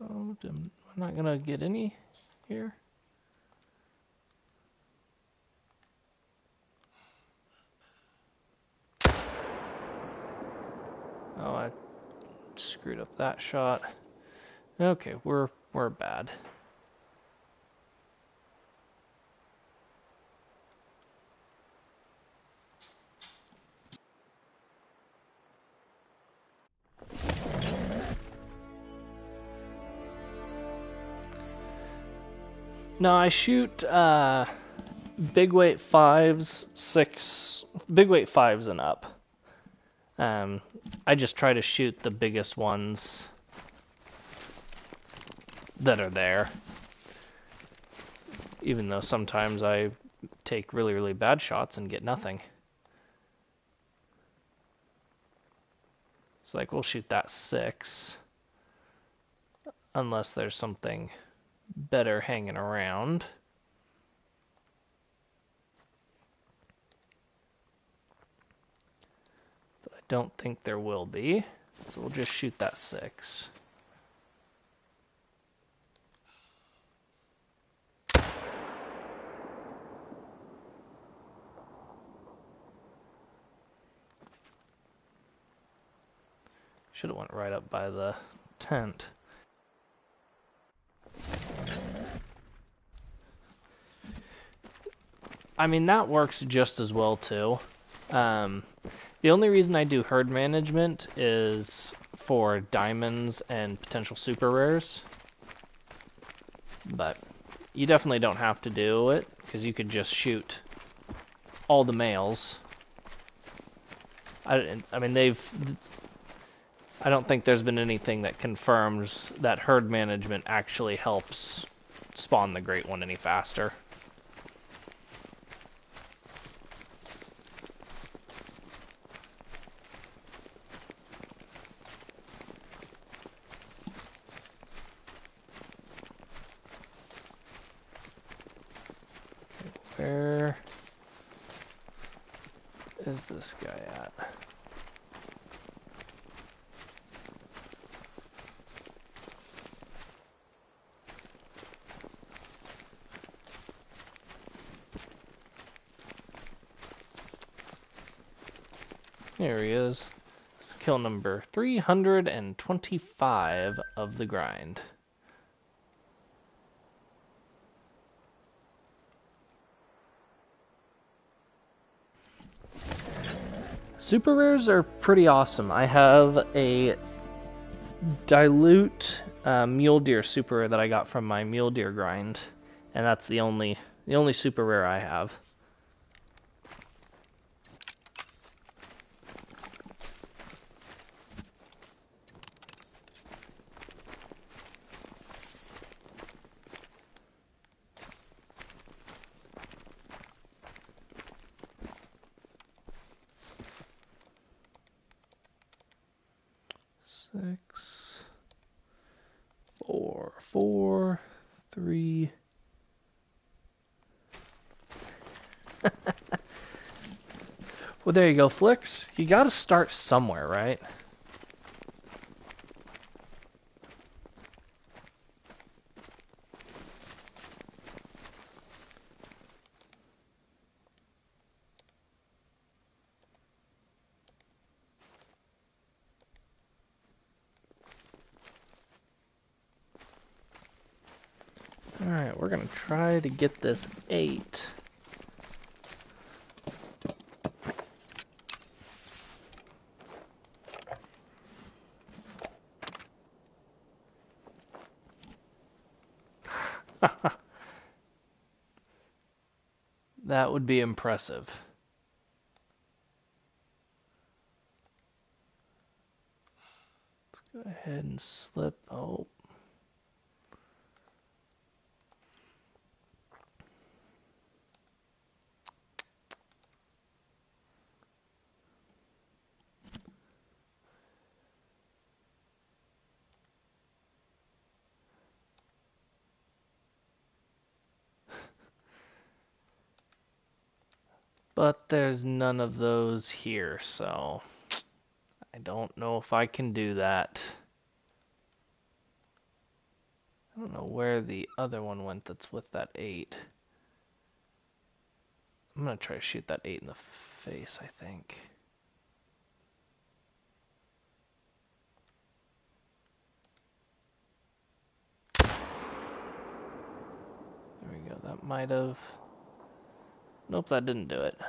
Oh, I'm not gonna get any here. Oh, I screwed up that shot. Okay, we're bad. No, I shoot big weight 5s, 6, big weight 5s and up. I just try to shoot the biggest ones that are there. Even though sometimes I take really bad shots and get nothing. It's like, we'll shoot that 6. Unless there's something better hanging around. But I don't think there will be. So we'll just shoot that 6. Should have went right up by the tent. I mean, that works just as well too. The only reason I do herd management is for diamonds and potential super rares. But you definitely don't have to do it, because you could just shoot all the males. I mean, I don't think there's been anything that confirms that herd management actually helps spawn the great one any faster. Where is this guy at? Here he is. It's kill number 325 of the grind. Super rares are pretty awesome. I have a dilute mule deer super rare that I got from my mule deer grind, and that's the only super rare I have. Six, 4, 4, 3. Well, there you go, Flicks. You gotta start somewhere, right? Alright, we're gonna try to get this 8. That would be impressive. Let's go ahead and slip. Oh. But there's none of those here, so I don't know if I can do that. I don't know where the other one went that's with that 8. I'm gonna try to shoot that 8 in the face, I think. There we go, that might have... Nope, that didn't do it.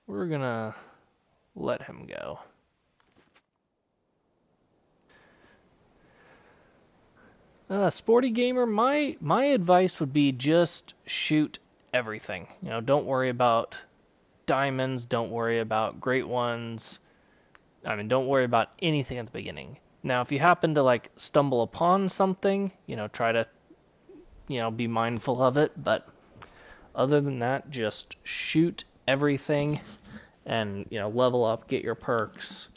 We're gonna let him go. Sporty gamer, my advice would be just shoot everything. You know, don't worry about diamonds, don't worry about great ones. I mean, don't worry about anything at the beginning. Now, if you happen to like stumble upon something, you know, try to, you know, be mindful of it, but Other than that, just shoot everything and, level up, get your perks,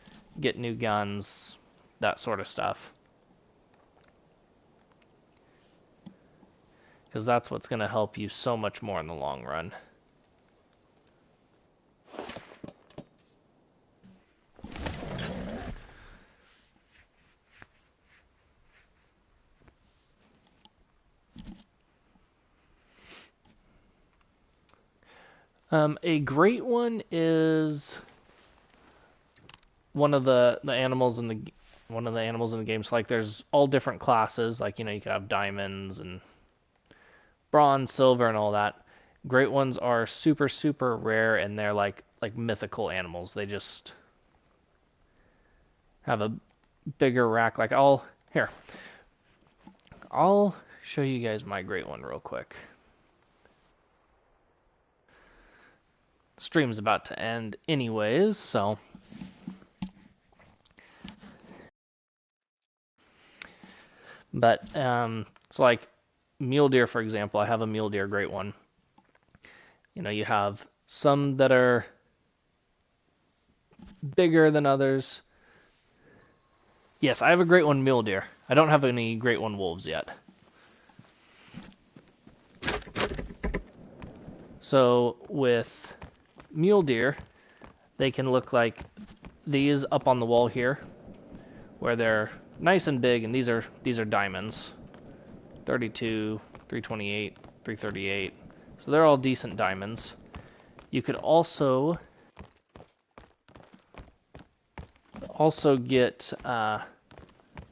get new guns, that sort of stuff. Because that's what's going to help you so much more in the long run. A great one is one of the animals in the game. So like there's all different classes. Like you could have diamonds and bronze, silver, and all that. Great ones are super super rare, and they're like mythical animals. They just have a bigger rack. Like I'll show you guys my great one real quick. Stream's about to end anyways, so but it's like mule deer, for example. I have a mule deer great one. You have some that are bigger than others. Yes, I have a great one mule deer. I don't have any great one wolves yet. So with mule deer, they can look like these up on the wall here, where they're nice and big, and these are diamonds. 32, 328, 338. So they're all decent diamonds. You could also get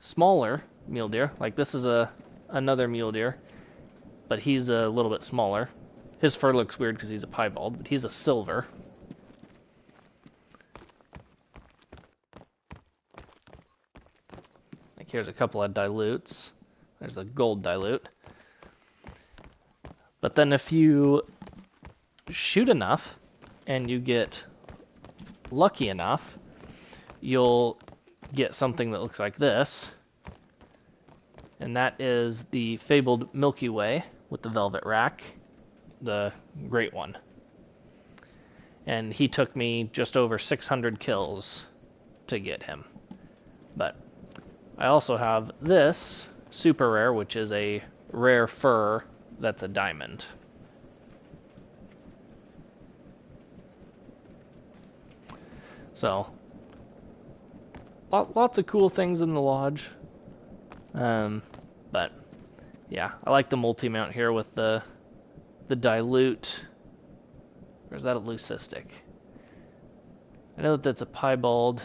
smaller mule deer. Like this is another mule deer, but he's a little bit smaller. His fur looks weird because he's a piebald, but he's a silver. Like here's a couple of dilutes. There's a gold dilute. But then if you shoot enough and you get lucky enough, you'll get something that looks like this. And that is the fabled Milky Way with the velvet rack, the great one. And he took me just over 600 kills to get him. But I also have this super rare, which is a rare fur that's a diamond. So lots of cool things in the lodge. But yeah, I like the multi-mount here with the dilute. Or is that a leucistic? I know that that's a piebald.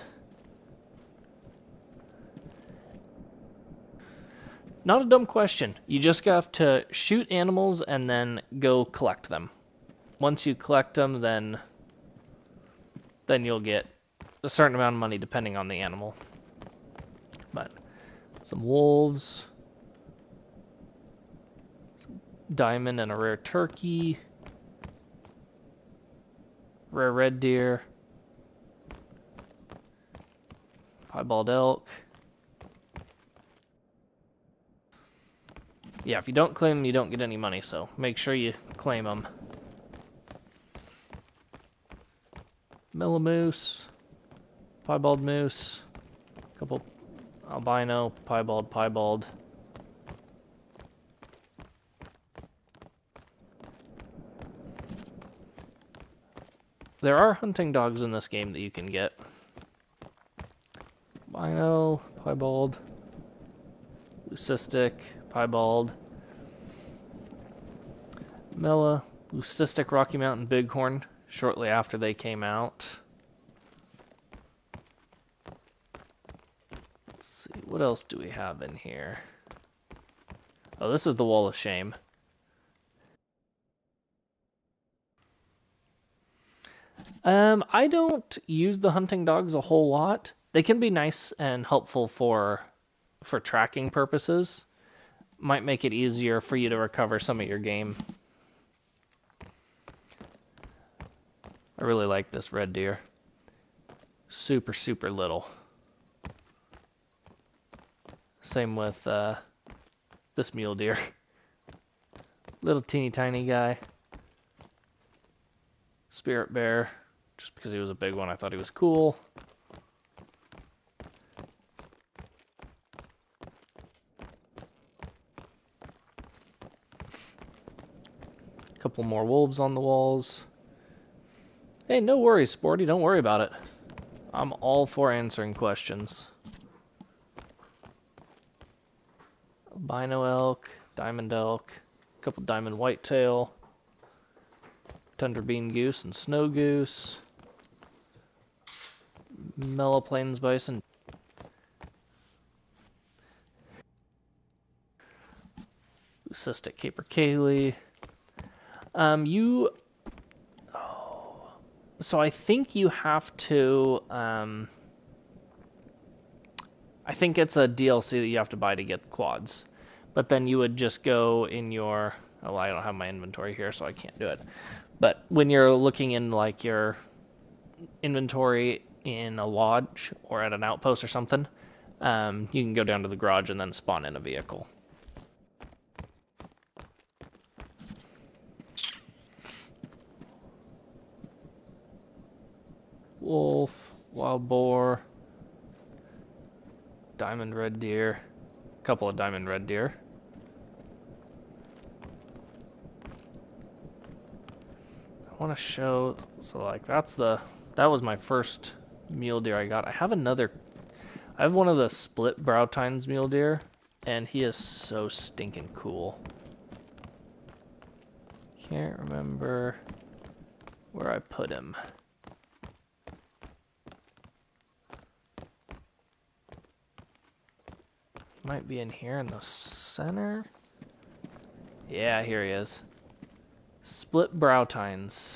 Not a dumb question. You just have to shoot animals and then go collect them. Once you collect them, then you'll get a certain amount of money depending on the animal. But some wolves, some diamond and a rare turkey, rare red deer, piebald elk. Yeah, if you don't claim them, you don't get any money, so make sure you claim them. Mela moose, piebald moose, a couple albino, piebald. There are hunting dogs in this game that you can get. Albino, piebald, leucistic, piebald, Mela, leucistic, Rocky Mountain bighorn, shortly after they came out. Let's see, what else do we have in here? Oh, this is the Wall of Shame. I don't use the hunting dogs a whole lot. They can be nice and helpful for tracking purposes. Might make it easier for you to recover some of your game. I really like this red deer. Super, super little. Same with this mule deer. Little teeny tiny guy. Spirit Bear, just because he was a big one, I thought he was cool. A couple more wolves on the walls. Hey, no worries, Sporty, don't worry about it. I'm all for answering questions. Albino elk, diamond elk, a couple diamond whitetail, tundra bean goose and snow goose, mellow plains bison, cystic capercaillie. So I think you have to, I think it's a DLC that you have to buy to get quads. But then you would just go in your, oh, I don't have my inventory here, so I can't do it. But when you're looking in like your inventory in a lodge or at an outpost or something, you can go down to the garage and then spawn in a vehicle. Wolf, wild boar, diamond red deer, a couple of diamond red deer. I want to show, so like that was my first mule deer I got. I have one of the split brow tines mule deer, and he is so stinking cool. Can't remember where I put him. Might be in here in the center. Yeah, here he is. Split brow tines.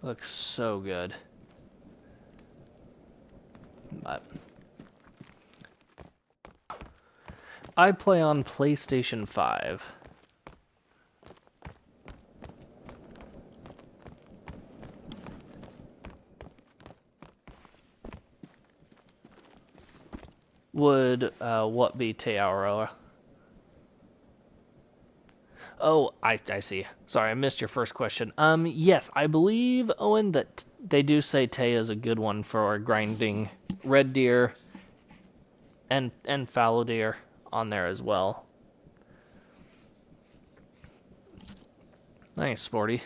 Looks so good. But I play on PlayStation 5. Would what be Te Aroa? Oh, I see. Sorry, I missed your first question. Yes, I believe, Owen, that they do say Te is a good one for grinding red deer and fallow deer on there as well. Nice, Sporty.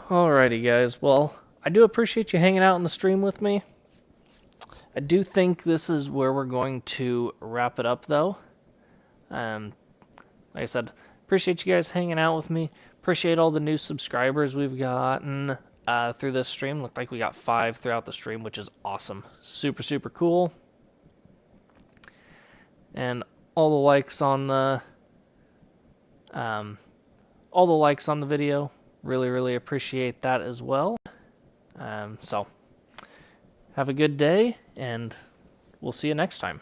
Alrighty, guys. Well, I do appreciate you hanging out in the stream with me. I do think this is where we're going to wrap it up, though. Like I said, appreciate you guys hanging out with me. Appreciate all the new subscribers we've gotten through this stream. Looked like we got 5 throughout the stream, which is awesome. Super, super cool. And all the likes on the video. Really, really appreciate that as well. So have a good day, and we'll see you next time.